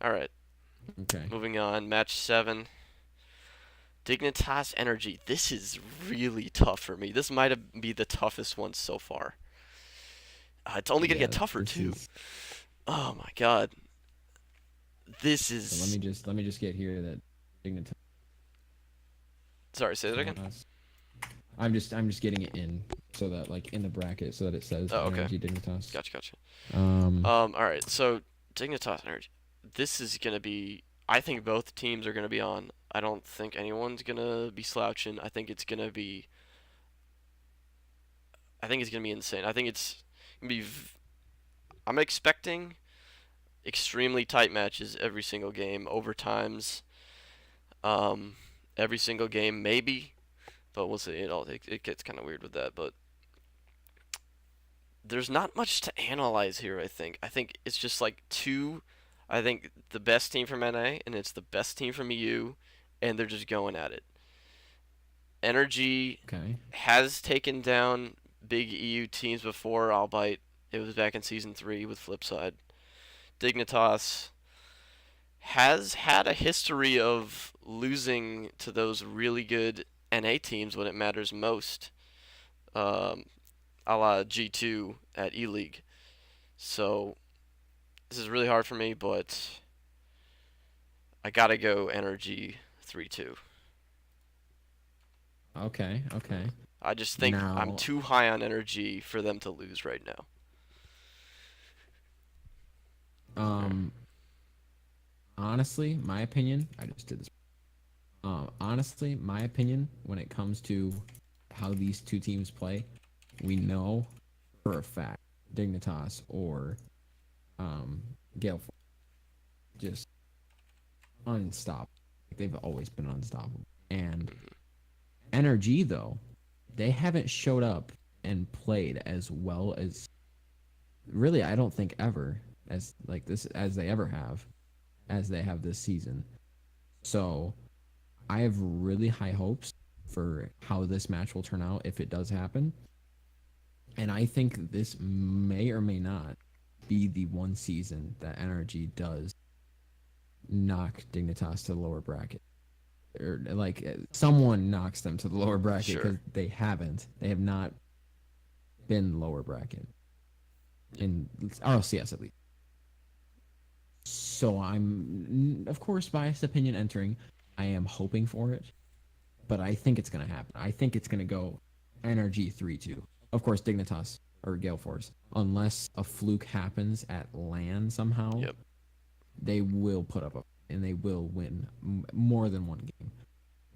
All right, Okay. moving on. Match 7. Dignitas Energy. This is really tough for me. This might be the toughest one so far. It's only gonna Yeah. get tougher This too. is. Oh my god. This So is. let me just get here that Dignitas. Sorry, say that again. I'm just getting it in so that like in the bracket so that it says Oh, okay. Energy Dignitas. Gotcha, gotcha. Um. All right. So Dignitas Energy. This is gonna be. I think both teams are gonna be on. I don't think anyone's gonna be slouching. I think it's gonna be. I think it's gonna be insane. I think it's gonna be. I'm expecting extremely tight matches every single game, overtimes. Um, every single game, maybe, but we'll see. It gets kind of weird with that, but there's not much to analyze here. I think it's just like two. I think the best team from NA and it's the best team from EU, and they're just going at it. Energy Okay. has taken down big EU teams before, albeit it was back in season 3 with Flipside. Dignitas has had a history of losing to those really good NA teams when it matters most, um, a la G2 at E League. So this is really hard for me, but I gotta go Energy 3-2. Okay. Okay. I just think I'm Now, too high on Energy for them to lose right now. Okay. um, honestly, my opinion, I just did this. Honestly, my opinion, when it comes to how these two teams play, we know for a fact Dignitas or Gale Force just unstoppable. They've always been unstoppable. And Mhm. NRG though, they haven't showed up and played as well as really I don't think ever as like this as they ever have as they have this season. So I have really high hopes for how this match will turn out if it does happen. And I think this may or may not be the one season that Energy does knock Dignitas to the lower bracket. Or like someone knocks them to the lower bracket Sure. because they haven't. They have not been lower bracket in RLCS at least. So I'm, of course, biased opinion entering. I am hoping for it, but I think it's going to happen. I think it's going to go Energy 3-2. Of course, Dignitas or Gale Force, unless a fluke happens at LAN somehow, Yep. they will put up a and they will win more than one game.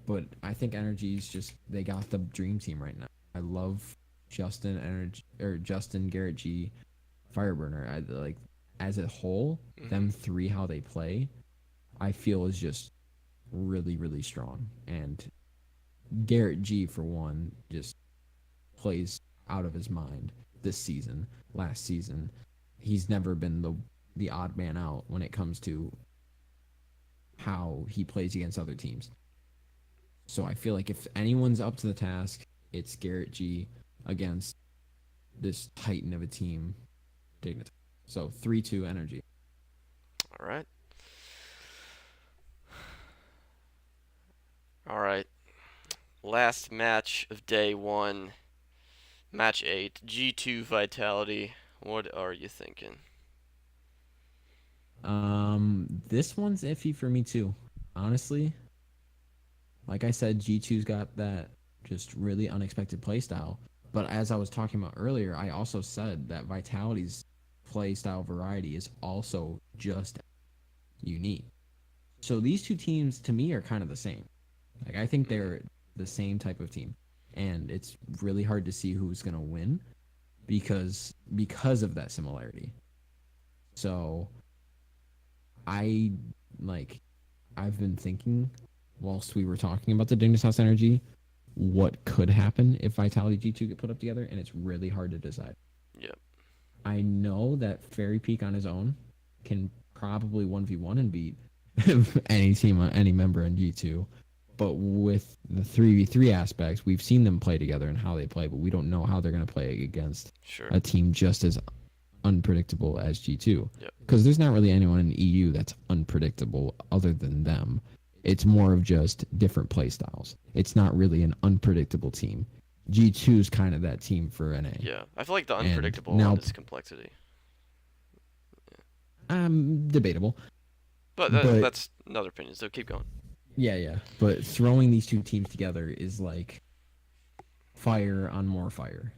But I think Energy's just they got the dream team right now. I love Justin Garrett G, Fireburner. I like as a whole, them three how they play, I feel is just really strong. And Garrett G for one just plays out of his mind this season. Last season, he's never been the odd man out when it comes to how he plays against other teams. So I feel like if anyone's up to the task, it's Garrett G against this titan of a team, Dignity. So 3-2 Energy. All right. All right. Last match of day 1. Match 8. G2 Vitality. What are you thinking? This one's iffy for me too. Honestly, like I said, G2's got that just really unexpected play style. But as I was talking about earlier, I also said that Vitality's play style variety is also just unique. So these two teams to me are kind of the same. Like I think they're the same type of team. And it's really hard to see who's going to win because of that similarity. So I like I've been thinking whilst we were talking about the Dignitas Energy what could happen if Vitality G2 get put up together, and it's really hard to decide. Yep. I know that Fairy Peak on his own can probably 1v1 and beat any team, any member in G2. But with the 3v3 aspects, we've seen them play together and how they play, but we don't know how they're going to play against a team just as unpredictable as G2. Because there's not really anyone in EU that's unpredictable other than them. It's more of just different play styles. It's not really an unpredictable team. G2 is kind of that team for NA. Yeah, I feel like the unpredictable one is complexity. Debatable. But that's another opinion, so keep going. Yeah. But throwing these two teams together is like fire on more fire.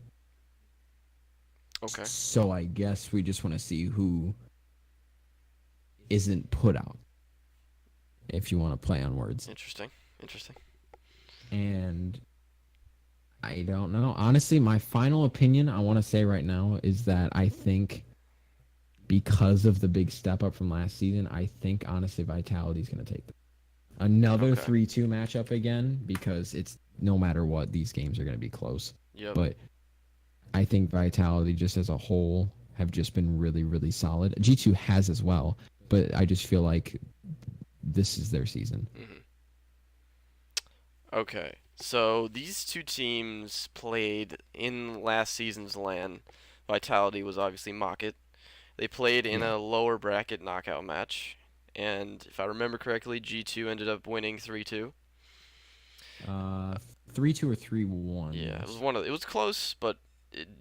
Okay. So I guess we just want to see who isn't put out. If you want to play on words. Interesting. And I don't know. Honestly, my final opinion I want to say right now is that I think because of the big step up from last season, I think honestly Vitality's going to take them. Another 3-2 matchup again because it's no matter what, these games are going to be close. Yep. But I think Vitality just as a whole have just been really solid. G2 has as well, but I just feel like this is their season. Okay, so these two teams played in last season's LAN. Vitality was obviously Mocket. They played in a lower bracket knockout match, and if I remember correctly, G2 ended up winning 3-2. 3-2 or 3-1. Yeah, it was close, but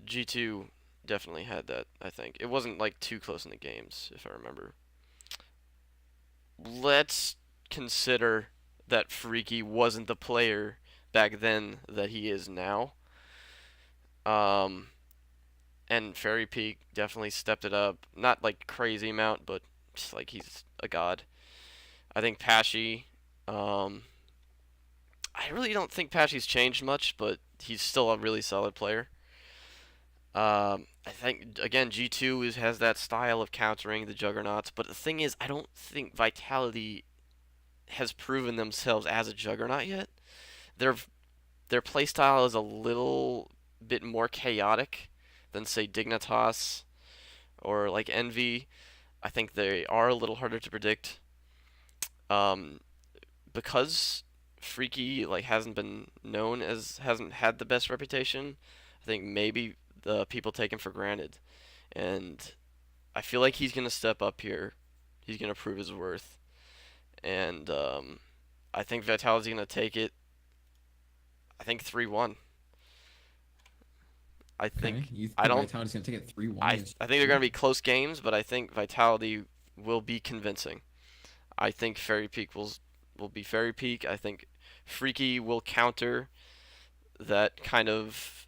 G2 definitely had that, I think. It wasn't like too close in the games, if I remember. Let's consider that Freaky wasn't the player back then that he is now. And Fairy Peak definitely stepped it up. Not like crazy amount, but just like he's a god. I think Pashy, I really don't think Pashy's changed much, but he's still a really solid player. I think again G2 has that style of countering the juggernauts, but the thing is, I don't think Vitality has proven themselves as a juggernaut yet. Their playstyle is a little bit more chaotic than say Dignitas or like Envy. I think they are a little harder to predict. Because Freaky like hasn't had the best reputation. I think maybe the people take him for granted, and I feel like he's gonna step up here. He's gonna prove his worth, and I think Vitality's gonna take it. I think 3-1. I Okay, think you I think don't. Vitality's gonna take it 3-1 I against I think they're gonna be close games, but I think Vitality will be convincing. I think Fairy Peak will be Fairy Peak. I think Freaky will counter that kind of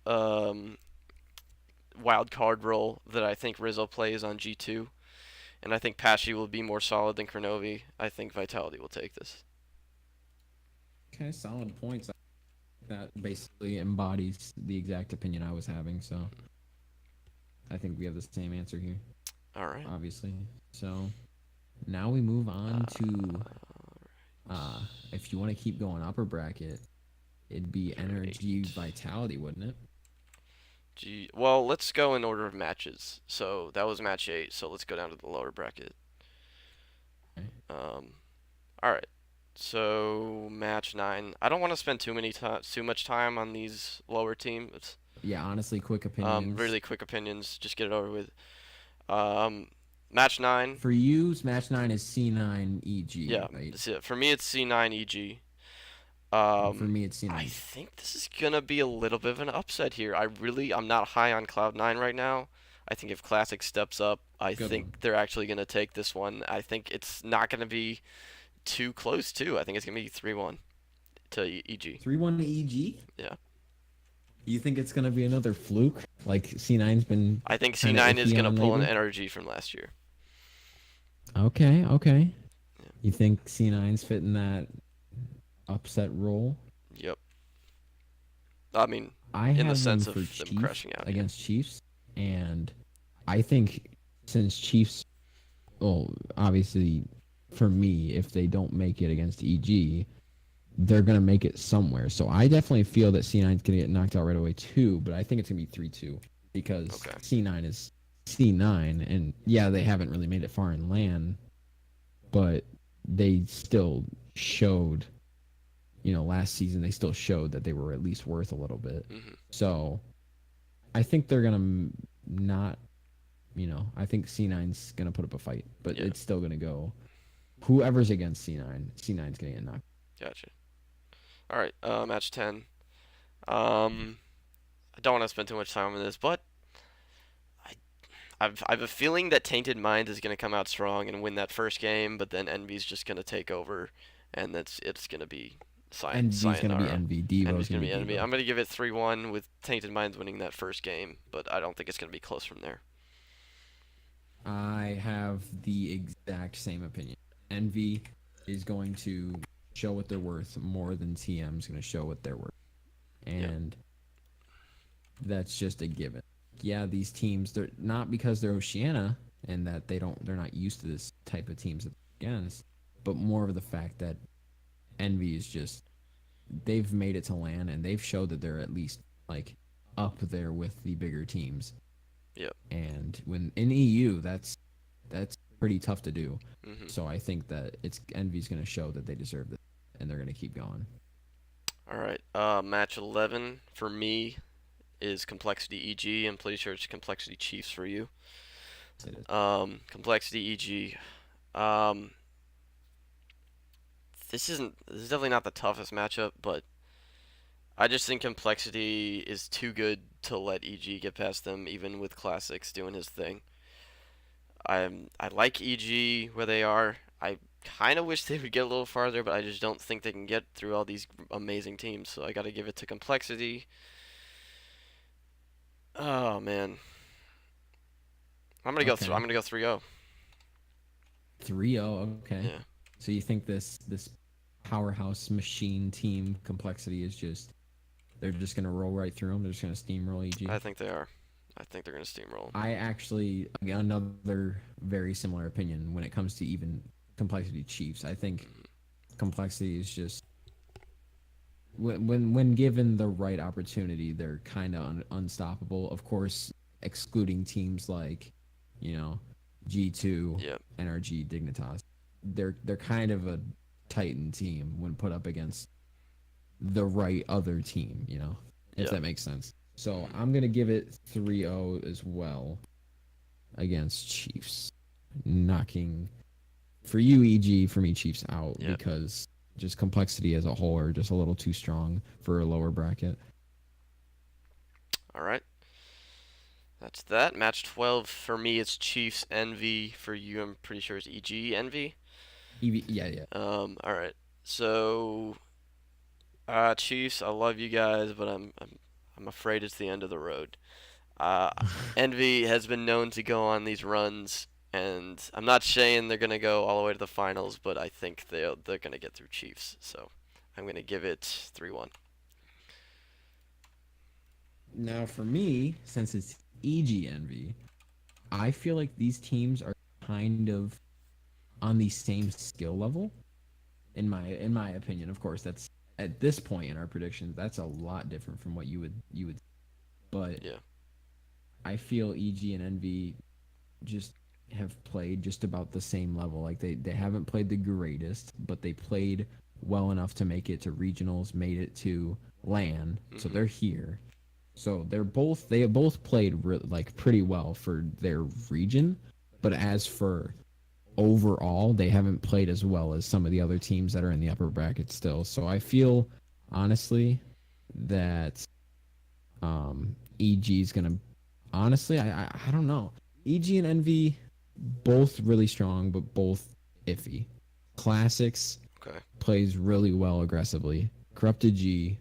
um, wild card role that I think Rizzo plays on G2, and I think Patchy will be more solid than Kronovi. I think Vitality will take this. Okay, solid points. That basically embodies the exact opinion I was having. So I think we have the same answer here, All right. obviously. So now we move on to if you want to keep going upper bracket, it'd be Number Energy 8. Vitality, wouldn't it? Well, let's go in order of matches. So that was match 8. So let's go down to the lower bracket. Okay. All right. So match 9. I don't want to spend too much time on these lower teams. Yeah, honestly, quick opinions. Really quick opinions. Just get it over with. Match 9. For you, match 9 is C9 EG, Yeah. right? For me, it's C9 EG. And for me, it's C9. I think this is gonna be a little bit of an upset here. I'm not high on Cloud9 right now. I think if Classic steps up, I Good think one. they're actually gonna take this one. I think it's not gonna be too close too. I think it's gonna be 3-1 to EG. 3-1 to EG? Yeah. You think it's gonna be another fluke? Like C9's been I think kind of C9 is iffy gonna on pull an lately? energy from last year. Okay, okay. Yeah. You think C9's fitting that upset role? Yep. I mean, I in the have them sense for of them Chiefs crashing out. Yeah. against Chiefs, and I think since Chiefs, well, obviously for me, if they don't make it against EG, they're gonna make it somewhere. So I definitely feel that C9's gonna get knocked out right away too, but I think it's gonna be 3-2 because Okay. C9 is C9, and yeah, they haven't really made it far in LAN, but they still showed, last season they still showed that they were at least worth a little bit. Mhm. So I think they're gonna not, I think C9's gonna put up a fight, but Yeah. it's still gonna go. Whoever's against C9, C9's gonna get knocked. Gotcha. All right. Match 10. I don't want to spend too much time on this, but I, I've a feeling that Tainted Mind is gonna come out strong and win that first game, but then Envy's just gonna take over, and it's gonna be Envy's gonna be sayonara. Envy. Devo's Envy's gonna gonna be be Envy. Devo. I'm gonna give it 3-1 with Tainted Minds winning that first game, but I don't think it's gonna be close from there. I have the exact same opinion. Envy is going to show what they're worth more than TM's going to show what they're worth. Yeah. And that's just a given. Yeah, these teams, they're not because they're Oceania and that they're not used to this type of teams against, but more of the fact that Envy is just, they've made it to LAN and they've showed that they're at least like up there with the bigger teams. Yep. And when in EU, that's pretty tough to do. Mhm. So I think that Envy's going to show that they deserve it, and they're going to keep going. All right. Match 11 for me is Complexity EG. I'm pretty sure it's Complexity Chiefs for you. It is. Complexity EG. This is definitely not the toughest matchup, but I just think Complexity is too good to let EG get past them, even with Classics doing his thing. I like EG where they are. I kind of wish they would get a little farther, but I just don't think they can get through all these amazing teams. So I got to give it to Complexity. Oh man, I'm gonna go. Okay. I'm gonna go 3-0. 3-0. Okay. Yeah. So you think this powerhouse machine team Complexity is just they're just gonna roll right through them? They're just gonna steamroll EG. I think they are. I think they're gonna steamroll. I actually another very similar opinion when it comes to even Complexity Chiefs. I think Complexity is just when given the right opportunity, they're kind of unstoppable. Of course, excluding teams like, G2, Yep. NRG, Dignitas. They're kind of a Titan team when put up against the right other team, if Yeah. that makes sense. So Mhm. I'm going to give it 3-0 as well against Chiefs. Knocking for you, EG, for me, Chiefs out Yeah. because just complexity as a whole are just a little too strong for a lower bracket. All right. That's that. Match 12 for me, it's Chiefs Envy. For you, I'm pretty sure it's EG Envy. Yeah, yeah. All right. So, Chiefs, I love you guys, but I'm afraid it's the end of the road. Uh, Envy has been known to go on these runs, and I'm not saying they're gonna go all the way to the finals, but I think they're gonna get through Chiefs. So, I'm gonna give it 3-1. Now, for me, since it's EG Envy, I feel like these teams are kind of on the same skill level in my opinion. Of course, that's at this point in our predictions, that's a lot different from what you would. But Yeah. I feel EG and Envy just have played just about the same level. Like they haven't played the greatest, but they played well enough to make it to regionals, made it to LAN, so Mhm. they're here. So they have both played like pretty well for their region, but as for overall, they haven't played as well as some of the other teams that are in the upper bracket still. So I feel honestly that EG is gonna honestly I don't know. EG and Envy both really strong, but both iffy. Classics Okay. plays really well aggressively. Corrupted G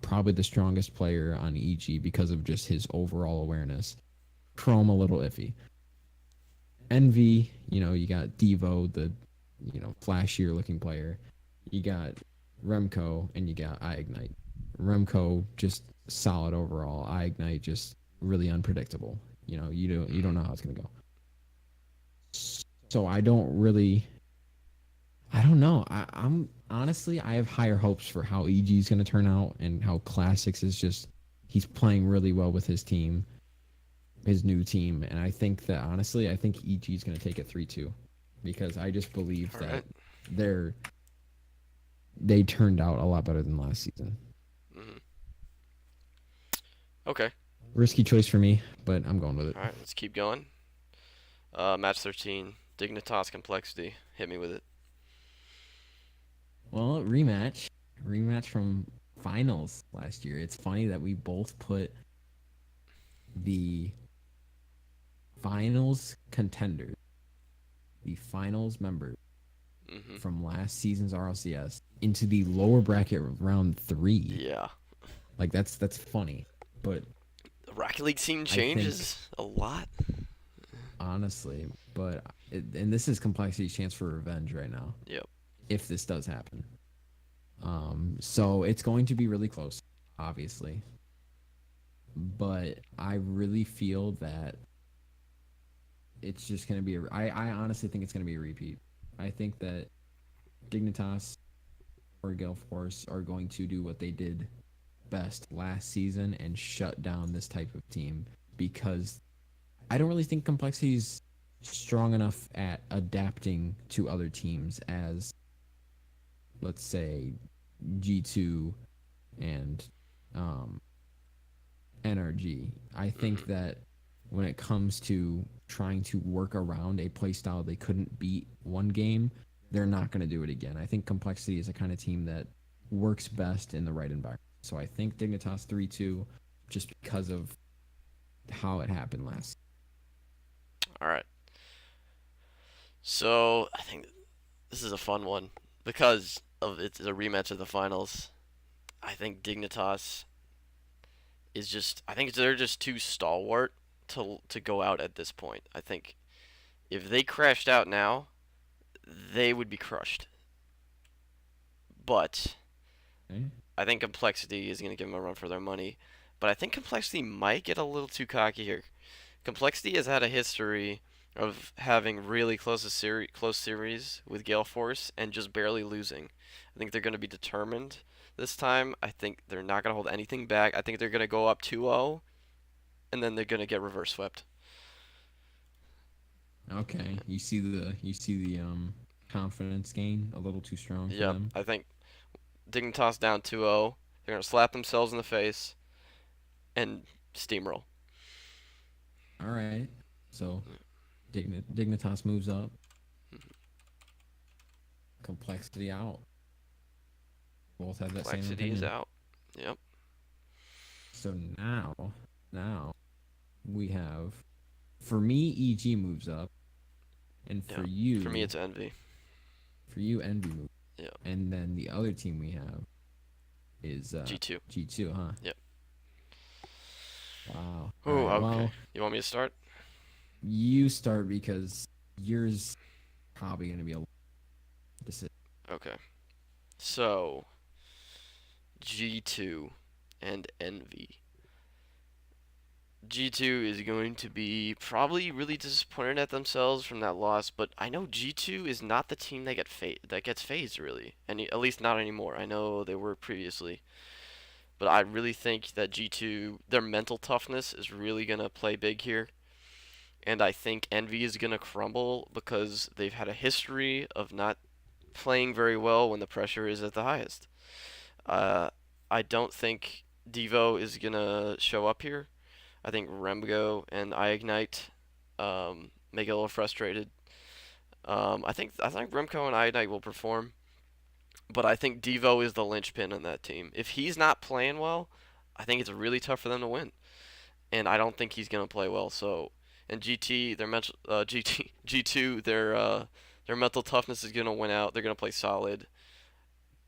probably the strongest player on EG because of just his overall awareness. Chrome a little iffy. Envy, you got Devo, the flashier looking player. You got Remco and you got iIgnite. Remco just solid overall. iIgnite just really unpredictable. You don't Mhm. know how it's gonna go. So I don't know. I'm honestly I have higher hopes for how EG is gonna turn out and how Classics is just he's playing really well with his team, his new team, and I think that honestly I think EG is gonna take it 3-2 because I just believe All that right. they're they turned out a lot better than last season. Mhm. Okay. Risky choice for me, but I'm going with it. All right. Let's keep going. Match 13. Dignitas Complexity. Hit me with it. Well, rematch from finals last year. It's funny that we both put the finals contenders, the finals members Mhm. from last season's RLCS into the lower bracket round 3. Yeah. Like that's funny, but The Rocket League scene I think changes a lot. honestly, and this is Complexity's chance for revenge right now Yep. if this does happen. So it's going to be really close, obviously, but I really feel that it's just going to be. I honestly think it's going to be a repeat. I think that Dignitas or Gale Force are going to do what they did best last season and shut down this type of team because I don't really think Complexity's strong enough at adapting to other teams as, let's say, G2 and um, NRG. I think Mhm. that when it comes to trying to work around a playstyle they couldn't beat one game, they're not going to do it again. I think Complexity is a kind of team that works best in the right environment. So I think Dignitas 3-2 just because of how it happened last. All right. So I think this is a fun one because of it's a rematch of the finals. I think Dignitas is just. I think they're just too stalwart to go out at this point. I think if they crashed out now, they would be crushed. But Okay? I think Complexity is going to give them a run for their money. But I think Complexity might get a little too cocky here. Complexity has had a history of having really close series with Gale Force and just barely losing. I think they're going to be determined this time. I think they're not going to hold anything back. I think they're going to go up 2-0 and then they're going to get reverse swept. Okay. You see the confidence gain a little too strong for Yep, them. I think Dignitas down 2-0. They're gonna slap themselves in the face and steamroll. All right. So Dignitas moves up. Complexity out. Both have that same Complexity is opinion. out. Yep. So now we have, for me, EG moves up, and Yeah. For me, it's Envy. for you, Envy moves, Yep. and then the other team we have is G2. G2, huh? Yep. Wow. All Oh, right. okay. Well, You want me to start? you start because yours probably gonna be a decision. Okay. So, G2 and Envy. G2 is going to be probably really disappointed at themselves from that loss, but I know G2 is not the team that gets phased really, at least not anymore. I know they were previously, but I really think that G2 their mental toughness is really gonna play big here, and I think Envy is gonna crumble because they've had a history of not playing very well when the pressure is at the highest. Uh, I don't think Devo is gonna show up here. I think Remgo and Ignite make it a little frustrated. I think Remco and Ignite will perform, but I think Devo is the linchpin in that team. If he's not playing well, I think it's really tough for them to win, and I don't think he's gonna play well. So, and GT, their mental GT G2, their mental toughness is gonna win out. They're gonna play solid,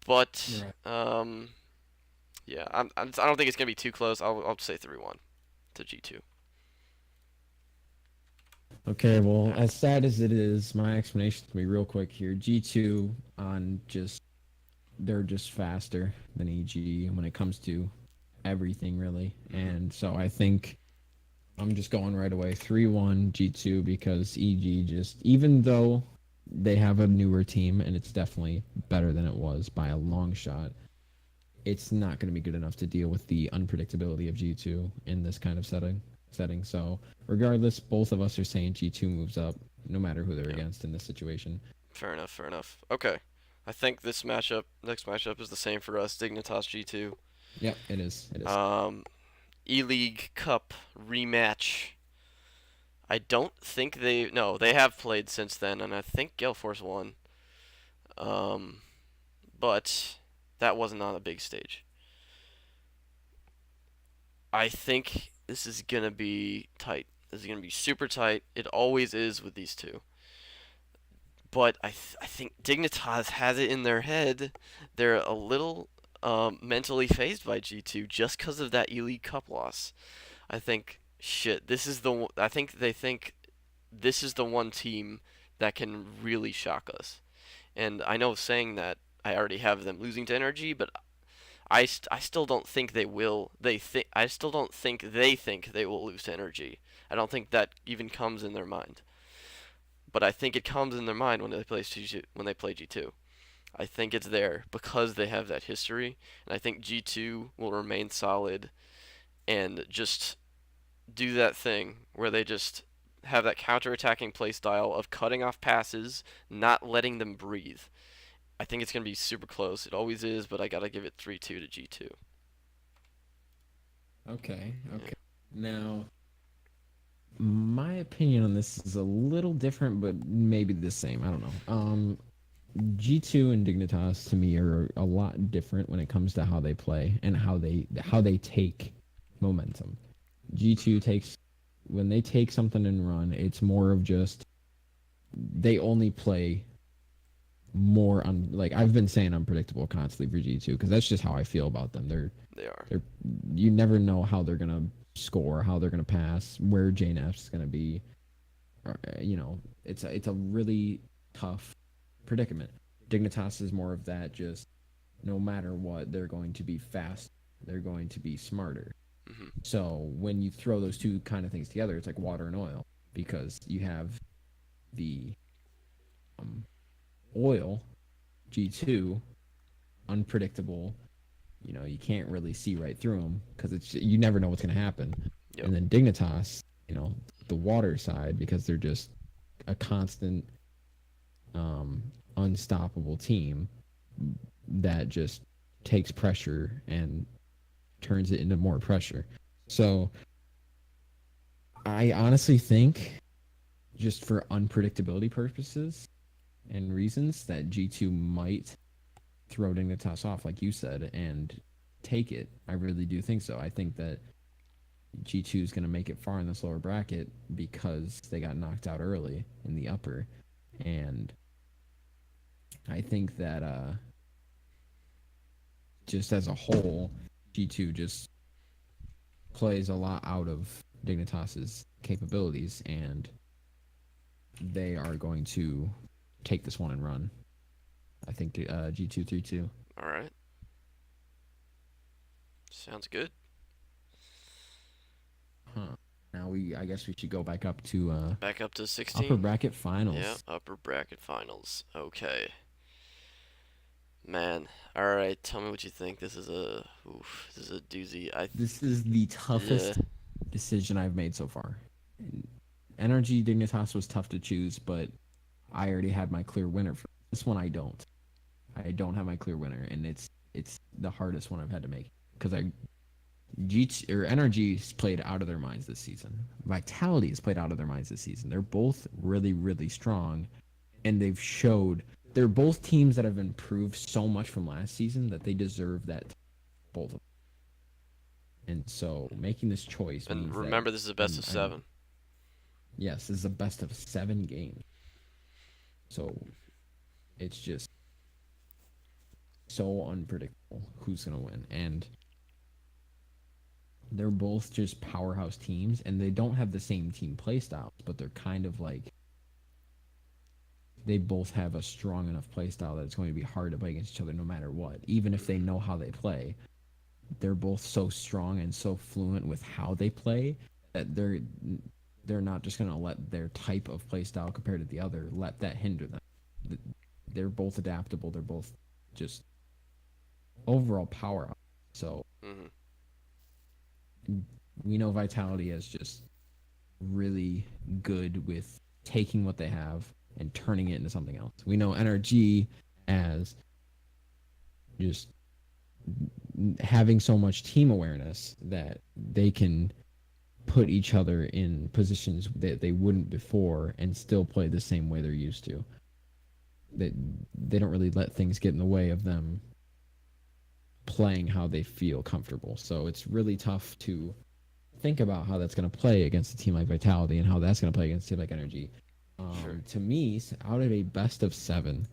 but Right. yeah, I don't think it's gonna be too close. I'll say 3-1 to G2. Okay, well, Yeah. as sad as it is, my explanation to be real quick here. G2 on just they're just faster than EG when it comes to everything really. Mhm. And so I think I'm just going right away 3-1 G2 because EG just even though they have a newer team and it's definitely better than it was by a long shot, it's not going to be good enough to deal with the unpredictability of G2 in this kind of setting. So, regardless, both of us are saying G2 moves up no matter who they're Yeah. against in this situation. Fair enough. Fair enough. Okay. I think next matchup, is the same for us. Dignitas G2. Yep, it is. It is. Um, E-League Cup rematch. I don't think no, they have played since then, and I think Gale Force won. Um, but that wasn't on a big stage. I think this is gonna be tight. This is gonna be super tight. It always is with these two. But I think Dignitas has it in their head. They're a little mentally phased by G2 just because of that E-League Cup loss. I think shit. I think they think this is the one team that can really shock us. And I know saying that I already have them losing to energy, but I still don't think they will. I still don't think they think they will lose to energy. I don't think that even comes in their mind. But I think it comes in their mind when they play G2. I think it's there because they have that history, and I think G2 will remain solid and just do that thing where they just have that counter-attacking play style of cutting off passes, not letting them breathe. I think it's going to be super close. It always is, but I got to give it 3-2 to G2. Okay. Yeah. Okay. Now, my opinion on this is a little different, but maybe the same. I don't know. G2 and Dignitas to me are a lot different when it comes to how they play and how they take momentum. G2 Mhm. takes when they take something and run, it's more of just they only play more on like I've been saying unpredictable constantly for G2 because that's just how I feel about them. They are. They're you never know how they're gonna score, how they're gonna pass, where JNF's gonna be. It's a really tough predicament. Dignitas is more of that. Just no matter what, they're going to be fast. They're going to be smarter. Mhm. So when you throw those two kind of things together, it's like water and oil because you have the um, oil G2 unpredictable. You can't really see right through them because it's you never know what's going to happen. Yep. And then Dignitas, the water side because they're just a constant um, unstoppable team that just takes pressure and turns it into more pressure. So I honestly think, just for unpredictability purposes and reasons, that G2 might throw Dignitas off, like you said, and take it. I really do think so. I think that G2 is going to make it far in this lower bracket because they got knocked out early in the upper. And I think that just as a whole, G2 just plays a lot out of Dignitas's capabilities, and they are going to take this one and run. I think G2 3-2. All right. Sounds good. Huh. Now I guess we should go back up to Back up to upper 16. bracket Yeah, finals. upper bracket finals. Okay. Man. All right. Tell me what you think. This is a doozy. This is the Yeah. toughest decision I've made so far. Energy Dignitas was tough to choose, but I already had my clear winner for this one. I don't. I don't have my clear winner, and it's the hardest one I've had to make because Energy's played out of their minds this season. Vitality has played out of their minds this season. They're both really, really strong, and they've showed they're both teams that have improved so much from last season that they deserve that, both of them. And so making this choice And means that remember, this is a best of I'm 7. yes, this is the best of 7 games. So it's just so unpredictable who's gonna win, and they're both just powerhouse teams, and they don't have the same team play styles, but they're kind of like they both have a strong enough play style that it's going to be hard to play against each other no matter what. Even if they know how they play, they're both so strong and so fluent with how they play that they're not just going to let their type of play style compared to the other let that hinder them. They're both adaptable. They're both just overall power. So Mm-hmm. we know Vitality is just really good with taking what they have and turning it into something else. We know NRG as just having so much team awareness that they can put each other in positions that they wouldn't before and still play the same way they're used to. They don't really let things get in the way of them playing how they feel comfortable. So it's really tough to think about how that's going to play against a team like Vitality and how that's going to play against a team like Energy. Sure. To me, out of a best of 7,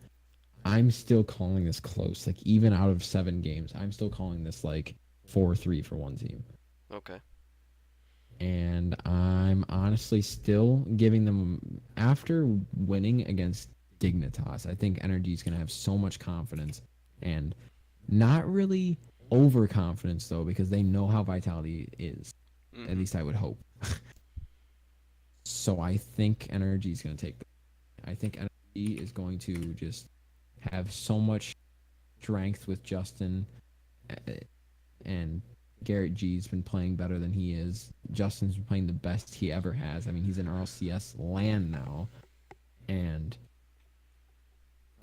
I'm still calling this close. Like, even out of 7 games, I'm still calling this like 4-3 for one team. Okay. And I'm honestly still giving them, after winning against Dignitas, I think Energy is going to have so much confidence, and not really overconfidence though, because they know how Vitality is. At Mm-hmm. least I would hope. So I think Energy is going to take. I think Energy is going to just have so much strength with Justin, and Garrett G's been playing better than he is. Justin's been playing the best he ever has. I mean, he's in RLCS land now, and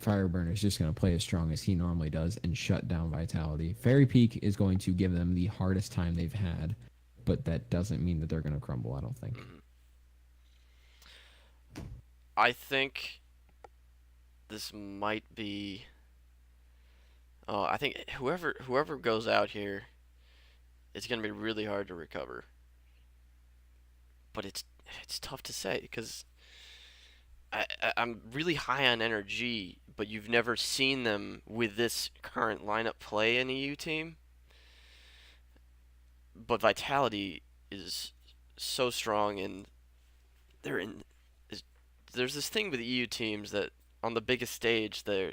Fireburner is just going to play as strong as he normally does and shut down Vitality. Fairy Peak is going to give them the hardest time they've had, but that doesn't mean that they're going to crumble, I don't think. Mm-hmm. I think this might be. I think whoever goes out here, it's gonna be really hard to recover. But it's tough to say because I'm really high on energy, but you've never seen them with this current lineup play an EU team. But Vitality is so strong, and they're in. Is, there's this thing with EU teams that on the biggest stage, they're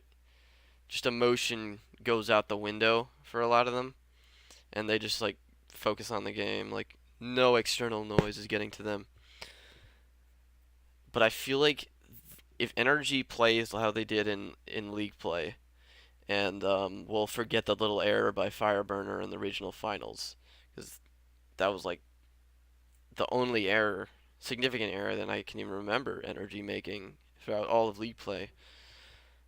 just emotion goes out the window for a lot of them, and they just like focus on the game. Like no external noise is getting to them. But I feel like if Energy plays how they did in league play, and we'll forget the little error by Fireburner in the regional finals, because that was like the only error, significant error that I can even remember Energy making throughout all of league play.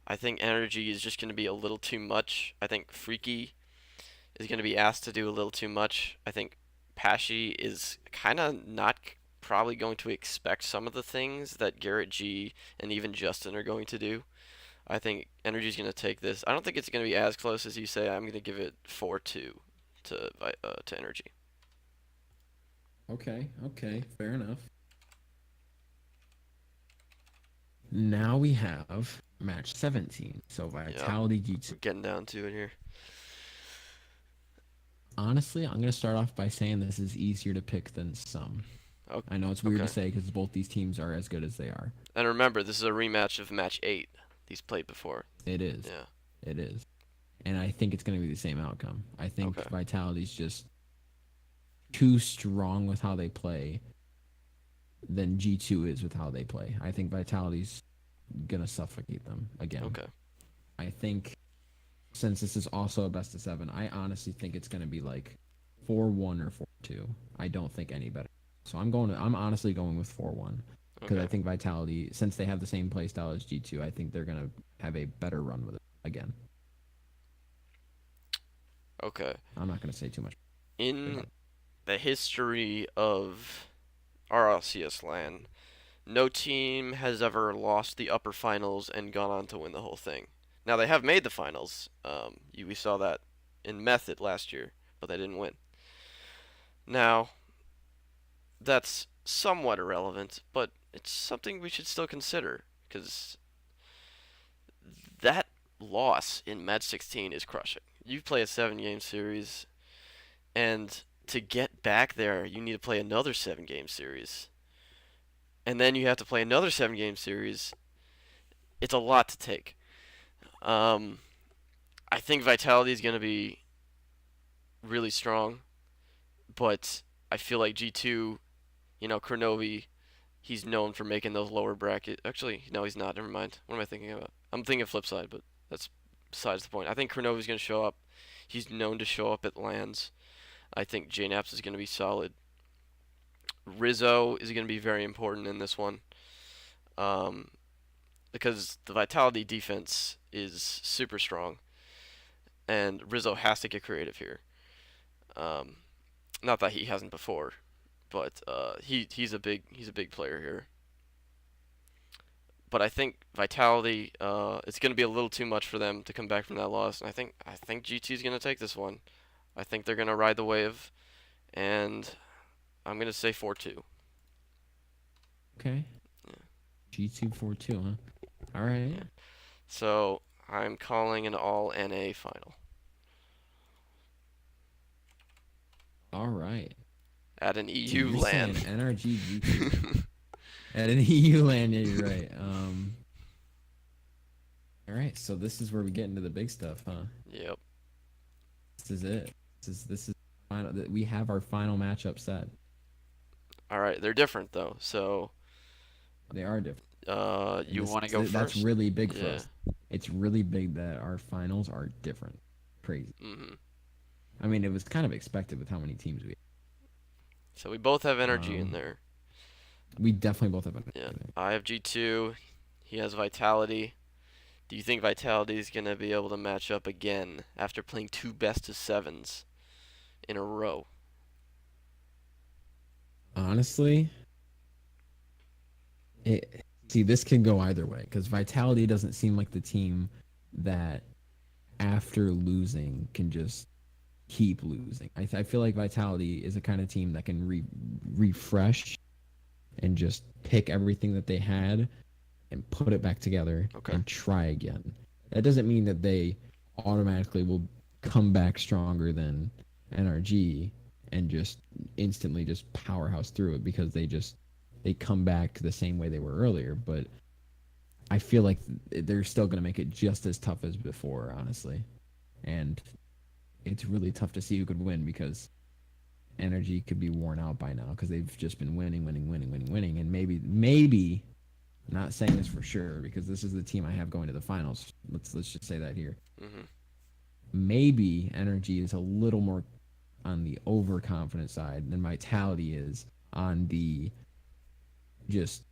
I think Energy is just going to be a little too much. I think Freaky is going to be asked to do a little too much. I think Pashy is kind of not probably going to expect some of the things that Garrett G and even Justin are going to do. I think Energy's going to take this. I don't think it's going to be as close as you say. I'm going to give it 4-2 to Energy. Okay, okay, fair enough. Now we have match 17. So Yeah, Vitality G2. we're getting down to it here. Honestly, I'm going to start off by saying this is easier to pick than some. I know it's weird to Okay. say because both these teams are as good as they are. And remember, this is a rematch of match 8. These played before. It is. Yeah. It is. And I think it's going to be the same outcome. I think Okay. Vitality's just too strong with how they play than G2 is with how they play. I think Vitality's going to suffocate them again. Okay. I think since this is also a best of 7, I honestly think it's going to be like 4-1 or 4-2. I don't think any better. So I'm honestly going with 4-1 because I think Vitality, since they have the same play style as G2, I think they're going to have a better run with it again. Okay. I'm not going to say too much. In the history of RLCS LAN, no team has ever lost the upper finals and gone on to win the whole thing. Now they have made the finals. We saw that in Method last year, but they didn't win. Now, that's somewhat irrelevant, but it's something we should still consider because that loss in match 16 is crushing. You play a 7-game series, and to get back there, you need to play another 7-game series. And then you have to play another 7-game series. It's a lot to take. I think Vitality is going to be really strong, but I feel like G2, Kronovi, he's known for making those lower bracket. Actually, no, he's not. Never mind. What am I thinking about? I'm thinking flip side, but that's besides the point. I think Kronovi's going to show up. He's known to show up at LANs. I think JNAPS is going to be solid. Rizzo is going to be very important in this one. Because the Vitality defense is super strong, and Rizzo has to get creative here. Not that he hasn't before, but he's a big player here. But I think Vitality, it's going to be a little too much for them to come back from that loss, and I think GT is going to take this one. I think they're going to ride the wave, and I'm going to say 4-2. Okay. Yeah. G2 4-2, huh? All right. Yeah. So I'm calling an all NA final. All right. At an So EU you're LAN. saying NRG G2. At an EU LAN, yeah, you're right. All right, so this is where we get into the big stuff, huh? Yep. This is it. This is final. We have our final matchup set. All right, they're different though. So They are different. you want to go first? That's really big for us. It's really big that our finals are different. Crazy. I mean, it was kind of expected with how many teams we have. So we both have Energy in there. We definitely both have Energy. Yeah. I have G2. He has Vitality. Do you think Vitality is going to be able to match up again after playing 2 best-of-7s in a row? Honestly, this can go either way because Vitality doesn't seem like the team that after losing can just keep losing. I feel like Vitality is a kind of team that can refresh and just pick everything that they had and put it back together and try again. That doesn't mean that they automatically will come back stronger than NRG and just instantly just powerhouse through it because they come back the same way they were earlier. But I feel like they're still going to make it just as tough as before, honestly. And it's really tough to see who could win because Energy could be worn out by now because they've just been winning. And maybe, I'm not saying this for sure because this is the team I have going to the finals. Let's just say that here. Maybe Energy is a little more on the overconfident side than Vitality is on the just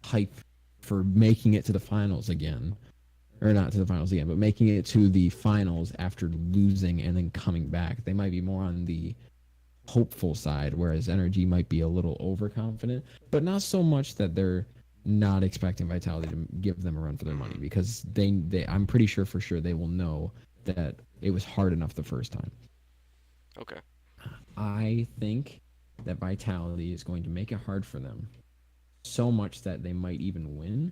hype for making it to the finals again. or not to the finals again, but making it to the finals after losing and then coming back. They might be more on the hopeful side, whereas Energy might be a little overconfident, but not so much that they're not expecting Vitality to give them a run for their money, Mhm. because they I'm pretty sure for sure they will know that it was hard enough the first time. Okay. I think that Vitality is going to make it hard for them, so much that they might even win.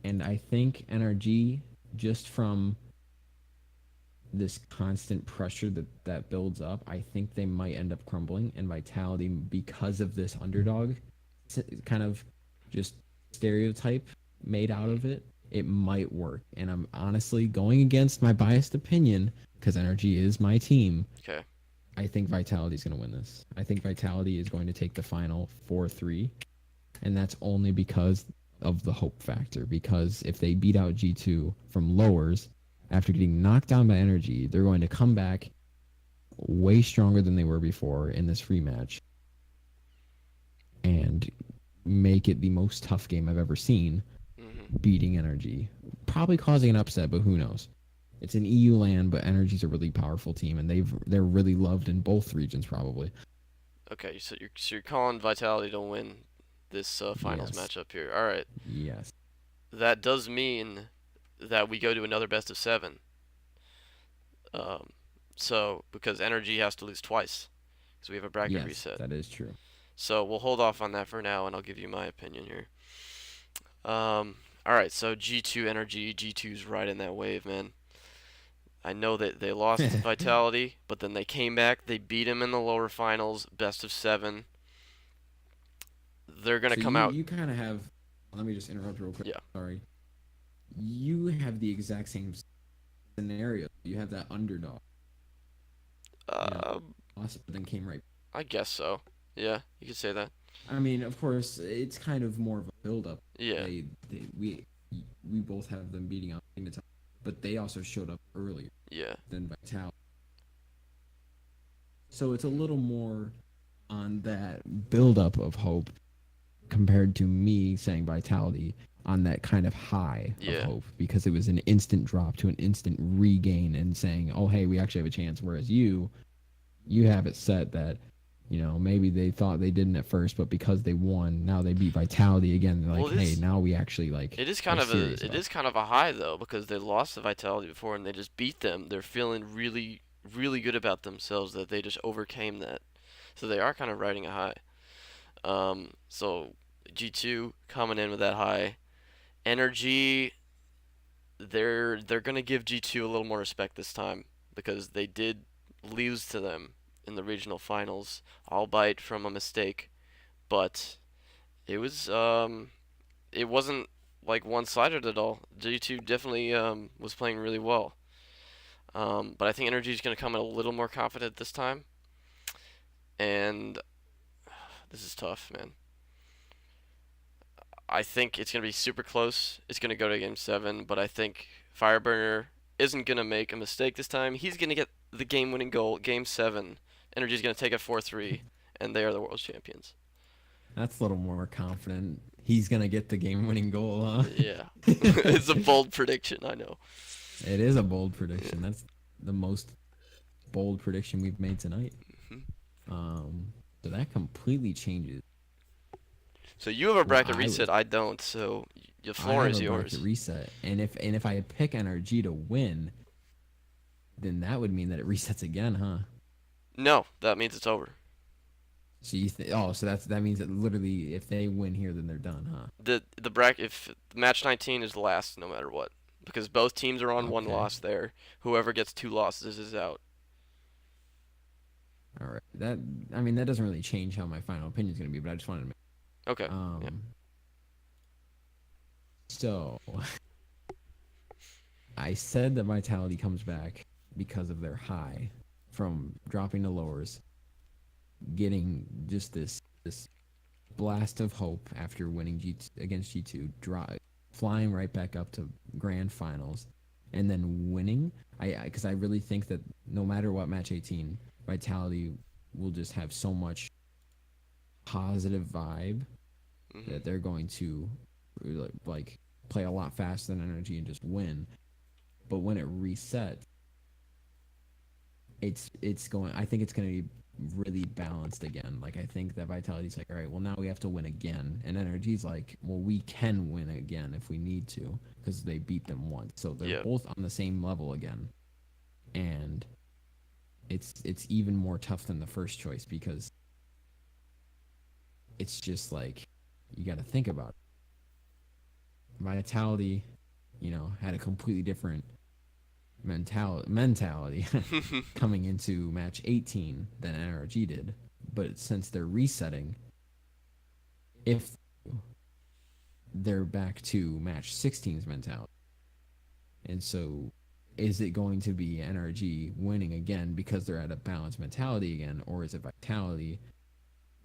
And I think NRG, just from this constant pressure that builds up, I think they might end up crumbling. And Vitality, because of this underdog kind of just stereotype made out Mhm. of it, it might work. And I'm honestly going against my biased opinion because Energy is my team. Okay. I think Vitality is going to win this. I think Vitality is going to take the final 4-3, and that's only because of the hope factor. Because if they beat out G2 from lowers after getting knocked down by Energy, they're going to come back way stronger than they were before in this rematch and make it the most tough game I've ever seen, Mhm. beating Energy. Probably causing an upset, but who knows? It's an EU land, but Energy's a really powerful team, and they're really loved in both regions probably. Okay. So you're calling Vitality to win this finals Yes, matchup here. All right. yes. That does mean that we go to another best of seven. Um, so because Energy has to lose twice, because we have a bracket Yes, reset. that is true. So we'll hold off on that for now, and I'll give you my opinion here. All right. So G2 Energy, G2's right in that wave, man. I know that they lost to Vitality, but then they came back. They beat him in the lower finals, best of seven. They're gonna So come you out. you kind of have. Let me just interrupt real quick. Yeah. Sorry. You have the exact same scenario. You have that underdog, you know, Uh, lost, but then came right. I guess so. Yeah, you could say that. I mean, of course, it's kind of more of a build-up. Yeah. We both have them beating out Dignitas, but they also showed up earlier Yeah. than Vitality, so it's a little more on that build-up of hope compared to me saying Vitality on that kind of high of Yeah. hope, because it was an instant drop to an instant regain and saying, oh hey, we actually have a chance, whereas you have it set that, maybe they thought they didn't at first, but because they won, now they beat Vitality again, they're Well, like, hey, now we actually like it is are kind of serious a it about is kind of a high though because they lost to Vitality before and they just beat them. They're feeling really really good about themselves that they just overcame that. So they are kind of riding a high. So G2 coming in with that high energy, they're gonna give G2 a little more respect this time because they did lose to them in the regional finals, albeit from a mistake. But it was it wasn't like one-sided at all. G2 definitely was playing really well. But I think Energy is gonna come in a little more confident this time, and this is tough, man. I think it's gonna be super close. It's gonna go to game seven, but I think Fireburner isn't gonna make a mistake this time. He's gonna get the game-winning goal, game seven. Energy's gonna take it 4-3, and they are the world champions. That's a little more confident. He's gonna get the game-winning goal, huh? Yeah, it's a bold prediction, I know. It is a bold Yeah. prediction. That's the most bold prediction we've made tonight. Mhm. Um, so that completely changes So you have a what bracket I was. reset, I don't. So the I floor have is a bracket yours. reset, and if I pick NRG to win, then that would mean that it resets again, huh? No, that means it's over. So so that means that literally if they win here, then they're done, huh? The bracket if match 19 is last no matter what because both teams are on one Okay, loss there. Whoever gets two losses is out. all right. I mean that doesn't really change how my final opinion is gonna be, but I just wanted to make. Okay. Yeah. Um, so I said that Vitality comes back because of their high from dropping to lowers, getting just this blast of hope after winning against G2, flying right back up to grand finals, and then winning. Because I really think that no matter what match 18, Vitality will just have so much positive vibe Mhm. that they're going to like play a lot faster than energy and just win. But when it resets, it's going. I think it's going to be really balanced again. Like I think that Vitality's like, all right, well now we have to win again, and Energy's like, well we can win again if we need to because they beat them once, so they're Yep. both on the same level again, and it's even more tough than the first choice because it's just like you got to think about it. Vitality, had a completely different mentality coming into match 18 than NRG did. But since they're resetting, if they're back to match 16's mentality, and so is it going to be NRG winning again because they're at a balanced mentality again, or is it Vitality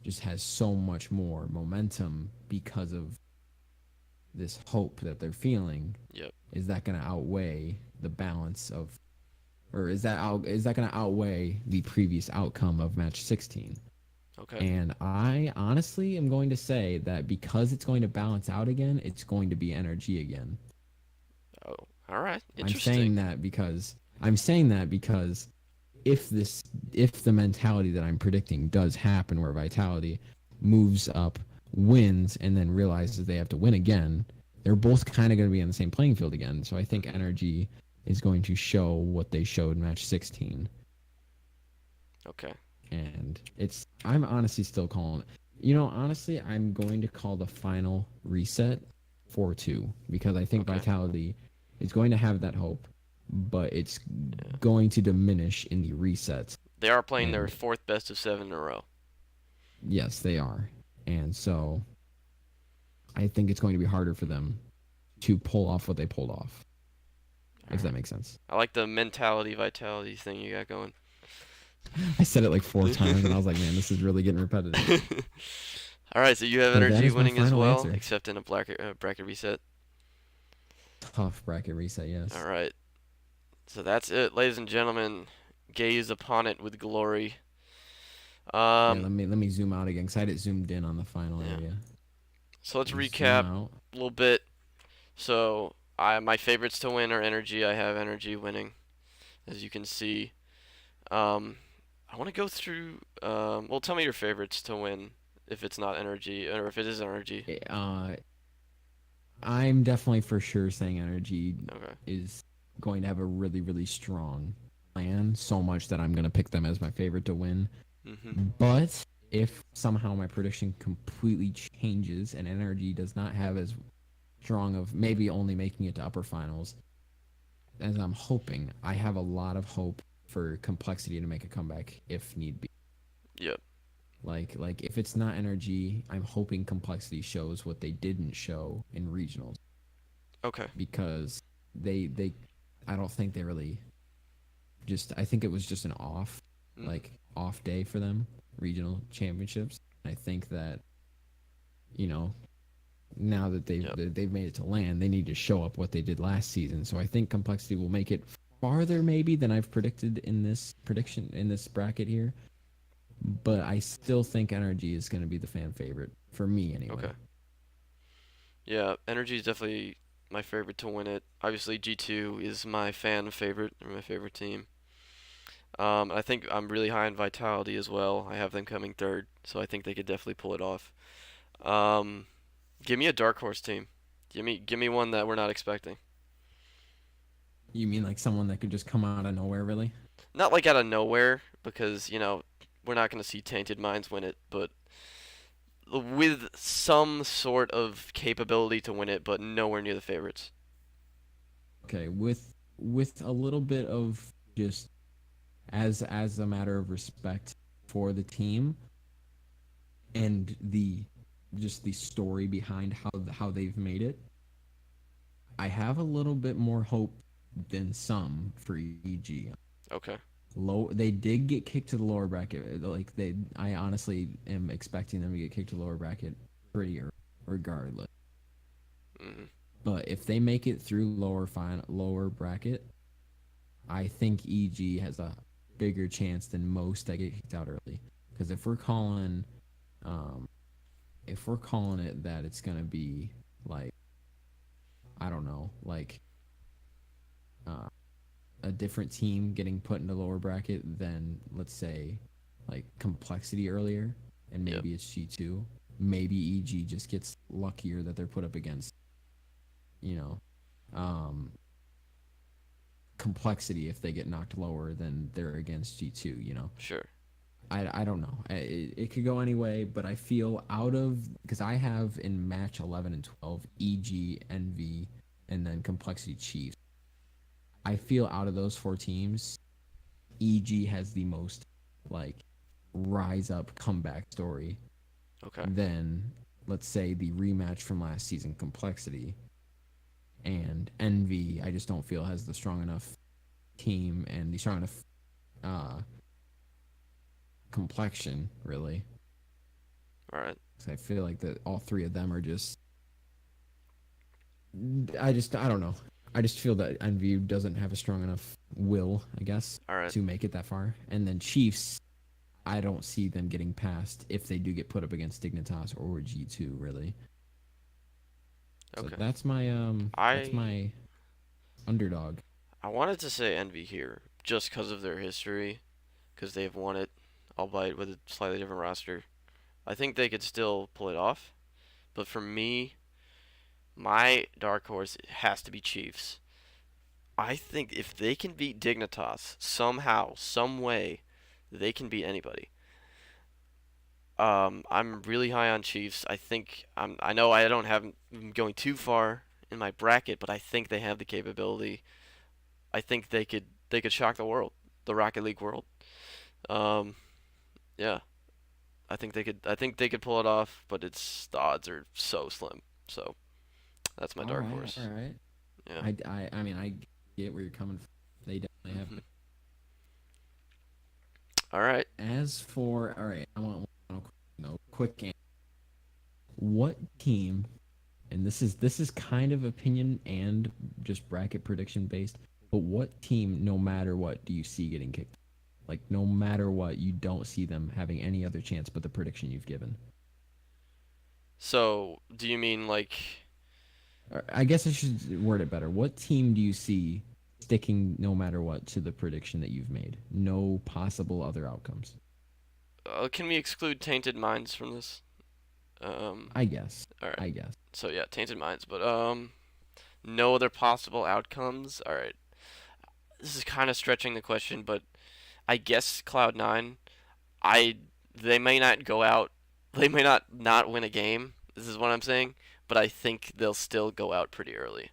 just has so much more momentum because of this hope that they're feeling? Yep. Is that going to outweigh the balance of, or is that going to outweigh the previous outcome of match 16? Okay. And I honestly am going to say that because it's going to balance out again, it's going to be energy again. Oh, all right. I'm Interesting. saying that because if the mentality that I'm predicting does happen where Vitality moves up, wins, and then realizes they have to win again, they're both kind of going to be on the same playing field again. So I think energy is going to show what they showed in match 16. Okay. And I'm honestly still calling it. Honestly, I'm going to call the final reset 4-2 because I think Okay. Vitality is going to have that hope, but it's Yeah. going to diminish in the resets. They are playing their And 4th best of 7 in a row. yes, they are. And so I think it's going to be harder for them to pull off what they pulled off, if that makes sense. I like the vitality thing you got going. I said it like 4 times, and I was like, man, this is really getting repetitive. All right, so you have But that energy is my winning as final well, answer. except in a bracket reset. Tough bracket reset, yes. All right. So that's it, ladies and gentlemen. Gaze upon it with glory. Yeah, Um, let me zoom out again because I had it zoomed in on the final yeah. area. So let's Zoom recap out. a little bit. So my favorites to win are energy. I have energy winning, as you can see. I want to go through. Well, tell me your favorites to win if it's not energy or if it is energy. I'm definitely for sure saying energy Okay. is going to have a really, really strong plan, so much that I'm going to pick them as my favorite to win. Mhm. But if somehow my prediction completely changes and energy does not have as strong of maybe only making it to upper finals as I'm hoping, I have a lot of hope for complexity to make a comeback if need be. Yep. Like if it's not energy, I'm hoping complexity shows what they didn't show in regionals Okay. because they I don't think they really I think it was just an Mhm. off day for them, regional championships. I think that you know now that Yep. they've made it to land, they need to show up what they did last season. So I think complexity will make it farther maybe than I've predicted in this bracket here. But I still think energy is going to be the fan favorite for me anyway. Okay. Yeah, energy is definitely my favorite to win it. Obviously, G2 is my fan favorite or my favorite team. I think I'm really high on vitality as well. I have them coming third, so I think they could definitely pull it off. Um, Give me a dark horse team. Give me one that we're not expecting. You mean like someone that could just come out of nowhere, really? Not like out of nowhere, because we're not gonna see Tainted Minds win it, but with some sort of capability to win it, but nowhere near the favorites. Okay, with a little bit of just as a matter of respect for the team and the story behind how they've made it, I have a little bit more hope than some for EG. Okay. They did get kicked to the lower bracket. I honestly am expecting them to get kicked to the lower bracket pretty early, regardless. Mm. But if they make it through lower bracket, I think EG has a bigger chance than most that get kicked out early. Because if we're calling it that it's gonna be like I don't know, like uh, a different team getting put into lower bracket than, let's say, like complexity earlier, and Yep. maybe it's G2. Maybe EG just gets luckier that they're put up against, you know, um, complexity if they get knocked lower than they're against G2, you know. Sure. I don't know. It could go anyway, but I feel out of, because I have in match 11 and 12 EG, NV, and then complexity Chiefs. I feel out of those four teams, EG has the most like rise up comeback story Okay. than, let's say, the rematch from last season complexity, and Envy. I just don't feel has the strong enough team and the strong enough uh, complexion really. All right. So I feel like that all three of them are just. I don't know. I just feel that Envy doesn't have a strong enough will, I guess, All right. to make it that far. And then Chiefs, I don't see them getting past if they do get put up against Dignitas or G2 really. So Okay. that's I my underdog. I wanted to say Envy here just because of their history, because they've won it, albeit with a slightly different roster. I think they could still pull it off, but for me, my dark horse has to be Chiefs. I think if they can beat Dignitas somehow, some way, they can beat anybody. I'm really high on Chiefs. I know I don't have them going too far in my bracket, but I think they have the capability. I think they could shock the world, the Rocket League world. Um, yeah, I think they could pull it off, but it's the odds are so slim. So that's my All dark right, all horse. right. Yeah. I mean, I get where you're coming from. They definitely have. Mhm. All right. As for, all right, I want quick answer. What team, and this is kind of opinion and just bracket prediction based, but what team, no matter what, do you see getting kicked? Like no matter what, you don't see them having any other chance but the prediction you've given. So do you mean like Or I guess I should word it better. What team do you see sticking no matter what to the prediction that you've made? No possible other outcomes. can we exclude Tainted Minds from this? Um, I guess. all right. I guess. So yeah, Tainted Minds, but no other possible outcomes. All right. This is kind of stretching the question, but I guess Cloud9. I they may not go out. They may not win a game. This is what I'm saying, but I think they'll still go out pretty early.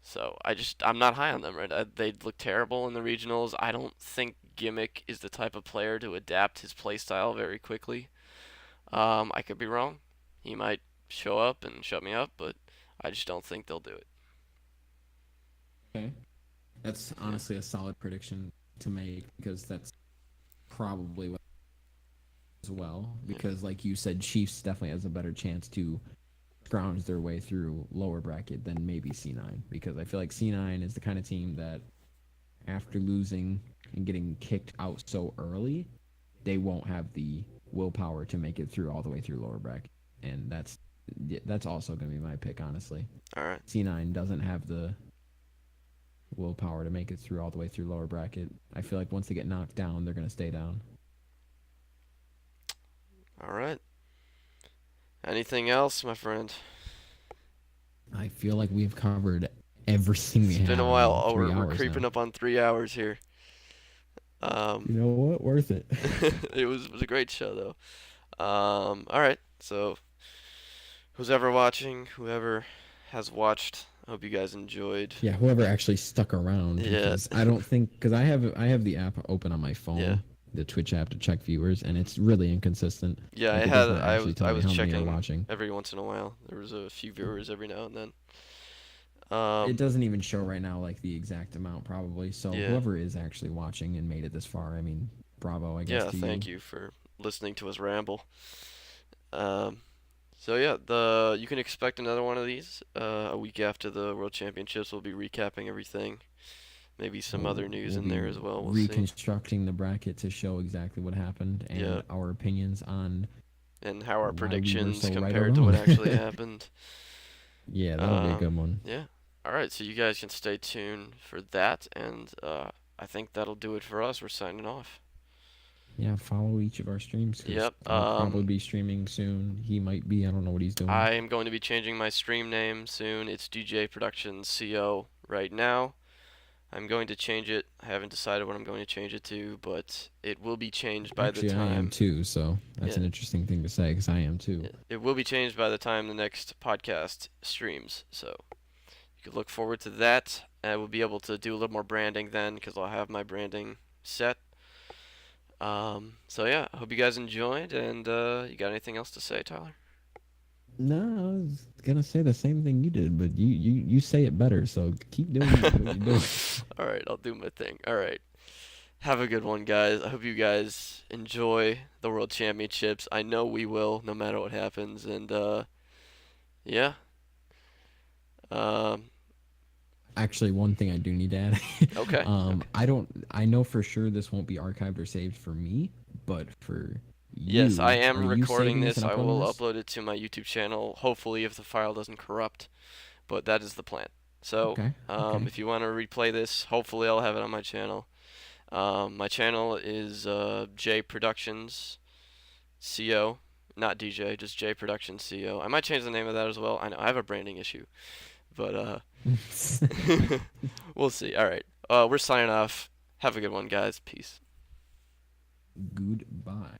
So I'm not high on them. Right? They look terrible in the regionals. I don't think Gimmick is the type of player to adapt his playstyle very quickly. I could be wrong. He might show up and shut me up, but I just don't think they'll do it. Okay. That's Yeah. honestly a solid prediction to make because that's probably what as well. Yeah. Because like you said, Chiefs definitely has a better chance to scrounge their way through lower bracket than maybe C9. Because I feel like C9 is the kind of team that after losing and getting kicked out so early, they won't have the willpower to make it through all the way through lower bracket. And that's also going to be my pick, honestly. All right. C9 doesn't have the willpower to make it through all the way through lower bracket. I feel like once they get knocked down, they're going to stay down. All right. Anything else, my friend? I feel like we've covered everything we It's been have a in while. Oh, three we're hours creeping now. up on 3 hours here. Um, You know what? Worth it. it was a great show though. All right. So who's ever watching, whoever has watched, I hope you guys enjoyed. Yeah, whoever actually stuck around Yeah. because I don't think because I have the app open on my Yeah. phone, the Twitch app to check viewers, and it's really inconsistent. Yeah, Like I it had doesn't I actually was tell I me was how many are checking watching. every once in a while. There was a few viewers every now and then. It doesn't even show right now like the exact amount probably. So Yeah. whoever is actually watching and made it this far, I mean, bravo, I guess Yeah, to thank you. you for listening to us ramble. Um, so yeah, the you can expect another one of these a week after the World Championships. We'll be recapping everything. Maybe some other news We'll in be there as well. We'll see. reconstructing the bracket to show exactly what happened Yeah, and our opinions on and how our why we were predictions so right or compared to what wrong. actually happened. Yeah, that'll be a Um, good one. yeah. All right, so you guys can stay tuned for that, and I think that'll do it for us. We're signing off. Yeah, follow each of our streams because Yep. I'll probably be streaming soon. He might be. I don't know what he's doing. I am going to be changing my stream name soon. It's DJ Productions CO right now. I'm going to change it. I haven't decided what I'm going to change it to, but it will be changed by the Actually, I am time. too. So that's Yeah, an interesting thing to say because I am too. it will be changed by the time the next podcast streams. So you can look forward to that. I will be able to do a little more branding then because I'll have my branding set. So yeah, I hope you guys enjoyed. And you got anything else to say, Tyler? No, I was gonna say the same thing you did, but you say it better. So keep doing what you're doing. All right, I'll do my thing. All right. Have a good one, guys. I hope you guys enjoy the World Championships. I know we will, no matter what happens. And yeah. Um, Actually, one thing I do need to add. okay. Okay. I don't. I know for sure this won't be archived or saved for me, but for Yes, I you, are am you recording saving this this. and I uploading will this? upload it to my YouTube channel. Hopefully, if the file doesn't corrupt. But that is the plan. So, Okay. Okay. if you want to replay this, hopefully I'll have it on my channel. My channel is J Productions CO, not DJ, just J Productions CO. I might change the name of that as well. I know I have a branding issue, but we'll see. All right, we're signing off. Have a good one, guys. Peace. Goodbye.